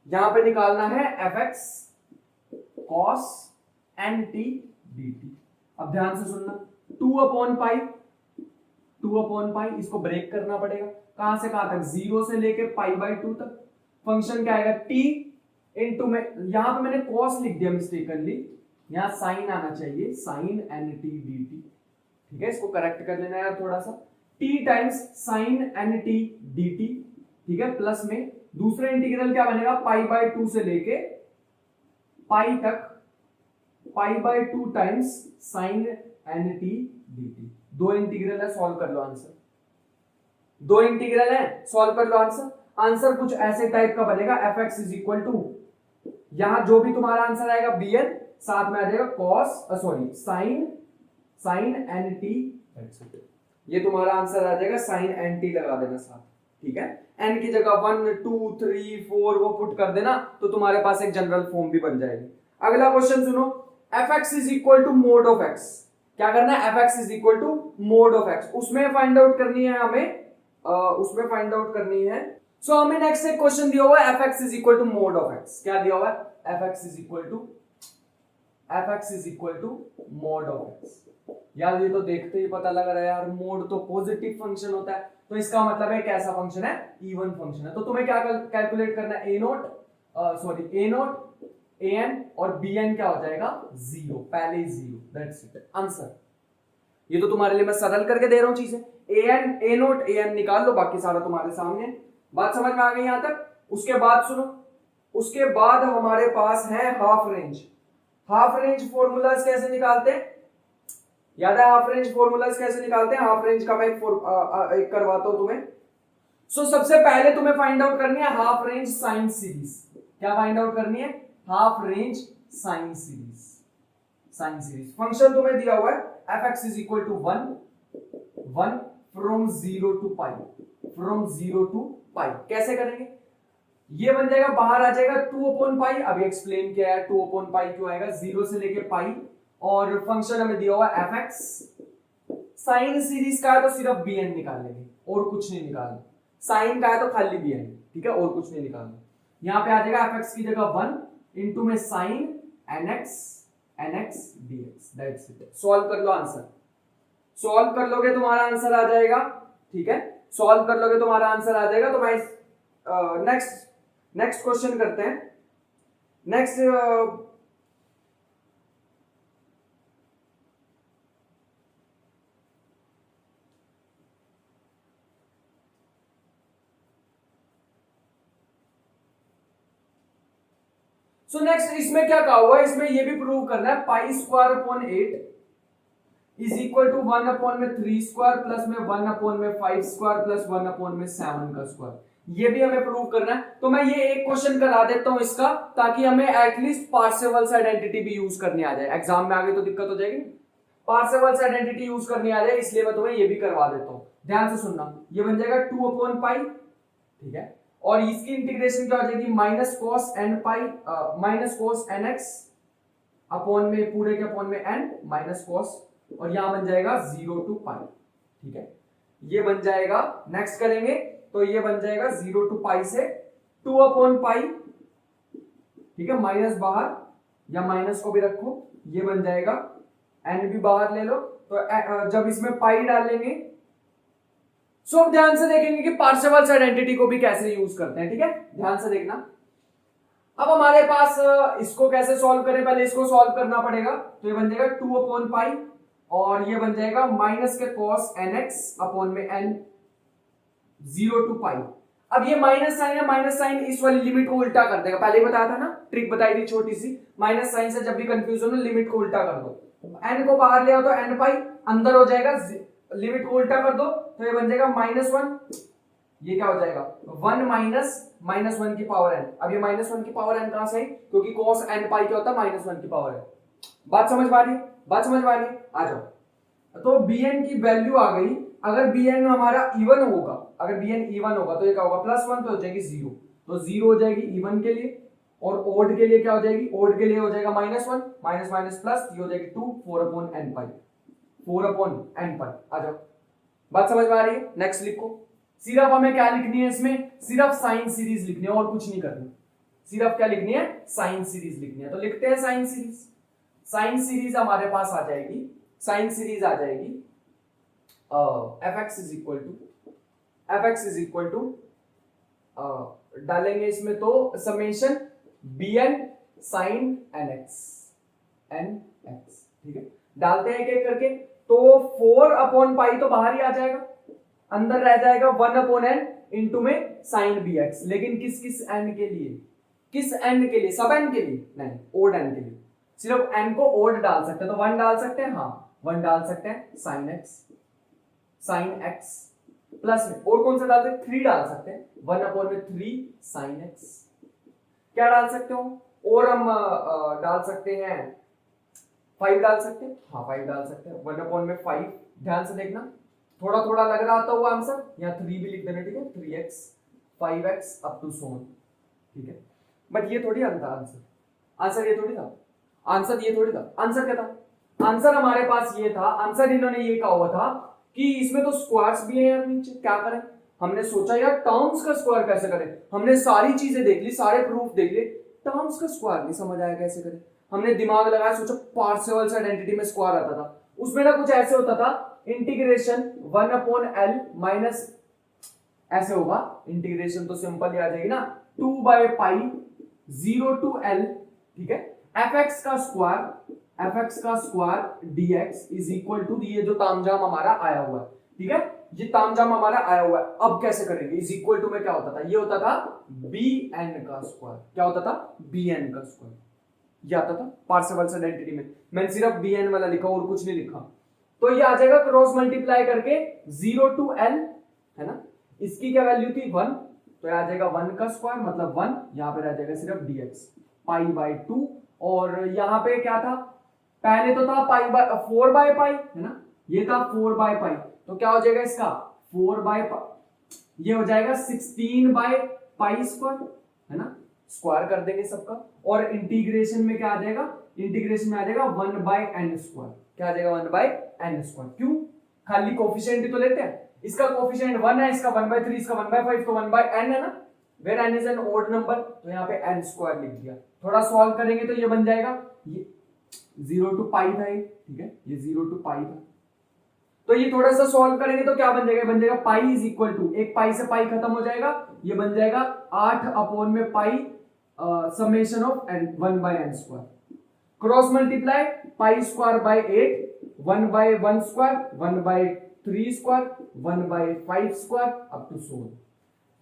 यहां पे निकालना है F x cos n T D t. अब ध्यान से सुनना, 2/पाई, इसको ब्रेक करना पड़ेगा। कहां से कहां तक, 0 से लेके π/2 तक। फंक्शन क्या आएगा, t इनटू में, यहां पे मैंने cos लिख दिया मिस्टेकनली, यहां साइन आना चाहिए, sine N T D t. ठीक है, इसको करेक्ट कर लेना यार थोड़ा सा, t times sine N T D t. ठीक है, प्लस में दूसरा इंटीग्रल क्या बनेगा, π/2 से लेके पाई तक, π/2 times sine N T D T. दो इंटीग्रल है, सॉल्व कर लो आंसर। दो इंटीग्रल है, सॉल्व कर लो आंसर। आंसर कुछ ऐसे टाइप का बनेगा, F x is equal to, यहां जो भी तुम्हारा आंसर आएगा बी एन, साथ में आ जाएगा कॉस साइन एन टी, ये तुम्हारा आंसर आ जाएगा, साइन एन टी लगा देना साथ। ठीक है, एन की जगह 1 2 3 4 वो पुट कर देना, तो तुम्हारे पास एक जनरल फॉर्म भी बन जाएगी। अगला क्वेश्चन सुनो, f x is equal to mod of x. क्या करना है, F x is equal to mod of x, उसमें फाइंड आउट करनी है हमें, उसमें फाइंड आउट करनी है। सो हमें नेक्स्ट एक क्वेश्चन दिया हुआ है, F x is equal to mod of x. क्या दिया हुआ है, F x is equal to mod of x. यार ये तो देखते ही पता लग रहा है यार, मोड तो पॉजिटिव फंक्शन होता है, तो इसका मतलब है कैसा फंक्शन है, इवन फंक्शन है। तो तुम्हें क्या कैलकुलेट करना है, ए नोट ए एन और बी एन क्या हो जाएगा, 0, पहले ही 0, दैट्स इट आंसर। ये तो तुम्हारे लिए मैं सरल करके दे रहा हूं चीजें। ए नोट ए एन निकाल लो, बाकी सारा तुम्हारे सामने। बात समझ में आ गई यहां तक। उसके बाद सुनो, उसके बाद हमारे पास है half range. Half range formulas कैसे निकालते हैं, याद है हाफ रेंज फॉर्मूलाज कैसे निकालते हैं? हाफ रेंज का मैं एक करवाता हूं तुम्हें। सो सबसे पहले तुम्हें फाइंड आउट करनी है हाफ रेंज साइन सीरीज। क्या फाइंड आउट करनी है, half range sine series. Function तुम्हें दिया हुआ है, F x is equal to 1 from 0 to pi. कैसे करेंगे, ये बन जाएगा, बाहर आ जाएगा 2/पाई। अभी एक्सप्लेन किया है 2/पाई क्यों आएगा, 0 से लेके पाई। और फंक्शन हमें दिया हुआ एफ एक्स, साइन सीरीज का है तो सिर्फ बी एन निकाल लेंगे और कुछ नहीं निकालना। साइन का है तो खाली बी एन, ठीक है, और कुछ नहीं निकालना। यहां पे आ जाएगा एफ एक्स की जगह 1 इंटू में sine N x dx, that's it. Solve कर लो आंसर। सॉल्व कर लोगे तुम्हारा आंसर आ जाएगा, ठीक है, सॉल्व कर लोगे तुम्हारा आंसर आ जाएगा। तो मैं नेक्स्ट क्वेश्चन करते हैं। नेक्स्ट इसमें क्या कहा हुआ है, इसमें ये भी प्रूव करना है, π² 8 इज इक्वल टू 1/3² प्लस में 1/5² प्लस 1/7 का स्क्वायर। ये भी हमें प्रूव करना है। तो मैं ये एक क्वेश्चन करा देता हूं इसका, ताकि हमें एटलीस्ट पार्सेवल्स आइडेंटिटी भी यूज करनी आ जाए। एग्जाम में आगे तो दिक्कत हो जाएगी, पार्सेवल्स आइडेंटिटी यूज करनी आ जाए, इसलिए मैं तुम्हें ये भी करवा देता हूं। ध्यान से सुनना, ये बन जाएगा 2/पाई, ठीक है, और इसकी इंटीग्रेशन क्या हो जाएगी, माइनस cos nx अपॉन में पूरे के अपॉन में n माइनस cos, और यहां बन जाएगा 0 टू पाई, ठीक है, ये बन जाएगा। नेक्स्ट करेंगे तो ये बन जाएगा 0 टू पाई से 2/पाई, ठीक है, माइनस बाहर या माइनस को भी रखो, ये बन जाएगा, n भी बाहर ले लो। तो जब इसमें पाई डालेंगे, सो अब ध्यान से देखेंगे कि पार्सेवल्स आइडेंटिटी को भी कैसे यूज करते हैं, ठीक है, ध्यान से देखना। अब हमारे पास इसको कैसे सॉल्व करें, पहले इसको सॉल्व करना पड़ेगा। तो ये बन जाएगा 2/पाई और ये बन जाएगा माइनस के cos nx अपॉन में n 0 टू पाई। अब ये माइनस साइन है, माइनस साइन इस वाली लिमिट को उल्टा कर देगा। पहले ही बताया था ना, ट्रिक बताई थी छोटी सी, माइनस साइन से जब भी कंफ्यूज हो ना, लिमिट को उल्टा कर दो। n को बाहर ले आओ तो n पाई अंदर हो जाएगा, लिमिट को उल्टा कर दो तो ये बन जाएगा -1, ये क्या हो जाएगा 1 माइनस 1 की पावर n। अब ये -1 की पावर n कहां से आई, क्योंकि cos n पाई क्या होता है, -1 की पावर n। बात समझ पा रही है? बात समझ पा रही है? आ जाओ। तो bn की वैल्यू आ गई। अगर bn हमारा इवन होगा, अगर bn इवन होगा तो ये क्या होगा, +1 तो हो जाएगी 0, तो 0 हो जाएगी इवन के लिए, और ओड के लिए क्या हो जाएगी, ओड के लिए हो जाएगा -1, माइनस माइनस प्लस, ये हो जाएगी 2, 4/n पाई, 4/n पाई। आ जाओ, बात समझ में आ रही है? नेक्स्ट लिखो। सिर्फ हमें क्या लिखनी है इसमें, सिर्फ साइन सीरीज लिखनी है और कुछ नहीं करना। सिर्फ क्या लिखनी है, साइन सीरीज लिखनी है। तो लिखते हैं साइन सीरीज। साइन सीरीज हमारे पास आ जाएगी, साइन सीरीज आ जाएगी fx इज इक्वल टू डालेंगे इसमें तो समेशन bn sin nx, ठीक है, डालते हैं एक एक करके। तो 4/पाई तो बाहर ही आ जाएगा, अंदर रह जाएगा 1/n इंटू में साइन bx। लेकिन किस किस n के लिए, किस n के लिए, सब n के लिए नहीं, ओड n के लिए। सिर्फ n को ओड डाल सकते हैं, तो 1 डाल सकते हैं, हाँ 1 डाल सकते हैं, साइन x प्लस में और कौन सा डालते हैं, 3 डाल सकते हैं, 1/3 साइन x। क्या डाल सकते हो, और हम डाल सकते हैं 5 डाल सकते हैं, हाँ 5 डाल सकते हैं, 1/5। ध्यान से देखना, थोड़ा थोड़ा लग रहा था वो आंसर, यहाँ 3 भी लिख देना, ठीक है, 3x 5x up to so on, ठीक है। बट ये थोड़ी था आंसर, आंसर ये थोड़ी था, आंसर ये थोड़ी था। आंसर क्या था, आंसर हमारे पास ये था, आंसर इन्होंने ये कहा हुआ था कि इसमें तो स्क्वायर्स भी है यार नीचे, क्या करें। हमने सोचा यार टर्म्स का स्क्वायर कैसे करें, हमने सारी चीजें देख ली, सारे प्रूफ देख लिए, टर्म्स का स्क्वायर नहीं समझ आया कैसे करें। हमने दिमाग लगाया, सोचा पार्सेवल्स आइडेंटिटी में स्क्वायर आता था, उसमें ना कुछ ऐसे होता था, इंटीग्रेशन 1/l माइनस ऐसे होगा, इंटीग्रेशन तो सिंपल ही आ जाएगी ना, 2/पाई 0 to l, ठीक है, fx का square dx is equal to, ये जो तामझाम हमारा आया हुआ है, ठीक है, ये तामझाम हमारा आया हुआ है। अब कैसे करेंगे, इज इक्वल टू में क्या होता था, ये होता था bn का स्क्वायर, क्या होता था, bn का स्क्वायर, ये आता था पार्सेवल्स आइडेंटिटी में। मैंने सिर्फ bn वाला लिखा और कुछ नहीं लिखा। तो ये आ जाएगा क्रॉस मल्टीप्लाई करके 0 to l, है ना, इसकी क्या वैल्यू थी 1, तो आ जाएगा 1 का स्क्वायर मतलब 1, यहां पे रह जाएगा सिर्फ dx π/2, और यहां पे क्या था, पहले तो था 4/पाई, है ना, ये था 4/पाई, तो क्या हो जाएगा इसका 4/पाई, ये हो जाएगा 16/पाई स्क्वायर, है ना, स्क्वायर कर देंगे सबका, और इंटीग्रेशन में क्या आ जाएगा, इंटीग्रेशन में आ जाएगा 1/n स्क्वायर, क्या आ जाएगा 1/n स्क्वायर। क्यों, खाली कोफिशिएंट ही तो लेते हैं, इसका कोफिशिएंट 1 है, इसका 1/3, इसका 1/5, तो 1/n है ना, where n is an odd number, तो यहाँ पे n स्क्वायर लिख दिया। थोड़ा सॉल्व करेंगे तो ये बन जाएगा, ये 0 to पाई था ये, ठीक है, ये 0 to पाई था, तो ये थोड़ा सा सॉल्व करेंगे तो क्या बन जाएगा, बन जाएगा पाई इज इक्वल टू, एक पाई से पाई खत्म हो जाएगा, ये बन जाएगा 8/पाई summation of n 1/n square, cross multiply pi square by 8, 1/1 square, 1/3 square, 1/5 square up to so on।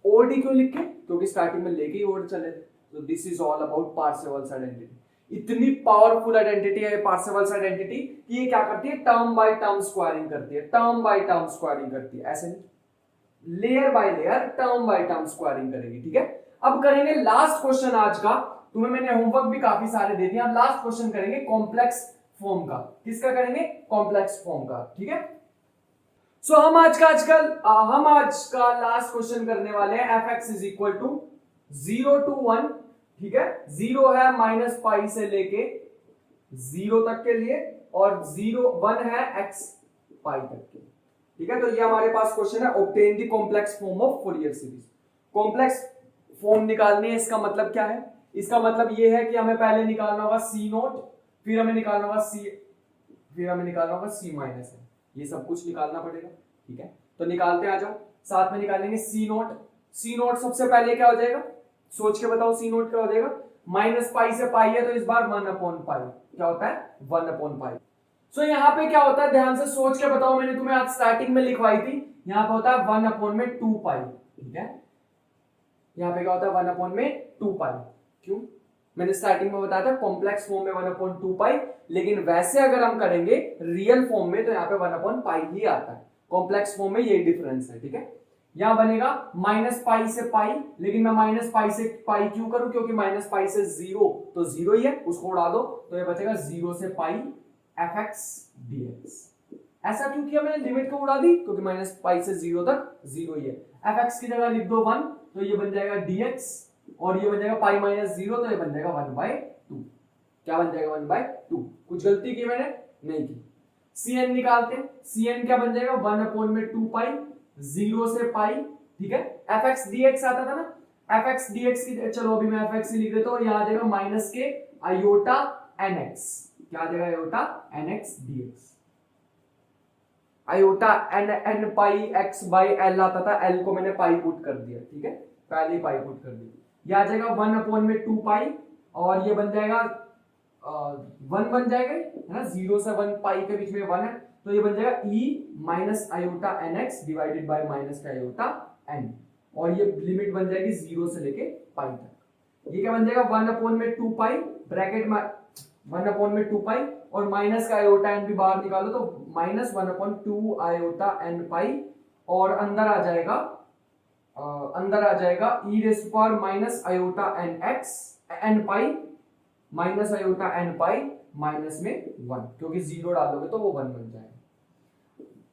Odd ही क्यों लिखे, क्योंकि स्टार्टिंग में लेके ही ओड चले थे। तो this is all about Parseval's identity. इतनी पावरफुल आइडेंटिटी है पार्सेवल्स आइडेंटिटी कि ये क्या करती है, टर्म बाय टर्म स्क्वायरिंग करती है, टर्म बाय टर्म स्क्वायरिंग करती है, ऐसे नहीं, layer by layer term by term squaring करेगी, ठीक है। अब करेंगे लास्ट क्वेश्चन आज का, तुम्हें मैंने होमवर्क भी काफी सारे दे दिए, अब लास्ट क्वेश्चन करेंगे कॉम्प्लेक्स फॉर्म का। किसका करेंगे, कॉम्प्लेक्स फॉर्म का, ठीक है। सो हम आज का लास्ट क्वेश्चन करने वाले हैं, fx is equal to 0 to 1, ठीक है, 0 है -पाई से लेके 0 तक के लिए, और 1 है x पाई तक के, ठीक है। तो ये हमारे पास क्वेश्चन है, obtain the complex form of Fourier series. Complex form निकालनी है, इसका मतलब क्या है, इसका मतलब ये है कि हमें पहले निकालना होगा c0, फिर हमें निकालना होगा c माइनस है, ये सब कुछ निकालना पड़ेगा, ठीक है। तो निकालते आ जाओ, साथ में निकालेंगे c0 सबसे पहले क्या हो जाएगा, सोच के बताओ c0 क्या हो जाएगा, -पाई से पाई है तो इस बार 1/पाई, क्या होता है 1/पाई। सो यहाँ पे क्या होता है, ध्यान से सोच के बताओ, मैंने तुम्हें आज स्टार्टिंग में लिखवाई थी, यहाँ पे होता है 1/2पाई, ठीक है, यहाँ पे क्या होता है 1/2पाई। क्यों, मैंने स्टार्टिंग में बताया था कॉम्प्लेक्स फॉर्म में 1/2पाई, लेकिन वैसे अगर हम करेंगे रियल फॉर्म में तो यहाँ पे 1/पाई ही आता है, कॉम्प्लेक्स फॉर्म में ये डिफरेंस है, ठीक है। यहां बनेगा माइनस पाई से पाई, लेकिन मैं माइनस पाई से पाई क्यों करूं, क्योंकि माइनस पाई से जीरो तो जीरो ही है, उसको उड़ा दो तो ये बचेगा जीरो से पाई एफ एक्स डीएक्स। ऐसा क्यों किया मैंने, लिमिट को उड़ा दी, क्योंकि माइनस पाई से जीरो तक जीरो ही है। एफ एक्स की जगह लिख दो 1, तो ये बन जाएगा dx, और ये बन जाएगा पाई माइनस जीरो, तो ये बन जाएगा 1/2। क्या बन जाएगा 1/2। कुछ गलती की मैंने, नहीं की। cn निकालते हैं, cn क्या बन जाएगा 1/2 पाई, जीरो से पाई, ठीक है। एफ एक्स डीएक्स आता था ना, एफ एक्स डीएक्स की, चलो अभी मैं एफ एक्स लिख देता हूं, यहां आ जाएगा माइनस के आयोटा एन एक्स, क्या आ जाएगा iota N x dx. Iota N pi x by l आता था, एल को मैंने पाई पुट कर दिया, ठीक है, पहले पाई पुट कर दिया। ये आ जाएगा 1/2 पाई, और ये बन जाएगा 1 बन जाएगा, है ना, 0 से 1 पाई के बीच में 1 है, तो ये बन जाएगा e minus iota N x divided by minus का आयोटा एन, और ये लिमिट बन जाएगी 0 से लेके पाई तक। ये क्या बन जाएगा 1/2 पाई, ब्रैकेट में 1/2 पाई, और माइनस का आयोटा एन भी बाहर निकालो तो माइनस 1/2 आयोटा एन पाई, और अंदर आ जाएगा e raise power minus iota N x n pi minus iota N pi minus में 1, क्योंकि जीरो डालोगे तो वो 1 बन जाएगा।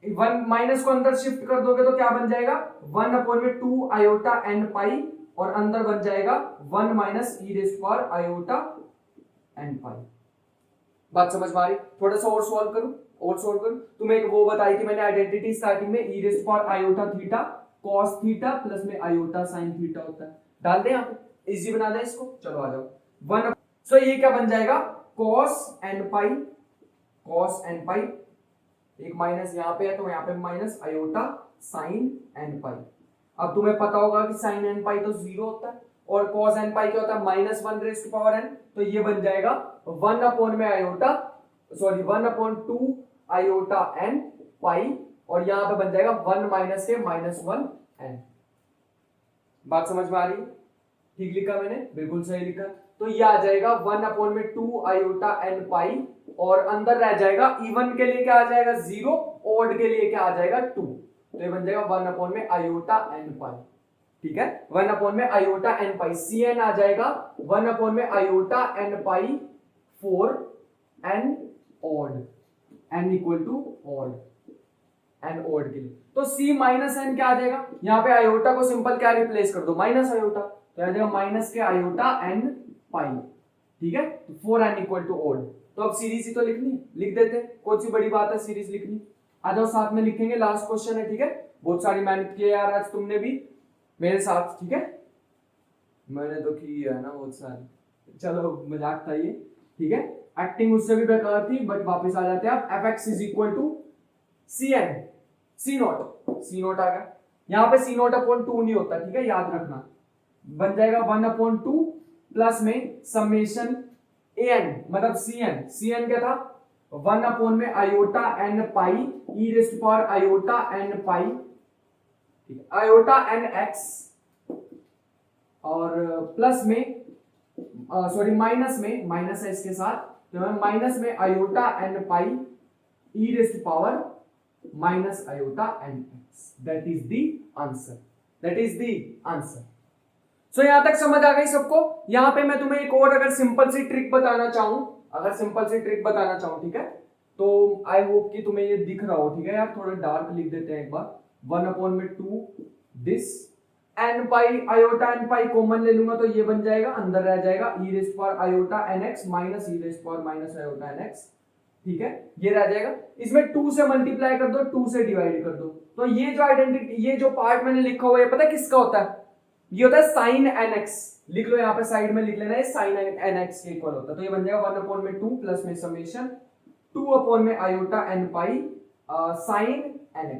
1 माइनस को अंदर शिफ्ट कर दोगे तो क्या बन जाएगा 1/2 आयोटा एन पाई, और अंदर बन जाएगा 1 माइनस ई raise power iota N pi. बात समझ में आ रही? थोड़ा सा और सॉल्व करूं, तुम्हें एक वो बताई थी मैंने आइडेंटिटी स्टार्टिंग में, ई raise power iota theta cos theta plus में आयोटा साइन थीटा होता है, डाल दें यहाँ पे, इजी बना दें इसको। चलो आ जाओ 1, सो ये क्या बन जाएगा कॉस एन पाई, एक माइनस यहाँ पे है तो यहाँ पे माइनस आयोटा साइन एन पाई। अब तुम्हें पता होगा कि साइन एन पाई तो जीरो होता है, और कॉस एन पाई क्या होता है minus 1 raise to power n, तो ये बन जाएगा 1/2 आयोटा एन पाई, और यहां पे बन जाएगा 1 माइनस के -1 एन। बात समझ में आ रही है? ठीक लिखा मैंने, बिल्कुल सही लिखा। तो ये आ जाएगा 1/2 आयोटा एन पाई, और अंदर रह जाएगा इवन के लिए क्या आ जाएगा 0, ऑड के लिए क्या आ जाएगा 2, तो ये बन जाएगा 1 आयोटा एन पाई, ठीक है, 1 iota N pi. C n आ जाएगा 1 iota N pi 4 n odd, n equal to odd, n odd के लिए। तो सी माइनस एन क्या आ जाएगा, यहाँ पे आयोटा को सिंपल क्या रिप्लेस कर दो माइनस आयोटा, तो आ जाएगा माइनस के आयोटा एन पाई, ठीक है, 4 एन इक्वल टू ऑड। तो अब सीरीज ही तो लिखनी, लिख देते, कौन सी बड़ी बात है सीरीज लिखनी। आ जाओ साथ में लिखेंगे, लास्ट क्वेश्चन है, ठीक है। बहुत सारी मेहनत की है यार आज तुमने भी मेरे साथ, ठीक है, मैंने तो की है ना बहुत सारी, चलो मजाक था ये, ठीक है। एक्टिंग उससे भी बेकार थी, बट वापस आ जाते हैं। अब F x is equal to C N, C naught आ गया, यहाँ पे सी नोट अपॉन 2 नहीं होता, ठीक है, याद रखना। बन जाएगा 1/2 प्लस में समेशन ए एन, मतलब सी एन क्या था 1 iota N pi E raise to power iota N pi, ठीक है, आयोटा एन एक्स, और प्लस में सॉरी माइनस है इसके साथ, तो माइनस में iota N pi E raise to power minus iota N X. That is the answer. So यहां तक समझ आ गई सबको। यहां पे मैं तुम्हें एक और अगर सिंपल सी ट्रिक बताना चाहूं, ठीक है, तो आई होप कि तुम्हें ये दिख रहा हो, ठीक है यार, थोड़ा डार्क लिख देते हैं एक बार। 1/2 this n pi iota N pi common ले लूंगा तो ये बन जाएगा, अंदर रह जाएगा e raise power iota N x minus ई raise power minus iota N x, ठीक है, ये रह जाएगा। इसमें 2 से मल्टीप्लाई कर दो, 2 से डिवाइड कर दो, तो ये जो आइडेंटिटी, ये जो पार्ट मैंने लिखा हुआ है पता है किसका होता है, ये होता है साइन एन एक्स। लिख लो यहाँ पे साइड में लिख लेना है, साइन एन एक्स के इक्वल होता है। तो ये बन जाएगा 1/2 प्लस में summation 2 iota N pi sine N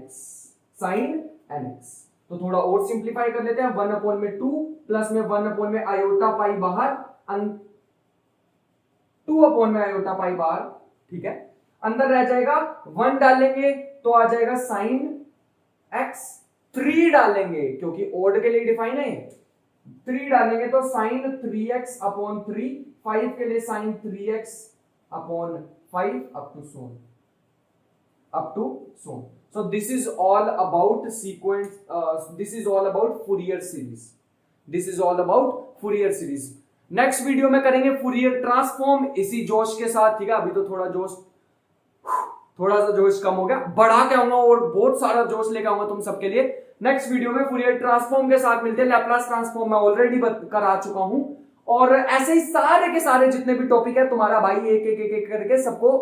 x. तो थोड़ा और सिंप्लीफाई कर लेते हैं, 1/2 प्लस में 1 आयोटा पाई बाहर, 2 आयोटा पाई बाहर, ठीक है, अंदर रह जाएगा 1 डालेंगे तो आ जाएगा साइन एक्स, 3 डालेंगे क्योंकि ओड के लिए डिफाइन है, 3 डालेंगे तो साइन 3x अपॉन 3, 5 के लिए sine 3x upon 5 up to 100। up to so this is all about sequence, this is all about Fourier series, this is all about Fourier series. Next video में करेंगे Fourier transform इसी जोश के साथ, ठीक है। अभी तो थोड़ा सा जोश कम हो गया, बढ़ा के आऊंगा और बहुत सारा जोश लेके आऊंगा तुम सबके लिए। नेक्स्ट वीडियो में फूरियर ट्रांसफॉर्म के साथ मिलते हैं। लैपलास ट्रांसफॉर्म मैं ऑलरेडी करा चुका हूं, और ऐसे ही सारे के सारे जितने भी टॉपिक है तुम्हारा भाई एक एक एक एक करके सबको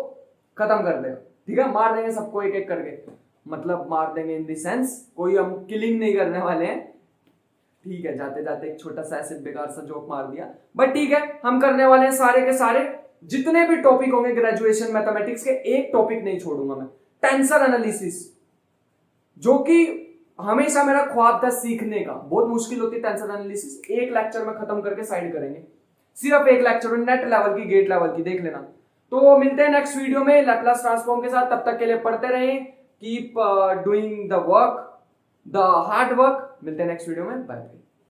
खत्म कर देगा, ठीक है। मार देंगे सबको एक एक करके, मतलब मार देंगे इन द सेंस कोई हम किलिंग नहीं करने वाले हैं, ठीक है। जाते जाते एक छोटा सा ऐसे बेकार सा जोक मार दिया, बट ठीक है, हम करने वाले हैं सारे के सारे जितने भी टॉपिक होंगे ग्रेजुएशन मैथमेटिक्स के, एक टॉपिक नहीं छोड़ूंगा मैं। टेंसर एनालिसिस, जो कि हमेशा मेरा ख्वाब था सीखने का, बहुत मुश्किल होती है टेंसर एनालिसिस, एक लेक्चर में खत्म करके साइड करेंगे, सिर्फ एक लेक्चर, नेट लेवल की गेट लेवल की, देख लेना। तो मिलते हैं नेक्स्ट वीडियो में लैपलास ट्रांसफॉर्म के साथ, तब तक के लिए पढ़ते रहें, keep doing the work, the hard work. मिलते हैं नेक्स्ट वीडियो में, बाय बाय।